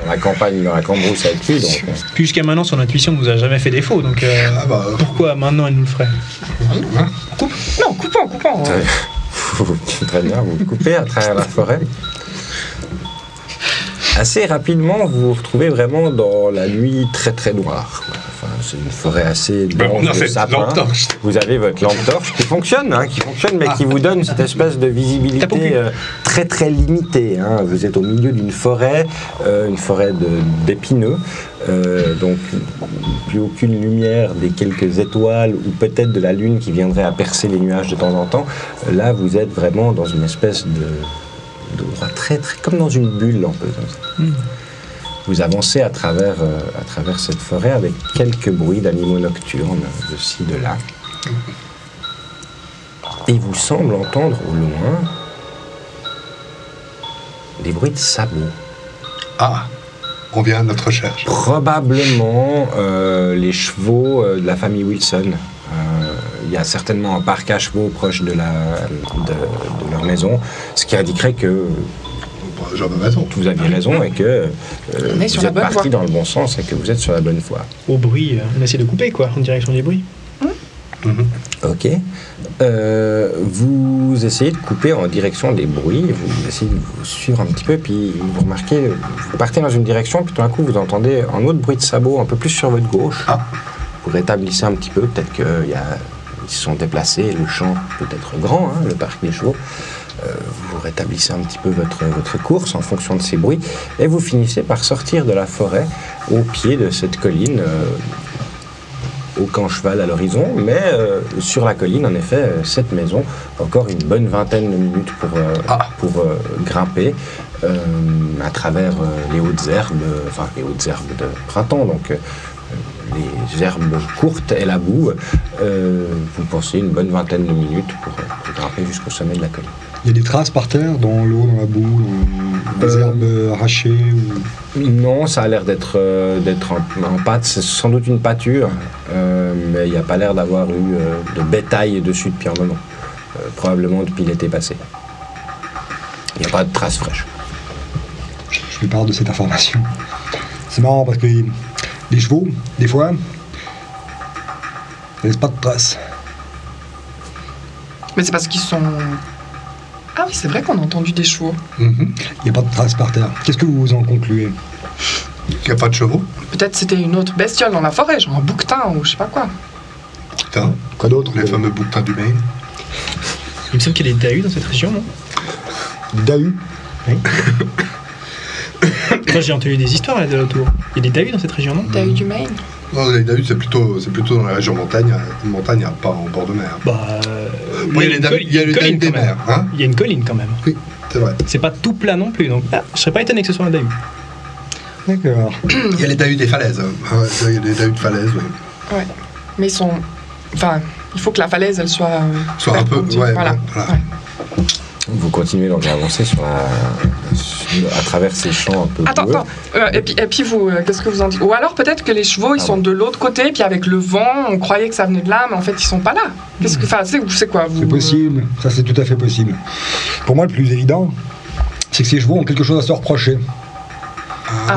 la campagne, dans la cambrousse avec lui, donc. Puis jusqu'à maintenant, son intuition ne nous a jamais fait défaut, donc Ah bah, pourquoi maintenant elle nous le ferait? Non, coupons. Très bien, vous coupez à travers la forêt. Assez rapidement, vous vous retrouvez vraiment dans la nuit très très noire. Enfin, c'est une forêt assez ben, on a dense de cette sapins. lampe torche. Vous avez votre lampe torche qui fonctionne, mais qui vous donne cette espèce de visibilité très très limitée. Hein. Vous êtes au milieu d'une forêt, d'épineux, donc plus aucune lumière des quelques étoiles ou peut-être de la lune qui viendrait à percer les nuages de temps en temps. Là, vous êtes vraiment dans une espèce d'endroit très très comme dans une bulle un peu comme ça. Vous avancez à travers cette forêt avec quelques bruits d'animaux nocturnes de ci, de là. Et il vous semble entendre au loin des bruits de sabots. Ah, on vient à notre recherche. Probablement les chevaux de la famille Wilson. Il y a certainement un parc à chevaux proche de leur maison, ce qui indiquerait que J'avais raison. vous aviez raison et que On est sur vous la êtes bonne parti voie. dans le bon sens et que vous êtes sur la bonne voie. Au bruit, on essaie de couper quoi, en direction des bruits. Ok. Vous essayez de couper en direction des bruits, vous essayez de vous suivre un petit peu, puis vous remarquez, vous partez dans une direction, puis tout d'un coup vous entendez un autre bruit de sabot un peu plus sur votre gauche. Ah. Vous rétablissez un petit peu, peut-être qu'ils se sont déplacés, le champ peut être grand, hein, le parc des chevaux. Vous rétablissez un petit peu votre course en fonction de ces bruits, et vous finissez par sortir de la forêt au pied de cette colline. Aucun cheval à l'horizon, mais sur la colline, en effet, cette maison, encore une bonne vingtaine de minutes pour grimper à travers les hautes herbes, enfin les hautes herbes de printemps, donc les herbes courtes et la boue. Vous pensez une bonne vingtaine de minutes pour grimper jusqu'au sommet de la colline. Il y a des traces par terre, dans l'eau, dans la boue, dans des herbes arrachées ou... Non, ça a l'air d'être en pâte, c'est sans doute une pâture, mais il n'y a pas l'air d'avoir eu de bétail dessus depuis un moment. Probablement depuis l'été passé. Il n'y a pas de traces fraîches. Je fais part de cette information. C'est marrant parce que les chevaux, des fois, ne laissent pas de traces. Mais c'est parce qu'ils sont... Ah oui, c'est vrai qu'on a entendu des chevaux. Il n'y a pas de traces par terre. Qu'est-ce que vous en concluez? Il n'y a pas de chevaux. Peut-être c'était une autre bestiole dans la forêt, genre un bouquetin ou je sais pas quoi. Putain, Quoi d'autre? les fameux bouquetins du Maine. Il me semble qu'il y a des dahus dans cette région, non? Des dahus. Moi j'ai entendu des histoires là de autour. Il y a des dahus dans cette région, non? T'as eu du Maine? Non, les Dahuts, c'est plutôt dans la région montagne, pas en bord de mer. Bah. Oui, il y a le Dahu des mers, hein. Il y a une colline quand même. Oui, c'est vrai. C'est pas tout plat non plus, donc je serais pas étonné que ce soit un dahu. D'accord. Il y a les Dahus des falaises. Il y a les Dahus de falaises, oui. Ouais. Mais ils sont... Enfin, Il faut que la falaise, elle soit Soit un peu, perpendiculaire. ouais, Voilà. voilà. Ouais. Vous continuez donc à avancer à travers ces champs un peu Attends, boueux. attends. Et puis vous, qu'est-ce que vous en dites? Ou alors peut-être que les chevaux, ils sont de l'autre côté, puis avec le vent, on croyait que ça venait de là, mais en fait, ils sont pas là. Qu'est-ce que, enfin, c'est quoi vous? C'est possible, ça c'est tout à fait possible. Pour moi, le plus évident, c'est que ces chevaux ont quelque chose à se reprocher.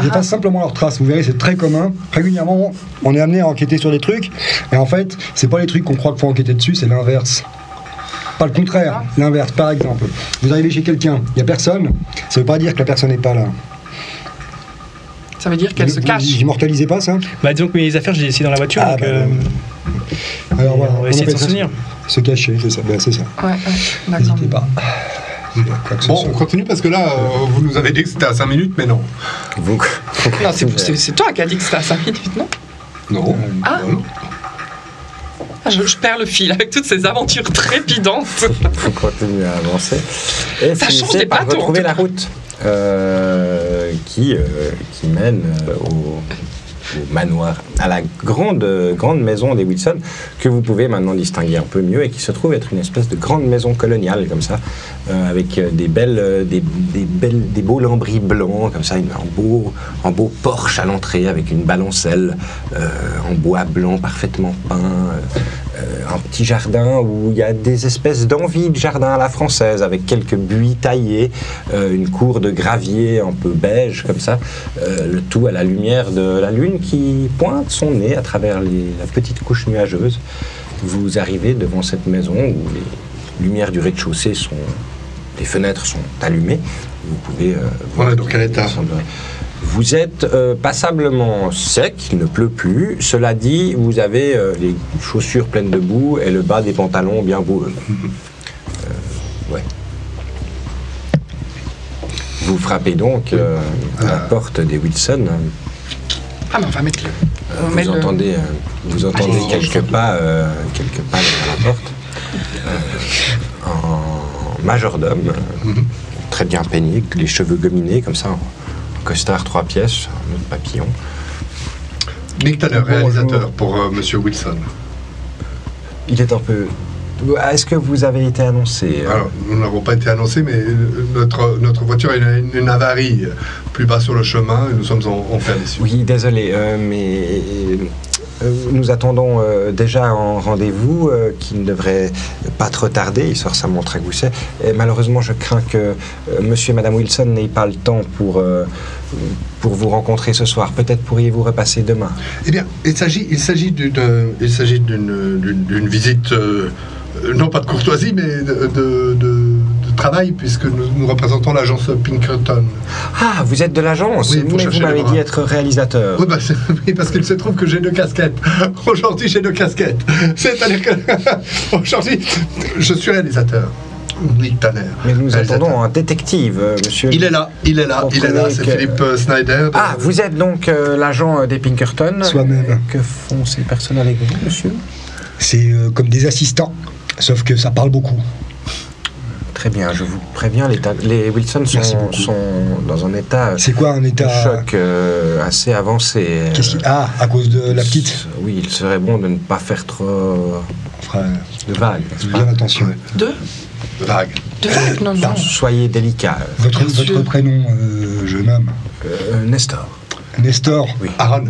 Ils effacent simplement leurs traces, vous verrez, c'est très commun. Régulièrement, on est amené à enquêter sur des trucs, et en fait, c'est pas les trucs qu'on croit qu'il faut enquêter dessus, c'est l'inverse. Pas le contraire, l'inverse. Par exemple, vous arrivez chez quelqu'un, il n'y a personne, ça veut pas dire que la personne n'est pas là. Ça veut dire qu'elle se cache. Vous immortalisez pas ça? Bah, disons que mes affaires, j'ai laissées dans la voiture. Ah, donc, bah, alors voilà, on va essayer de appelle s'en ça souvenir. se cacher, c'est ça. Ben, c'est ça. Ouais, d'accord. N'hésitez pas. Quoi que ce Bon, soit. on continue parce que là, vous nous avez dit que c'était à 5 minutes, mais non. Vous- Non, c'est toi qui as dit que c'était à 5 minutes, non? Non. Ah. Non. Ah, je perds le fil avec toutes ces aventures trépidantes. Vous continuez à avancer. Et Ça change finissez des par bateaux, retrouver en la tout route qui mène au manoir, à la grande maison des Wilson, que vous pouvez maintenant distinguer un peu mieux et qui se trouve être une espèce de grande maison coloniale, comme ça, avec des beaux lambris blancs, comme ça, un beau porche à l'entrée avec une balancelle en bois blanc parfaitement peint, un petit jardin où il y a des espèces d'envie de jardin à la française, avec quelques buis taillés, une cour de gravier un peu beige, comme ça, le tout à la lumière de la lune qui pointe son nez à travers la petite couche nuageuse. Vous arrivez devant cette maison où les lumières du rez-de-chaussée les fenêtres sont allumées. Vous pouvez On est dans quel état? Vous êtes passablement sec, il ne pleut plus. Cela dit, vous avez les chaussures pleines de boue et le bas des pantalons bien boueux. Ouais. Vous frappez donc à la porte des Wilson. Ah, mais on va mettre le. on met Vous le- entendez Allez-y, quelques pas derrière la porte. Un majordome, très bien peigné, avec les cheveux gominés, comme ça, un costard 3 pièces, un autre papillon. Nick Tanner, réalisateur pour Monsieur Wilson. Il est un peu... Est-ce que vous avez été annoncé Alors, nous n'avons pas été annoncés, mais notre voiture a une avarie plus bas sur le chemin et nous sommes en perdition. Oui, désolé, mais nous attendons déjà un rendez-vous qui ne devrait pas trop tarder. Il sort sa montre à gousset. Et malheureusement, je crains que monsieur et madame Wilson n'aient pas le temps pour vous rencontrer ce soir. Peut-être pourriez-vous repasser demain. Eh bien, il s'agit d'une visite, non pas de courtoisie, mais de travail, puisque nous représentons l'agence Pinkerton. Ah, vous êtes de l'agence, Oui, pour mais vous chercher m'avez le bras. dit être réalisateur. Oui, oui, parce qu'il se trouve que j'ai 2 casquettes. Aujourd'hui, j'ai 2 casquettes. C'est-à-dire que aujourd'hui, je suis réalisateur. Nick Tanner. Mais nous réalisateur. attendons un détective, monsieur. Il est là, Comprenez c'est que- Philippe Snyder. Ah, vous êtes donc l'agent des Pinkerton. Soi-même. Que font ces personnes avec vous, monsieur? C'est comme des assistants, sauf que ça parle beaucoup. Très bien, je vous préviens, les Wilson Merci beaucoup. sont dans un état C'est quoi un de état choc assez avancé. Ah, à cause de la petite. Oui, il serait bon de ne pas faire trop Frère, de vagues, n'est-ce bien pas? attention. Deux Vague. Deux vagues? Non, non. Soyez délicat. Votre prénom, jeune homme. Nestor. Nestor. Oui. Aaron,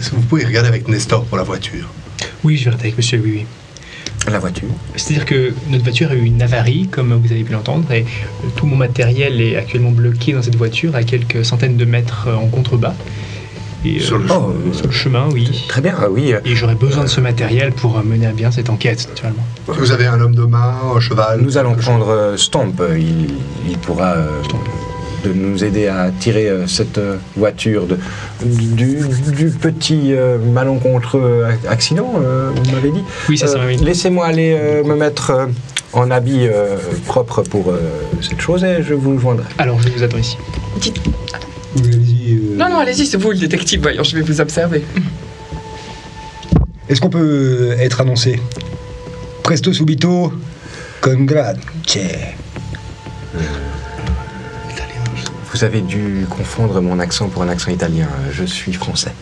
est-ce que vous pouvez regarder avec Nestor pour la voiture? Oui, je vais rester avec monsieur, oui, oui. La voiture. C'est-à-dire que notre voiture a eu une avarie, comme vous avez pu l'entendre, et tout mon matériel est actuellement bloqué dans cette voiture à quelques centaines de mètres en contrebas. Et, Sur le Oh, sur le chemin, oui. très bien, oui. Et j'aurais besoin de ce matériel pour mener à bien cette enquête, naturellement. Vous avez un homme de main, un cheval? Nous allons quelque chose? prendre Stomp. Il pourra de nous aider à tirer cette voiture du petit malencontreux accident, vous m'avez dit. Oui, c'est ça, oui. Laissez-moi aller me mettre en habit propre pour cette chose et je vous joindrai. Alors, je vous attends ici. Dites- Oui, allez-y, Non, non, allez-y, c'est vous le détective, voyons, je vais vous observer. Est-ce qu'on peut être annoncé? Presto subito, congrazie. Vous avez dû confondre mon accent pour un accent italien. Je suis français.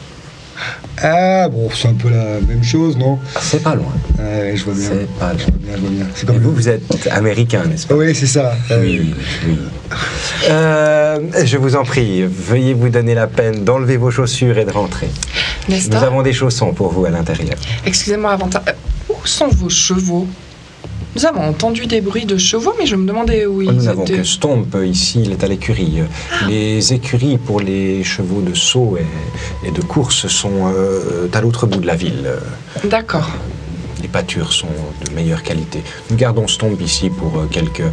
Ah, bon, c'est un peu la même chose, non? C'est pas loin. Ouais, je vois bien. C'est pas loin. Je vois bien. C'est Et comme vous êtes américain, n'est-ce pas? Oui, c'est ça. Oui. Je vous en prie, veuillez vous donner la peine d'enlever vos chaussures et de rentrer. Nestor, Nous avons des chaussons pour vous à l'intérieur. excusez-moi avant ça. Où sont vos chevaux? Nous avons entendu des bruits de chevaux, mais je me demandais où Nous ils n'avons étaient. que Stomp, ici, il est à l'écurie. Les écuries pour les chevaux de saut et de course sont à l'autre bout de la ville. D'accord. Les pâtures sont de meilleure qualité. Nous gardons Stomp ici pour quelques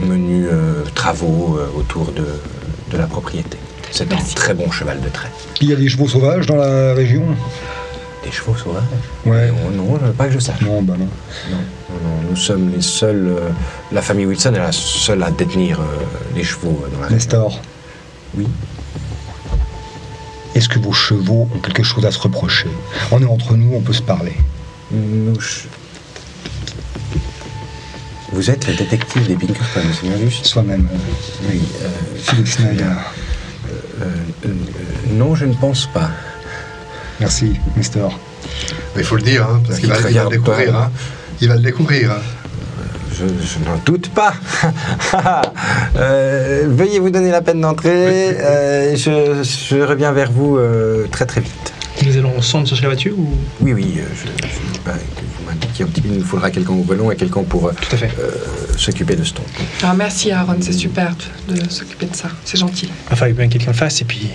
menus travaux autour de la propriété. C'est un Merci. très bon cheval de trait. Il y a des chevaux sauvages dans la région? Des chevaux sauvages? Ouais. Non, pas que je sache. Non, bah non. Non, nous sommes les seuls. La famille Wilson est la seule à détenir les chevaux dans la région. Nestor, Oui. est-ce que vos chevaux ont quelque chose à se reprocher? On est entre nous, on peut se parler. Vous êtes le détective des Pinkerton, c'est bien juste? Soi-même, Oui. Philippe Snyder. Non, je ne pense pas. Merci, Nestor. Mais il faut le dire, hein, parce Il qu'il va te le regarde découvrir. pas. Hein. Il va le découvrir. Hein. Je n'en doute pas. Veuillez vous donner la peine d'entrer. Je reviens vers vous très très vite. Nous allons ensemble chercher la voiture ou... Oui, je pas que vous m'indiquiez un petit peu. Il nous faudra quelqu'un au volant et quelqu'un pour Tout à fait. s'occuper de Stomp. Ah, merci Aaron, c'est super de s'occuper de ça. C'est gentil. Enfin, il faut bien que quelqu'un le fasse et puis...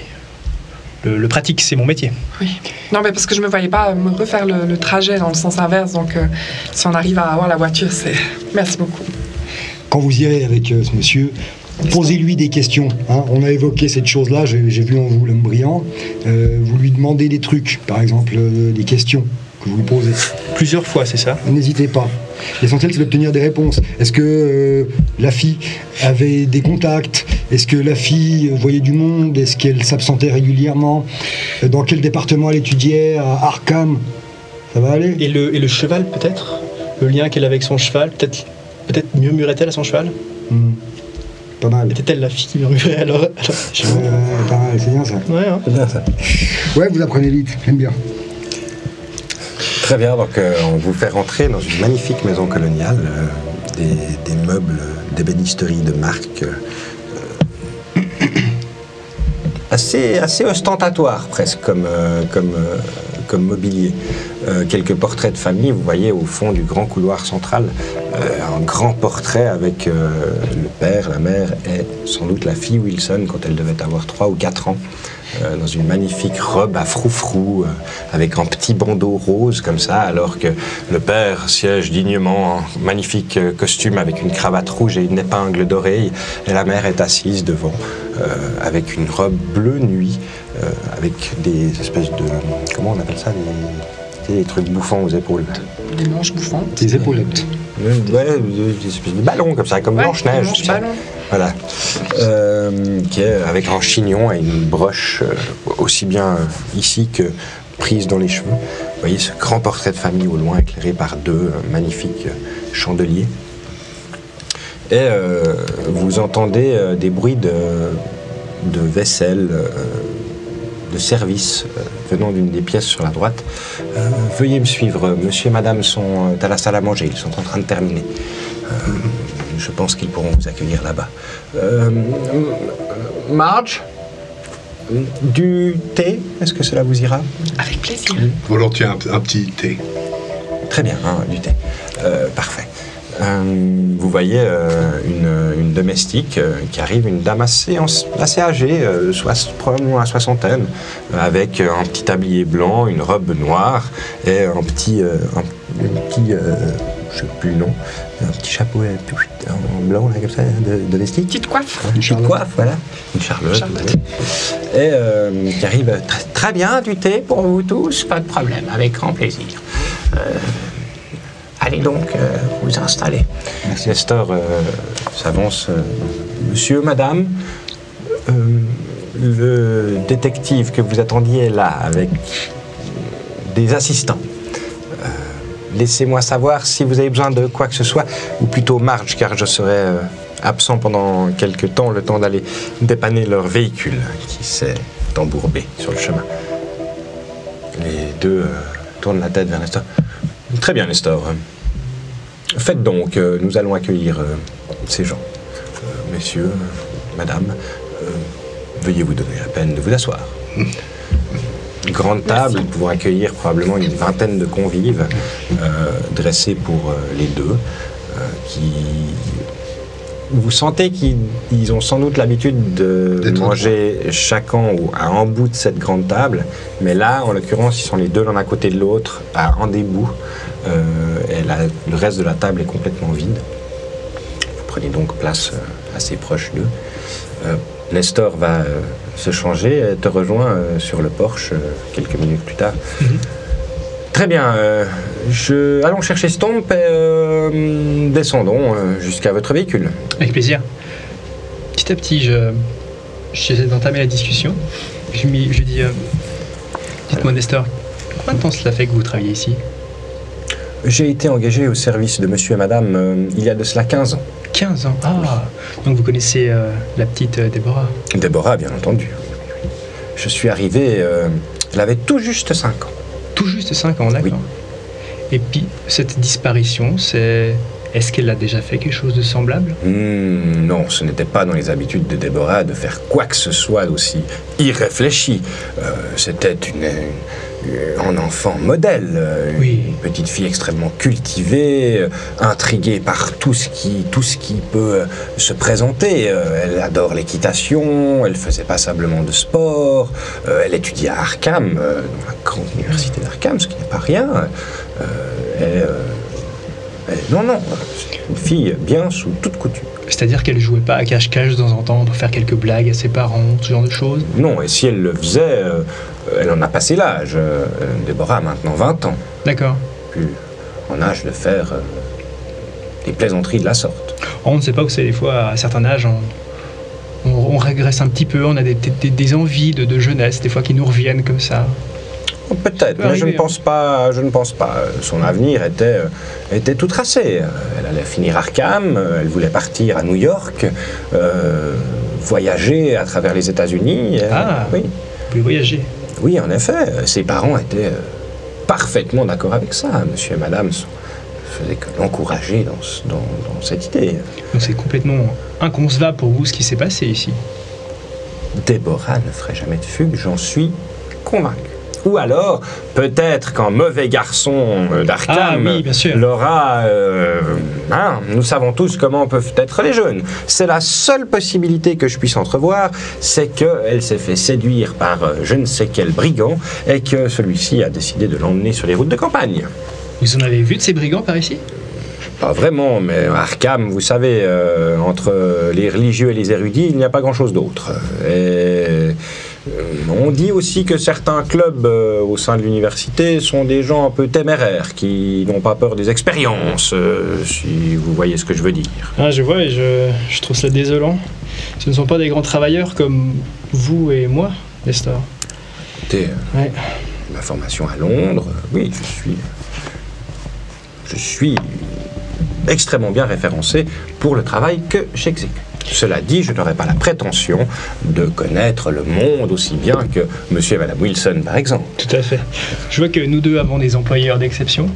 Le pratique, c'est mon métier. Oui. Non, mais parce que je me voyais pas me refaire le trajet dans le sens inverse, donc si on arrive à avoir la voiture, c'est... Merci beaucoup. Quand vous irez avec ce monsieur, posez-lui des questions. Hein. On a évoqué cette chose-là, j'ai vu en vous l'homme brillant. Vous lui demandez des trucs, par exemple des questions que vous lui posez. Plusieurs fois, c'est ça? N'hésitez pas. L'essentiel, c'est d'obtenir des réponses. Est-ce que la fille avait des contacts? Est-ce que la fille voyait du monde? Est-ce qu'elle s'absentait régulièrement? Dans quel département elle étudiait? À Arkham? Ça va aller? Et le cheval, peut-être? Le lien qu'elle avait avec son cheval? Peut-être murmurait-elle à son cheval? Pas mal. Était-elle la fille qui murmurait alors Pas mal, c'est bien ça. Ouais, hein. C'est bien ça. Ouais, vous apprenez vite, j'aime bien. Très bien, donc on vous fait rentrer dans une magnifique maison coloniale, des meubles d'ébénisterie de marque assez ostentatoire presque comme mobilier. Quelques portraits de famille, vous voyez au fond du grand couloir central, un grand portrait avec le père, la mère et sans doute la fille Wilson quand elle devait avoir 3 ou 4 ans. Dans une magnifique robe à froufrou, avec un petit bandeau rose comme ça, alors que le père siège dignement en magnifique costume avec une cravate rouge et une épingle d'oreille, et la mère est assise devant, avec une robe bleu nuit, avec des espèces de... comment on appelle ça, des trucs bouffants aux épaules. Des manches bouffantes. Des épaulettes. Ouais, des espèces de ballons comme ça, comme Ouais, Blanche-Neige. des manches tu sais. ballons. Voilà. Qui est avec un chignon et une broche aussi bien ici que prise dans les cheveux. Vous voyez ce grand portrait de famille au loin éclairé par 2 magnifiques chandeliers. Et vous entendez des bruits de vaisselle, de service venant d'une des pièces sur la droite. Veuillez me suivre. Monsieur et madame sont à la salle à manger. Ils sont en train de terminer. Je pense qu'ils pourront vous accueillir là-bas. Marge, du thé, est-ce que cela vous ira? Avec plaisir. Volontiers un petit thé. Très bien, hein, du thé. Parfait. Vous voyez une domestique qui arrive, une dame assez âgée, probablement à la soixantaine, avec un petit tablier blanc, une robe noire et un petit je sais plus le nom, un petit chapeau en blanc là, comme ça, de domestique. Petite coiffe. Une petite coiffe, voilà. Une Charlotte. Charlotte. Et qui arrive très bien, du thé pour vous tous, pas de problème, avec grand plaisir. Allez donc vous installer. Merci. Nestor s'avance. Monsieur, madame, le détective que vous attendiez est là, avec des assistants. Laissez-moi savoir si vous avez besoin de quoi que ce soit, ou plutôt Marge, car je serai absent pendant quelques temps, le temps d'aller dépanner leur véhicule qui s'est embourbé sur le chemin. Les deux tournent la tête vers Nestor. Très bien, Nestor. Faites donc, nous allons accueillir ces gens. Messieurs, madame, veuillez vous donner la peine de vous asseoir. Une grande table pouvant accueillir probablement une vingtaine de convives dressés pour les deux qui... Vous sentez qu'ils ont sans doute l'habitude de manger chacun à un bout de cette grande table, mais là, en l'occurrence, ils sont les deux l'un à côté de l'autre, à un des bouts, et le reste de la table est complètement vide. Vous prenez donc place assez proche d'eux. Nestor va se changer et te rejoint sur le porche quelques minutes plus tard. Très bien, allons chercher Stomp et descendons jusqu'à votre véhicule. Avec plaisir. Petit à petit, j'essaie d'entamer la discussion. Je dis, dites-moi Nestor, combien de temps cela fait que vous travaillez ici? J'ai été engagé au service de monsieur et madame il y a de cela 15 ans. 15 ans. Ah, donc vous connaissez la petite Déborah? Déborah, bien entendu. Je suis arrivé, elle avait tout juste 5 ans. Tout juste 5 ans, d'accord. Oui. Et puis, cette disparition, est-ce qu'elle a déjà fait quelque chose de semblable? Non, ce n'était pas dans les habitudes de Déborah de faire quoi que ce soit d'aussi irréfléchi. C'était un enfant modèle, une petite fille extrêmement cultivée, intriguée par tout ce qui peut se présenter. Elle adore l'équitation, elle faisait passablement de sport, elle étudiait à Arkham, dans la grande université d'Arkham, ce qui n'est pas rien. Non, c'est une fille bien sous toute couture. C'est-à-dire qu'elle jouait pas à cache-cache de temps en temps pour faire quelques blagues à ses parents, ce genre de choses? Non, et si elle le faisait, elle en a passé l'âge. Déborah a maintenant 20 ans. D'accord. Plus en âge de faire des plaisanteries de la sorte. On ne sait pas, vous savez, des fois, à un certain âge, on régresse un petit peu, on a des envies de jeunesse, des fois, qui nous reviennent comme ça. Peut-être, mais je ne pense pas. Son avenir était tout tracé. Elle allait finir Arkham, elle voulait partir à New York, voyager à travers les États-Unis. Oui. Vous voulez voyager? Oui, en effet. Ses parents étaient parfaitement d'accord avec ça. Monsieur et madame ne faisaient que l'encourager dans cette idée. Donc c'est complètement inconcevable pour vous ce qui s'est passé ici. Déborah ne ferait jamais de fugue, j'en suis convaincu. Ou alors, peut-être qu'un mauvais garçon d'Arkham l'aura... nous savons tous comment peuvent être les jeunes. C'est la seule possibilité que je puisse entrevoir, c'est qu'elle s'est fait séduire par je ne sais quel brigand et que celui-ci a décidé de l'emmener sur les routes de campagne. Vous en avez vu de ces brigands par ici? Pas vraiment, mais Arkham, vous savez, entre les religieux et les érudits, il n'y a pas grand-chose d'autre. On dit aussi que certains clubs au sein de l'université sont des gens un peu téméraires, qui n'ont pas peur des expériences, si vous voyez ce que je veux dire. Ah, je vois, et je trouve ça désolant. Ce ne sont pas des grands travailleurs comme vous et moi, Nestor. Écoutez, ma formation à Londres, oui, je suis extrêmement bien référencé pour le travail que j'exécute. Cela dit, je n'aurais pas la prétention de connaître le monde aussi bien que monsieur et madame Wilson, par exemple. Tout à fait. Je vois que nous deux avons des employeurs d'exception.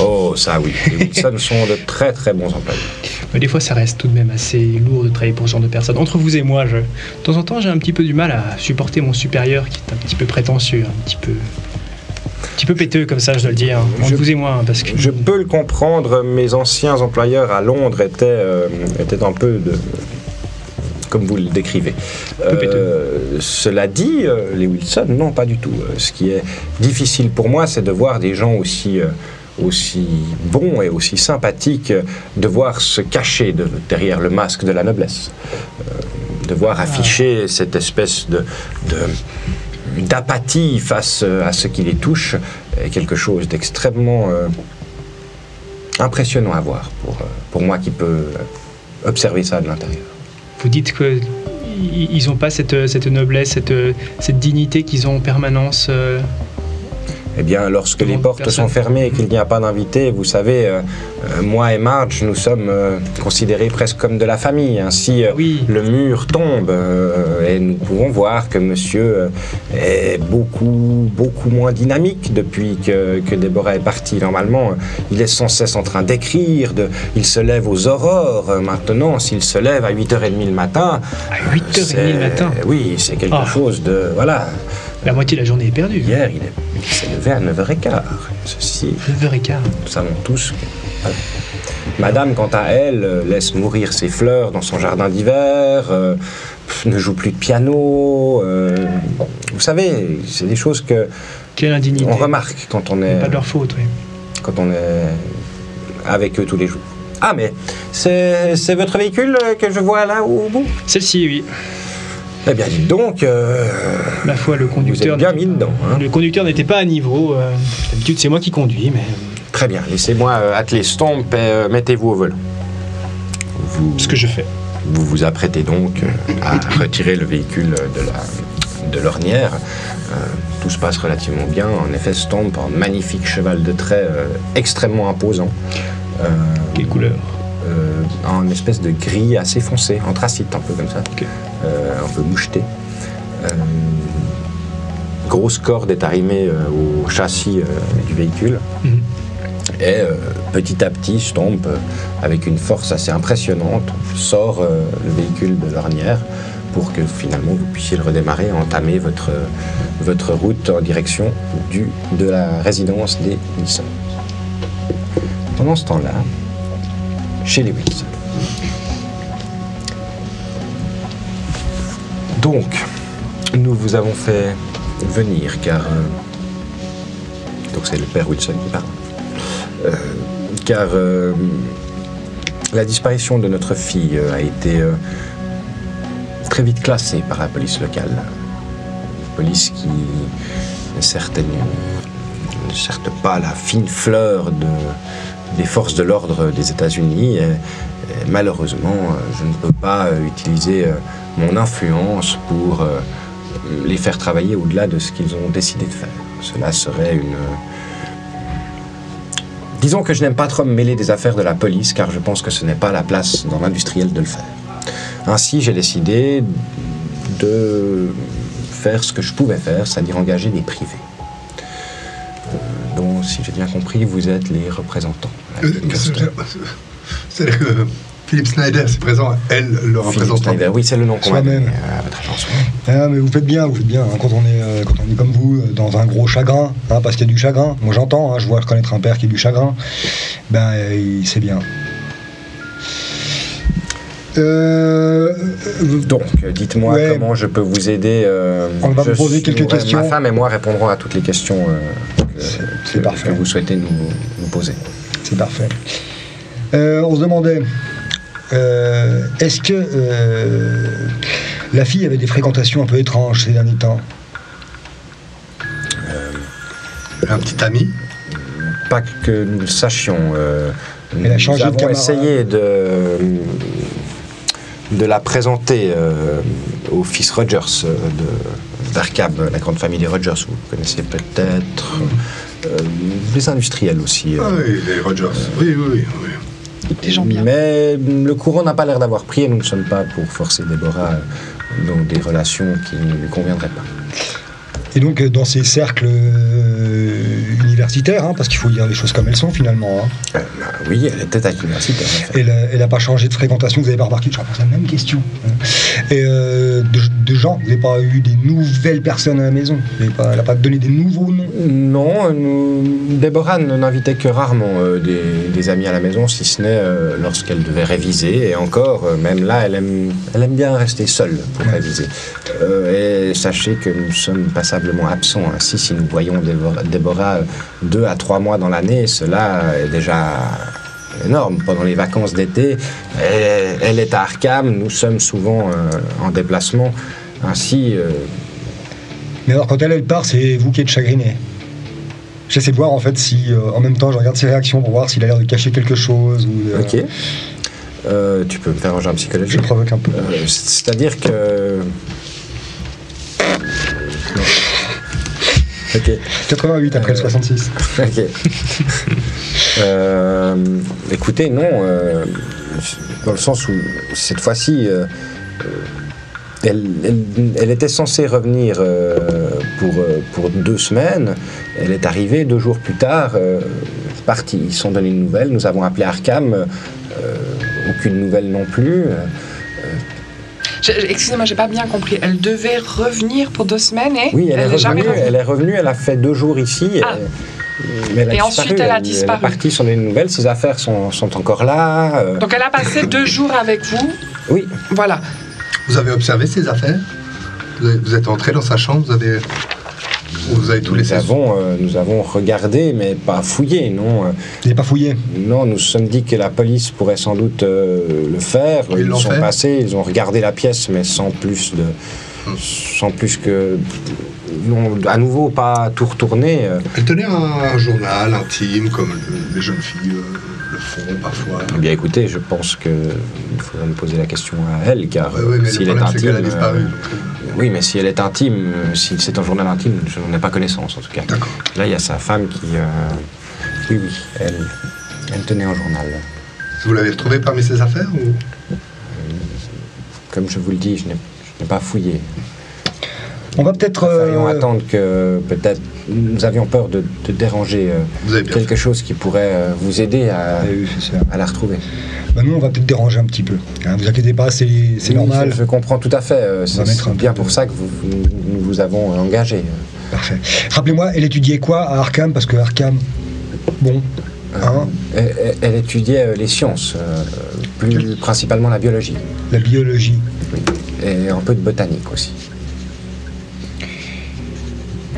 Oh, ça oui. Les Wilson sont de très très bons employeurs. Mais des fois, ça reste tout de même assez lourd de travailler pour ce genre de personnes. Entre vous et moi, de temps en temps, j'ai un petit peu du mal à supporter mon supérieur qui est un petit peu prétentieux, un petit peu péteux comme ça, je dois le dire. Entre vous et moi, parce que... Je peux le comprendre, mes anciens employeurs à Londres étaient un peu comme vous le décrivez. Cela dit, les Wilson, non, pas du tout. Ce qui est difficile pour moi, c'est de voir des gens aussi bons et aussi sympathiques, de voir se cacher derrière le masque de la noblesse. De voir afficher cette espèce d'apathie face à ce qui les touche est quelque chose d'extrêmement impressionnant à voir pour moi qui peux observer ça de l'intérieur. Vous dites qu'ils n'ont pas cette noblesse, cette dignité qu'ils ont en permanence Eh bien, lorsque les portes Personne. sont fermées et qu'il n'y a pas d'invités, vous savez, moi et Marge, nous sommes considérés presque comme de la famille. Ainsi, Oui. le mur tombe et nous pouvons voir que monsieur est beaucoup moins dynamique depuis que Déborah est partie. Normalement, il est sans cesse en train d'écrire, il se lève aux aurores. Maintenant, s'il se lève à 8h30 le matin... À 8h30 le matin. Oui, c'est quelque Ah. chose de... Voilà. La moitié de la journée est perdue. Hier, il s'est levé à 9h15. Ceci, 9h15. nous savons tous que... voilà. Madame, quant à elle, laisse mourir ses fleurs dans son jardin d'hiver, ne joue plus de piano. Vous savez, c'est des choses que Quelle indignité. on remarque quand on est, Pas de leur faute, oui. quand on est avec eux tous les jours. Ah, mais c'est votre véhicule que je vois là au bout? Celle-ci, oui. Eh bien, dites donc, Ma foi, le vous conducteur. êtes bien mis dedans. Hein. Le conducteur n'était pas à niveau. D'habitude, c'est moi qui conduis, mais. Très bien, laissez-moi atteler Stomp et mettez-vous au volant. Ce que je fais. Vous vous apprêtez donc à retirer le véhicule de l'ornière. Tout se passe relativement bien. En effet, Stomp, un magnifique cheval de trait extrêmement imposant. Quelle couleur? En espèce de gris assez foncé, anthracite, un peu comme ça. Ok. Un peu moucheté. Grosse corde est arrimée au châssis du véhicule. Mhm. Et petit à petit, Stomp, avec une force assez impressionnante, sort le véhicule de l'ornière pour que finalement vous puissiez le redémarrer et entamer votre route en direction de la résidence des Wilson. Pendant ce temps-là, chez les Wilson. Donc, nous vous avons fait venir car... donc c'est le père Wilson qui parle. Car la disparition de notre fille a été très vite classée par la police locale. Police qui n'est certes pas la fine fleur des forces de l'ordre des États-Unis. Et malheureusement, je ne peux pas utiliser mon influence pour les faire travailler au-delà de ce qu'ils ont décidé de faire. Cela serait une... Disons que je n'aime pas trop me mêler des affaires de la police, car je pense que ce n'est pas la place dans l'industriel de le faire. Ainsi, j'ai décidé de faire ce que je pouvais faire, c'est-à-dire engager des privés. Dont, si j'ai bien compris, vous êtes les représentants. C'est-à-dire que Philippe Snyder, c'est présent, elle, le Philippe représentant. Snyder, oui, c'est le nom qu'on m'a donné Soi-même. à votre attention. Ah, mais vous faites bien, hein, quand on est comme vous, dans un gros chagrin, hein, parce qu'il y a du chagrin. Moi j'entends, hein, je vois reconnaître un père qui a du chagrin. Ben, c'est bien. Donc, dites-moi Ouais. comment je peux vous aider. On va vous poser quelques questions. Ma femme et moi répondrons à toutes les questions C'est parfait. que vous souhaitez nous poser. C'est parfait. On se demandait, est-ce que la fille avait des fréquentations un peu étranges ces derniers temps? Un petit ami. Pas que nous le sachions. Elle a changé de nous avons camarade. essayé de la présenter au fils Rogers d'Arkham, la grande famille des Rogers. Vous connaissez peut-être les industriels aussi. Ah oui, les Rogers. Oui. Des gens bien. Mais le courant n'a pas l'air d'avoir pris et nous ne sommes pas pour forcer Déborah dans des relations qui ne lui conviendraient pas. Et donc dans ces cercles universitaires, hein, parce qu'il faut dire les choses comme elles sont finalement, hein, Oui, elle était à l'université. en effet. elle n'a pas changé de fréquentation, vous n'avez pas remarqué, je repose la même question. Hein. Et de gens, vous n'avez pas eu des nouvelles personnes à la maison, elle n'a pas donné des nouveaux noms. Non, Déborah n'invitait que rarement des amis à la maison, si ce n'est lorsqu'elle devait réviser. Et encore, même là, elle aime bien rester seule pour réviser. Et sachez que nous sommes passablement absents. Ainsi, si nous voyons Déborah 2 à 3 mois dans l'année, cela est déjà énorme. Pendant les vacances d'été, elle est à Arkham, nous sommes souvent en déplacement. Ainsi... Mais alors quand elle part, c'est vous qui êtes chagriné. J'essaie de voir en fait si, en même temps, je regarde ses réactions pour voir s'il a l'air de cacher quelque chose. Ou, Ok. Tu peux me faire un jeu en psychologie. Je le provoque un peu. C'est-à-dire que... Ok. 88 après le 66. Ok. Écoutez, non, dans le sens où cette fois-ci, elle était censée revenir pour 2 semaines. Elle est arrivée 2 jours plus tard, partie. Ils se sont donné une nouvelle. Nous avons appelé Arkham. Aucune nouvelle non plus. Excusez-moi, j'ai pas bien compris. Elle devait revenir pour 2 semaines et Oui, n'est jamais revenue. Elle est revenue. Elle a fait 2 jours ici. Ah. Mais elle a Et disparu. ensuite, elle a disparu. Elle est partie sans donner de nouvelles. Ses affaires sont encore là. Donc elle a passé 2 jours avec vous. Oui. Voilà. Vous avez observé ses affaires? Vous êtes entré dans sa chambre? Vous avez tout laissé? Nous avons regardé, mais pas fouillé, non. Vous n'avez pas fouillé? Non, nous nous sommes dit que la police pourrait sans doute le faire. Ils l'ont sont fait? passés, ils ont regardé la pièce, mais sans plus que... Ils n'ont à nouveau pas tout retourné. Elle tenait un journal intime, comme les jeunes filles le font parfois. Eh bien, écoutez, je pense qu'il faudrait me poser la question à elle, car Oui, mais si le elle est problème, c'est qu'elle a intime... disparu. oui, mais si elle est intime, si c'est un journal intime, je n'en ai pas connaissance, en tout cas. D'accord. Là, il y a sa femme qui... oui, elle tenait un journal. Vous l'avez retrouvé parmi ses affaires ou... Comme je vous le dis, je n'ai pas fouillé. On va peut-être... Nous ferions attendre que peut-être nous avions peur de déranger Vous avez bien quelque chose qui pourrait vous aider oui, c'est ça. à la retrouver. Bah, nous, on va peut-être déranger un petit peu. Hein, vous inquiétez pas, c'est Oui, normal. Je comprends tout à fait. On va mettre un C'est bien peu pour de- ça que nous vous avons engagé. Parfait. Rappelez-moi, elle étudiait quoi à Arkham? Parce que Arkham, bon, hein, Elle étudiait les sciences, plus principalement la biologie, la biologie. et un peu de botanique aussi.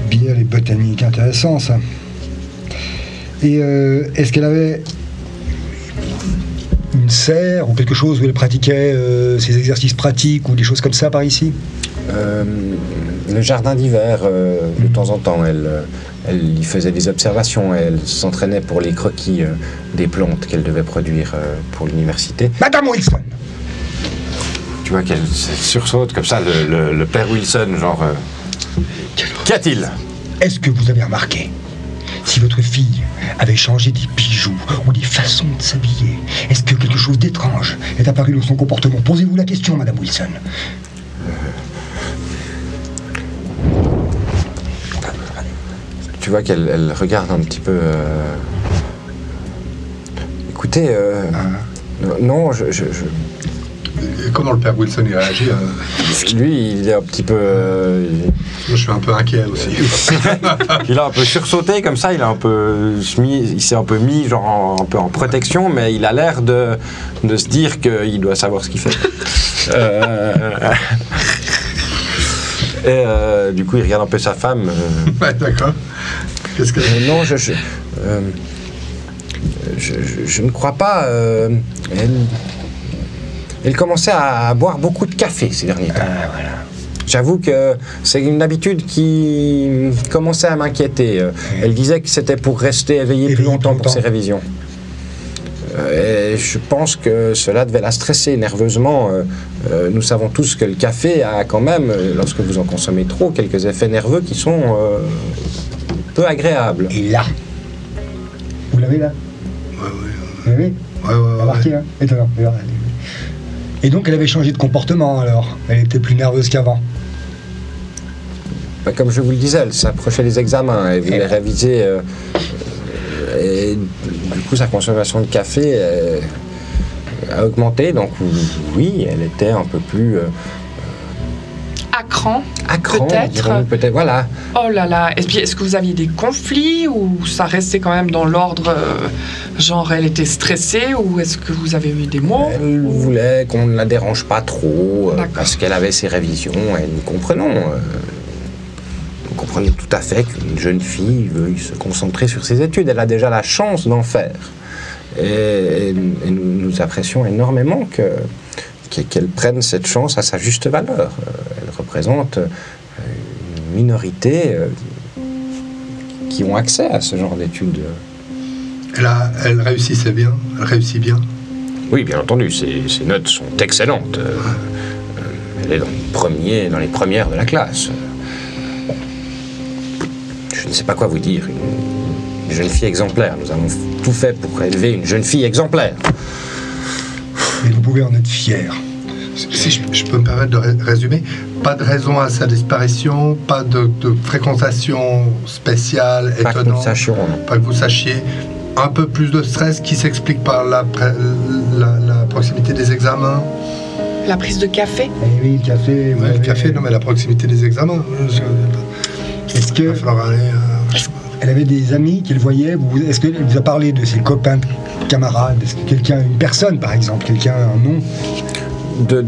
Bien, les botaniques, intéressant ça. Et est-ce qu'elle avait une serre ou quelque chose où elle pratiquait ses exercices pratiques ou des choses comme ça par ici? Le jardin d'hiver, de temps en temps, elle y faisait des observations. Elle s'entraînait pour les croquis des plantes qu'elle devait produire pour l'université. Madame Wilson! Tu vois qu'elle sursaute comme ça, le père Wilson, genre... Qu'y a-t-il? Est-ce que vous avez remarqué si votre fille avait changé des bijoux ou des façons de s'habiller? Est-ce que quelque chose d'étrange est apparu dans son comportement? Posez-vous la question, Madame Wilson. Tu vois qu'elle regarde un petit peu... Écoutez, non, Et comment le père Wilson y réagit? lui, il est un petit peu... Je suis un peu inquiet aussi. il a un peu sursauté comme ça, il s'est un peu mis genre un peu en protection, mais il a l'air de se dire qu'il doit savoir ce qu'il fait. Et du coup, il regarde un peu sa femme. Ouais, d'accord. Qu'est-ce que... Non, je ne crois pas. Elle commençait à boire beaucoup de café ces derniers temps. Ah, voilà. J'avoue que c'est une habitude qui commençait à m'inquiéter. Elle disait que c'était pour rester éveillée plus longtemps pour ses révisions. Et je pense que cela devait la stresser nerveusement. Nous savons tous que le café a quand même, lorsque vous en consommez trop, quelques effets nerveux qui sont peu agréables. Et là, vous l'avez là? Ouais. Oui, Ouais. remarqué, hein? Étonnant. Et donc, elle avait changé de comportement alors? Elle était plus nerveuse qu'avant? Comme je vous le disais, elle s'approchait des examens, elle voulait réviser. Et du coup, sa consommation de café a augmenté. Donc oui, elle était un peu plus À cran, peut-être. Peut-être, voilà. Oh là là. Et puis, est-ce que vous aviez des conflits ou ça restait quand même dans l'ordre, genre elle était stressée, ou est-ce que vous avez eu des mots? Elle voulait qu'on ne la dérange pas trop D'accord. parce qu'elle avait ses révisions et nous comprenons. Nous comprenons tout à fait qu'une jeune fille veuille se concentrer sur ses études. Elle a déjà la chance d'en faire. Et nous apprécions énormément qu'elle prenne cette chance à sa juste valeur. Elle représente une minorité qui ont accès à ce genre d'études. Elle réussissait bien? Elle réussit bien? Oui, bien entendu, ses notes sont excellentes. Elle est dans les premières de la classe. Je ne sais pas quoi vous dire. Une jeune fille exemplaire. Nous avons tout fait pour élever une jeune fille exemplaire. Et vous pouvez en être fier. Si je peux me permettre de résumer, pas de raison à sa disparition, pas de fréquentation spéciale, Pas que nous étonnante, sachions. pas que vous sachiez. Un peu plus de stress qui s'explique par la proximité des examens. La prise de café. Eh oui, le café. Ouais, le café, non mais la proximité des examens. Est-ce Il va que falloir aller... elle avait des amis qu'elle voyait? Est-ce qu'elle vous a parlé de ses copains, camarades? Est-ce que quelqu'un, une personne par exemple, quelqu'un, un nom?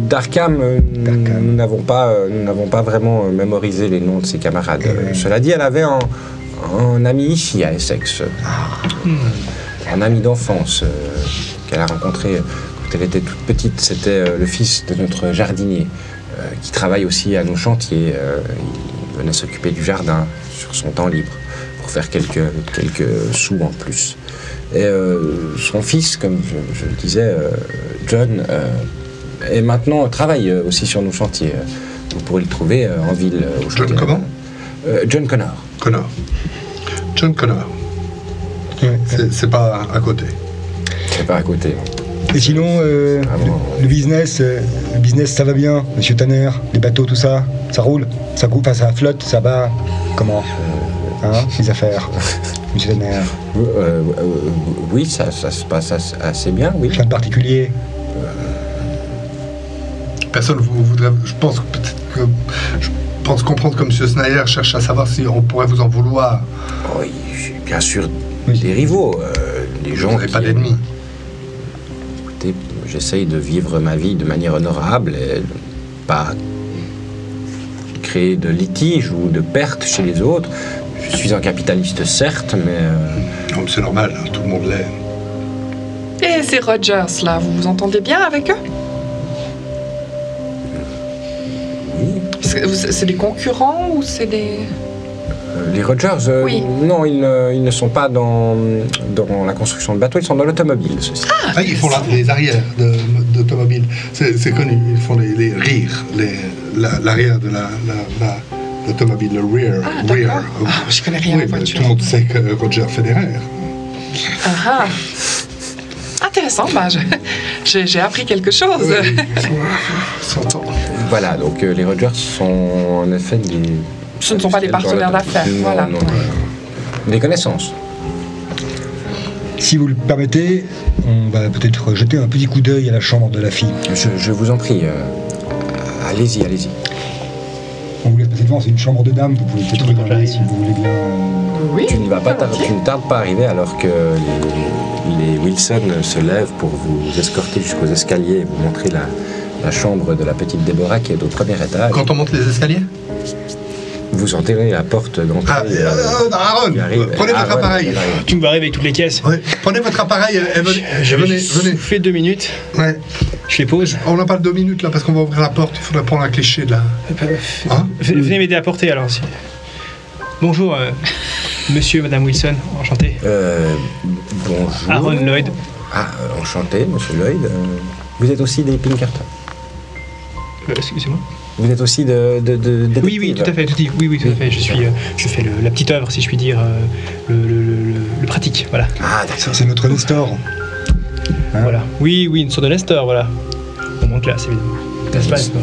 D'Arkham, nous n'avons pas vraiment mémorisé les noms de ses camarades. Cela dit, elle avait un ami ici à Essex. Un ami d'enfance qu'elle a rencontré quand elle était toute petite. C'était le fils de notre jardinier qui travaille aussi à nos chantiers. Il venait s'occuper du jardin sur son temps libre pour faire quelques sous en plus. Et son fils, comme je le disais, John, et maintenant travaille aussi sur nos chantiers. Vous pourrez le trouver en ville. Au John chantier. comment? John Connor. John Connor. Ouais. C'est pas à côté. C'est pas à côté. Et sinon, le business, ça va bien, monsieur Tanner? Les bateaux, tout ça, ça roule? Ça coupe, ça flotte, ça va? Comment? Les affaires, monsieur Tanner? Oui, ça se passe assez bien, oui. Rien de particulier? Personne vous voudrait... Je pense comprendre que M. Snyder cherche à savoir si on pourrait vous en vouloir. Oui, j'ai bien sûr Oui. des rivaux, des gens Vous n'avez qui pas d'ennemis. Écoutez, j'essaye de vivre ma vie de manière honorable et de pas créer de litiges ou de pertes chez les autres. Je suis un capitaliste, certes, mais... Non, mais c'est normal, hein, tout le monde l'est. Et ces Rogers, là, vous vous entendez bien avec eux? oui. C'est des concurrents ou c'est des... Les Rogers, Oui. non, ils ne sont pas dans la construction de bateaux, ils sont dans l'automobile, ceci. Ah, ils font les arrières d'automobile. C'est connu, ils font les rires, l'arrière de l'automobile, le rear. Ah, d'accord. rear. Ah, je connais rien Oui, aux mais voitures. tout le monde sait que Roger Federer. Ah, intéressant, bah, j'ai appris quelque chose. Oui, s'entend. Voilà, donc les Rogers sont en effet des... Ce ne sont pas des partenaires d'affaires, Non, voilà. non, non. Des connaissances. Si vous le permettez, on va peut-être jeter un petit coup d'œil à la chambre de la fille. Je vous en prie, allez-y, allez-y. On vous laisse passer devant, c'est une chambre de dame, vous pouvez peut-être regarder si vous voulez bien. Oui, Tu ne vas pas volontiers. tu ne tardes pas à arriver alors que les Wilson se lèvent pour vous escorter jusqu'aux escaliers et vous montrer la chambre de la petite Déborah qui est au premier étage. Quand on monte les escaliers? Vous enterrez la porte d'entrée. Aaron, qui arrive. prenez votre Aaron, appareil. il arrive. Tu me vas arriver avec toutes les caisses. Ouais, prenez votre appareil et venez. Venez. Fais 2 minutes, Ouais. je les pose. On n'a pas 2 minutes là parce qu'on va ouvrir la porte. Il faudrait prendre un cliché de là. Hein? Venez m'aider à porter alors. Bonjour, monsieur, madame Wilson, enchanté. Bonjour. Aaron Lloyd. Ah, enchanté, monsieur Lloyd. Vous êtes aussi des Pinkerton. Excusez-moi. Vous êtes aussi de Oui, oui, tout à fait, oui, tout à fait. Je fais la petite œuvre, si je puis dire, le pratique, voilà. Ah, d'accord. C'est notre Nestor. Hein? Voilà. Oui, une sorte de Nestor, voilà. Au moins classe, évidemment. N'est-ce pas, Nestor?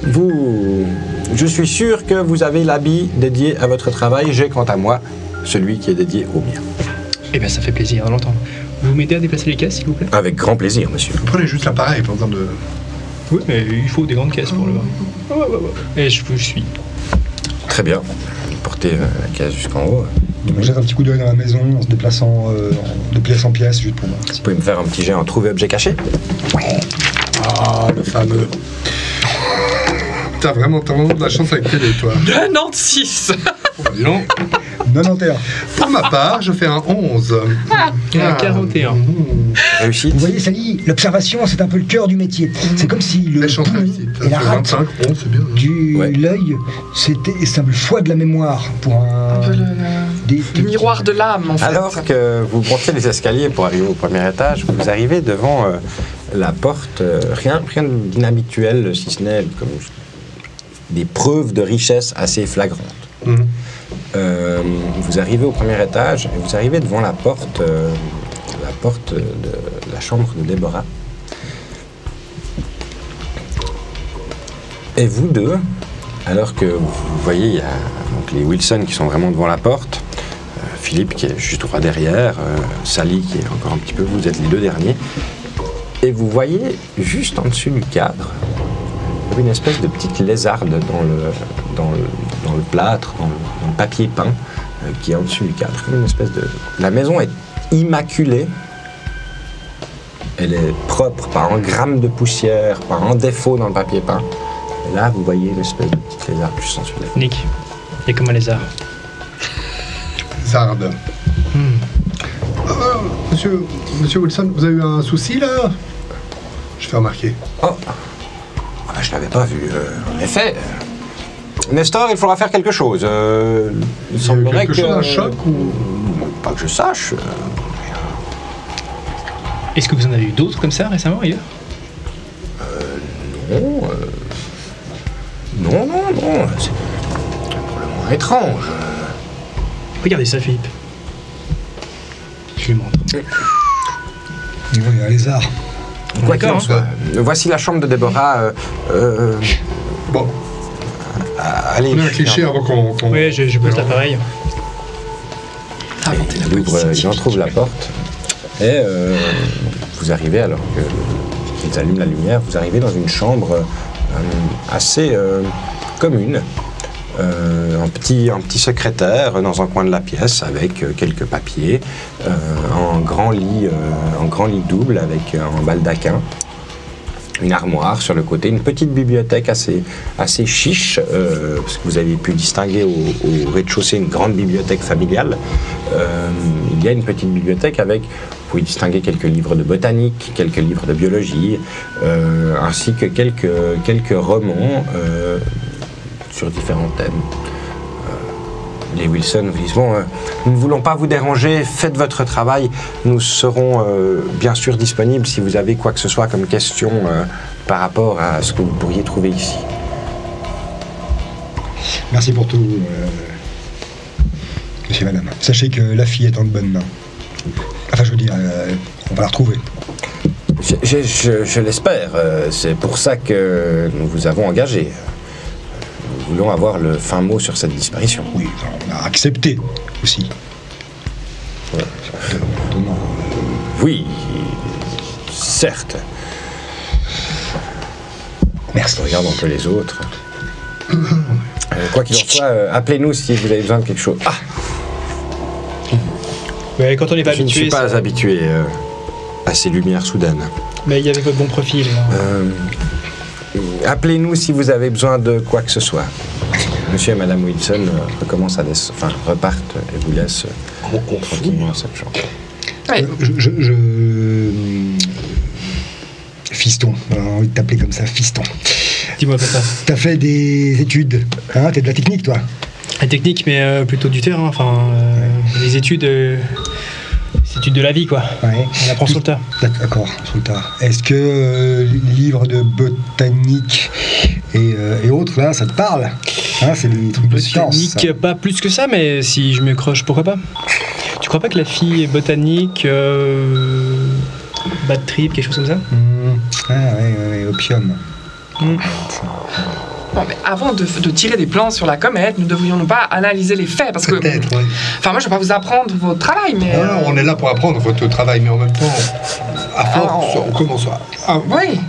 Bon, Je suis sûr que vous avez l'habit dédié à votre travail. J'ai, quant à moi, celui qui est dédié au mien. Eh bien, ça fait plaisir de l'entendre. Vous m'aidez à déplacer les caisses, s'il vous plaît? Avec grand plaisir, monsieur. vous prenez juste l'appareil, pas besoin de. Oui, mais il faut des grandes caisses pour le voir. Ouais. Et je suis. Très bien. Portez la case jusqu'en haut. On jette un petit coup d'œil dans la maison en se déplaçant de pièce en pièce, juste pour voir. Vous pouvez me faire un petit jet en trouver objet caché? Ah, le fameux. T'as vraiment de la chance avec télé, toi. 96. Dis donc. 91. Pour ma part, je fais un 11. Un 41. Réussite? Vous voyez, Sally, l'observation, c'est un peu le cœur du métier. C'est comme si le Les chances poumon réussites. et la Ça fait rate 25, 11, c'est bien. du Ouais. l'œil, c'est un peu le foie de la mémoire pour Un peu des le miroir de l'âme, en fait. Alors que vous montez les escaliers pour arriver au premier étage, vous arrivez devant la porte. Rien d'inhabituel, si ce n'est comme des preuves de richesse assez flagrantes. Mhm. vous arrivez au premier étage et vous arrivez devant la porte de la chambre de Déborah. Et vous deux, alors que vous voyez, il y a donc les Wilson qui sont vraiment devant la porte, Philippe qui est juste droit derrière, Sally qui est encore un petit peu, vous êtes les deux derniers, et vous voyez juste en dessus du cadre une espèce de petite lézarde dans le plâtre, dans le papier peint qui est en dessus du cadre. Une espèce de... La maison est immaculée. Elle est propre, pas un gramme de poussière, pas un défaut dans le papier peint. Et là, vous voyez l'espèce de petite lézarde juste en dessus de la... Nick, il est comme un lézard. Zarde. Monsieur Wilson, vous avez eu un souci là? Je fais remarquer. Oh, ah, je l'avais pas vu. En effet, Nestor, il faudra faire quelque chose. Il semblerait quelque chose, un choc ou... Pas que je sache. Est-ce que vous en avez eu d'autres comme ça récemment ailleurs? Non. C'est probablement étrange. Regardez ça, Philippe. Je lui montre. Il y a un lézard. Quoi qu'il en D'accord, soit, voici la chambre de Déborah. Bon, Allez. on a un cliché avant qu'on... Oui, je pose l'appareil. Inventer la Il ouvre, police il en trouve la porte. Et vous arrivez, alors qu'ils allument la lumière, vous arrivez dans une chambre assez commune. Un petit secrétaire dans un coin de la pièce avec quelques papiers, un grand lit double avec un baldaquin, une armoire sur le côté, une petite bibliothèque assez chiche, parce que vous avez pu distinguer au rez-de-chaussée une grande bibliothèque familiale. Il y a une petite bibliothèque avec, vous pouvez distinguer quelques livres de botanique, quelques livres de biologie, ainsi que quelques romans sur différents thèmes. Les Wilson vous disent, bon, nous ne voulons pas vous déranger, faites votre travail, nous serons bien sûr disponibles si vous avez quoi que ce soit comme question par rapport à ce que vous pourriez trouver ici. Merci pour tout, monsieur et madame. Sachez que la fille est en de bonnes mains. Enfin, je veux dire, on va la retrouver. Je l'espère, c'est pour ça que nous vous avons engagé. Nous voulons avoir le fin mot sur cette disparition. Oui, enfin, on a accepté aussi. Ouais. Oui, certes. Merci. Je regarde un peu les autres. Quoi qu'il en soit, appelez-nous si vous avez besoin de quelque chose. Ah, Ouais, quand on n'est pas je ne habitué. suis pas ça- habitué à ces lumières soudaines. Mais il y avait votre bon profil. Là. Appelez-nous si vous avez besoin de quoi que ce soit. Monsieur et Madame Wilson repartent et vous laissent tranquillement dans cette chambre. Oui. Fiston, on a envie de t'appeler comme ça, fiston. Dis-moi, papa. T'as fait des études, hein? T'es de la technique, toi? La technique, mais plutôt du terrain. Enfin, les études. C'est études de la vie, quoi. Ouais. On apprend sur le tas. D'accord, sur le tas. Est-ce que les livres de botanique et autres, là, ça te parle? Hein, c'est des trucs de science. Botanique, pas plus que ça, mais si je me croche, pourquoi pas? Tu crois pas que la fille est botanique, bad trip, quelque chose comme ça? Ah, ouais, opium. Bon, mais avant de tirer des plans sur la comète, nous devrions pas analyser les faits parce que. Peut-être, oui. Enfin, moi, je vais pas vous apprendre votre travail, mais. Non, on est là pour apprendre votre travail, mais en même temps, à force, on commence à... Oui.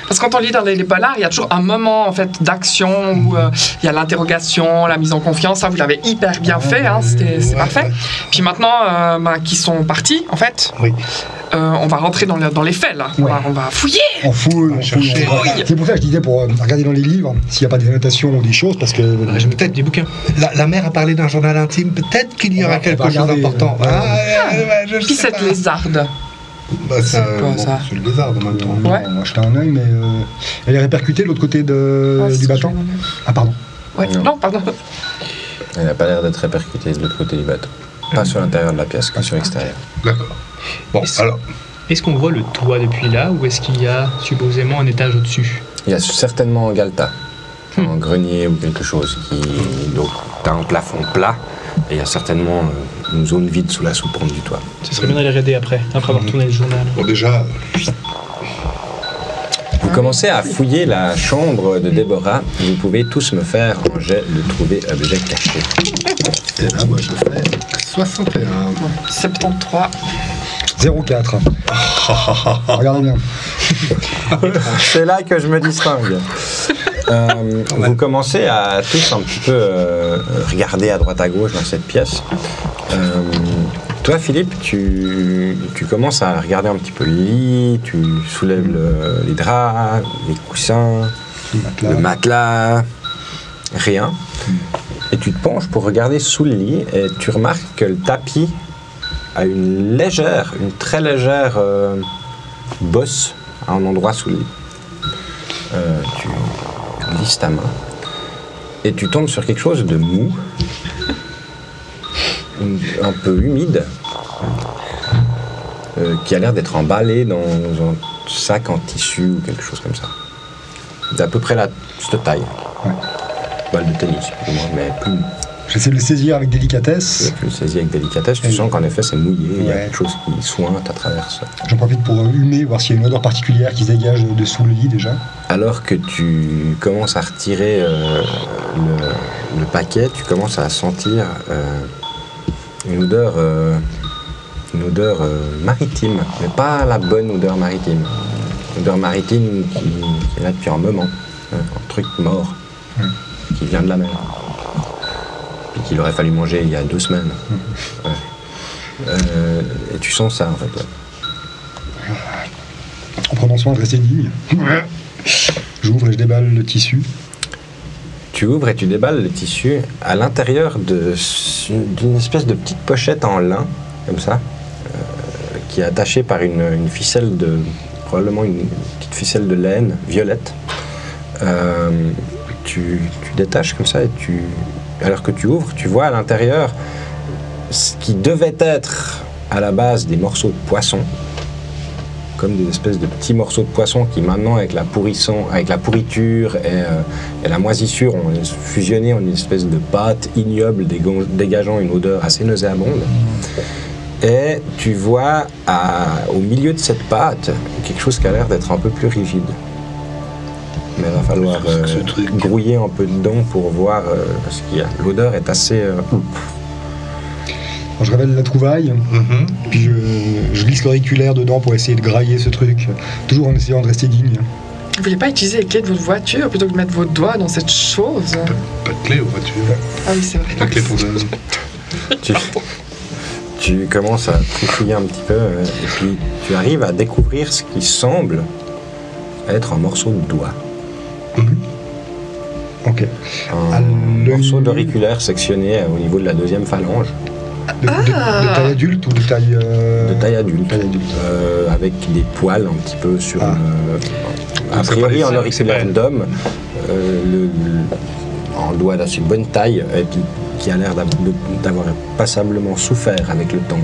Parce que quand on lit dans les polars, il y a toujours un moment en fait d'action où il y a l'interrogation, la mise en confiance. Ça, vous l'avez hyper bien fait, hein, c'est parfait. ouais. Puis maintenant, qui sont partis, en fait, Oui. on va rentrer dans les faits là. Ouais. On va fouiller. On fouille, on chercher. Oui. C'est pour ça que je disais pour regarder dans les livres s'il n'y a pas des annotations ou des choses, parce que. Peut-être des bouquins. La mère a parlé d'un journal intime, peut-être qu'il y On aura va quelque chose regarder, d'important. Je Puis sais cette pas. lézarde. Bah, C'est quoi, ça? C'est le lézard en même temps. Ouais. On va jeter un œil, mais elle est répercutée de l'autre côté du bâton. Ah, pardon. Ouais. Non. Non, pardon. Elle n'a pas l'air d'être répercutée de l'autre côté du bateau. Pas sur l'intérieur de la pièce, que sur l'extérieur. D'accord. Bon, alors, Est-ce qu'on voit le toit depuis là, ou est-ce qu'il y a supposément un étage au-dessus? Il y a certainement un Galta, un grenier ou quelque chose qui. Donc, t'as un plafond plat et il y a certainement une zone vide sous la soupente du toit. Ce serait bien d'aller raider après avoir tourné le journal. Bon, déjà, Vous commencez à fouiller la chambre de Déborah. Vous pouvez tous me faire un jet de trouver objet caché. et là, moi, je fais 61. 73. 0,4. Regardez bien. C'est là que je me distingue. Vous commencez à tous un petit peu regarder à droite à gauche dans cette pièce. Toi, Philippe, tu commences à regarder un petit peu le lit, tu soulèves les draps, les coussins, le matelas, rien. Et tu te penches pour regarder sous le lit et tu remarques que le tapis a une très légère bosse à un endroit sous le lit. Tu glisses ta main et tu tombes sur quelque chose de mou, un peu humide, qui a l'air d'être emballé dans un sac en tissu ou quelque chose comme ça. D'à peu près cette taille. Ouais. Balle de tennis, plus ou moins, mais plus mou. J'essaie de le saisir avec délicatesse. Tu le saisis avec délicatesse, tu sens qu'en effet c'est mouillé, il y a Ouais. quelque chose qui sointe à travers ça. J'en profite pour humer, voir s'il y a une odeur particulière qui se dégage de sous le lit déjà. Alors que tu commences à retirer le paquet, tu commences à sentir une odeur maritime, mais pas la bonne odeur maritime. Une odeur maritime qui est là depuis un moment, un truc mort, qui vient de la mer. Puis qu'il aurait fallu manger il y a 2 semaines. Ouais. Et tu sens ça en fait. Ouais. En prenant soin de rester digne. J'ouvre et je déballe le tissu. Tu ouvres et tu déballes le tissu à l'intérieur d'une espèce de petite pochette en lin, comme ça, qui est attachée par une ficelle probablement une petite ficelle de laine violette. Tu détaches comme ça et alors que tu ouvres, tu vois à l'intérieur ce qui devait être à la base des morceaux de poisson, comme des espèces de petits morceaux de poisson qui maintenant, avec la pourriture et la moisissure, ont fusionné en une espèce de pâte ignoble dégageant une odeur assez nauséabonde. Et tu vois au milieu de cette pâte quelque chose qui a l'air d'être un peu plus rigide. Mais il va falloir Ce truc. grouiller un peu dedans pour voir ce qu'il y a. L'odeur est assez... Alors, je révèle la trouvaille, puis je glisse l'auriculaire dedans pour essayer de grailler ce truc, toujours en essayant de rester digne. Vous vouliez pas utiliser les clés de votre voiture plutôt que de mettre vos doigts dans cette chose? Pas de clé aux voitures. Ah oui, c'est vrai. La clé pour deux. Tu commences à trifouiller un petit peu et puis tu arrives à découvrir ce qui semble être un morceau de doigt. Ok. Un l'œil morceau nu. d'auriculaire sectionné au niveau de la 2e phalange, De taille adulte ou de taille... de taille adulte, taille adulte. avec des poils un petit peu sur Ah. a priori un auriculaire c'est d'homme, un doigt d'assez bonne taille et qui a l'air d'avoir passablement souffert avec le temps,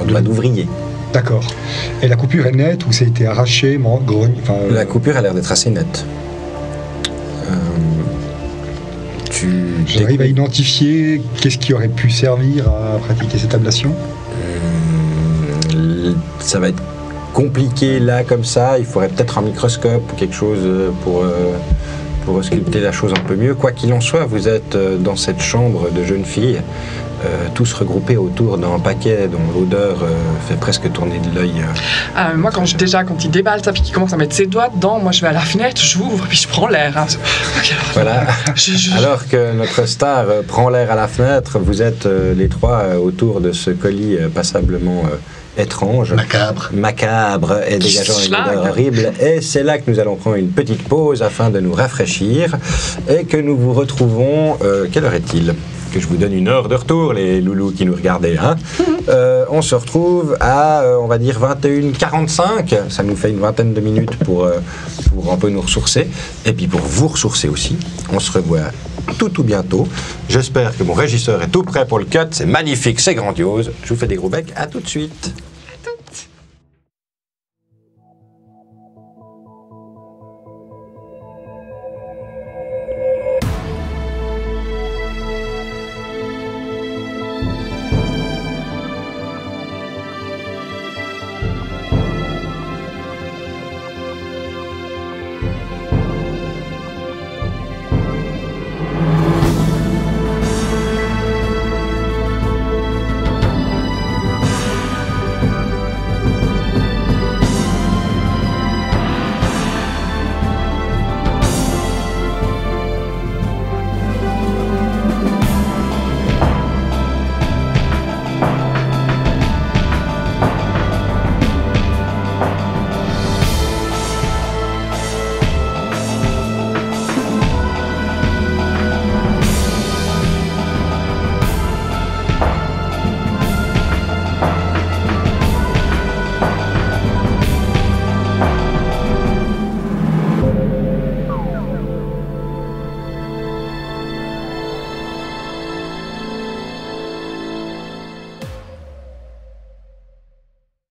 un doigt d'ouvrier. D'accord. Et la coupure est nette ou ça a été arraché, grogne, enfin... La coupure a l'air d'être assez nette. J'arrive à identifier qu'est-ce qui aurait pu servir à pratiquer cette ablation. Ça va être compliqué là comme ça. Il faudrait peut-être un microscope ou quelque chose pour ausculter la chose un peu mieux. Quoi qu'il en soit, vous êtes dans cette chambre de jeunes filles, tous regroupés autour d'un paquet dont l'odeur fait presque tourner de l'œil. Moi, quand il déballe ça puis qu'il commence à mettre ses doigts dedans, moi je vais à la fenêtre, j'ouvre puis je prends l'air. Hein. Ok, alors, Voilà. je- Alors que notre star prend l'air à la fenêtre, vous êtes les trois autour de ce colis passablement étrange, macabre et dégageant une odeur horrible. Et c'est là que nous allons prendre une petite pause afin de nous rafraîchir et que nous vous retrouvons. Quelle heure est-il ? Que je vous donne une heure de retour, les loulous qui nous regardaient. Hein. On se retrouve à, on va dire, 21h45. Ça nous fait une vingtaine de minutes pour un peu nous ressourcer. Et puis pour vous ressourcer aussi. On se revoit tout bientôt. J'espère que mon régisseur est tout prêt pour le cut. C'est magnifique, c'est grandiose. Je vous fais des gros becs. À tout de suite.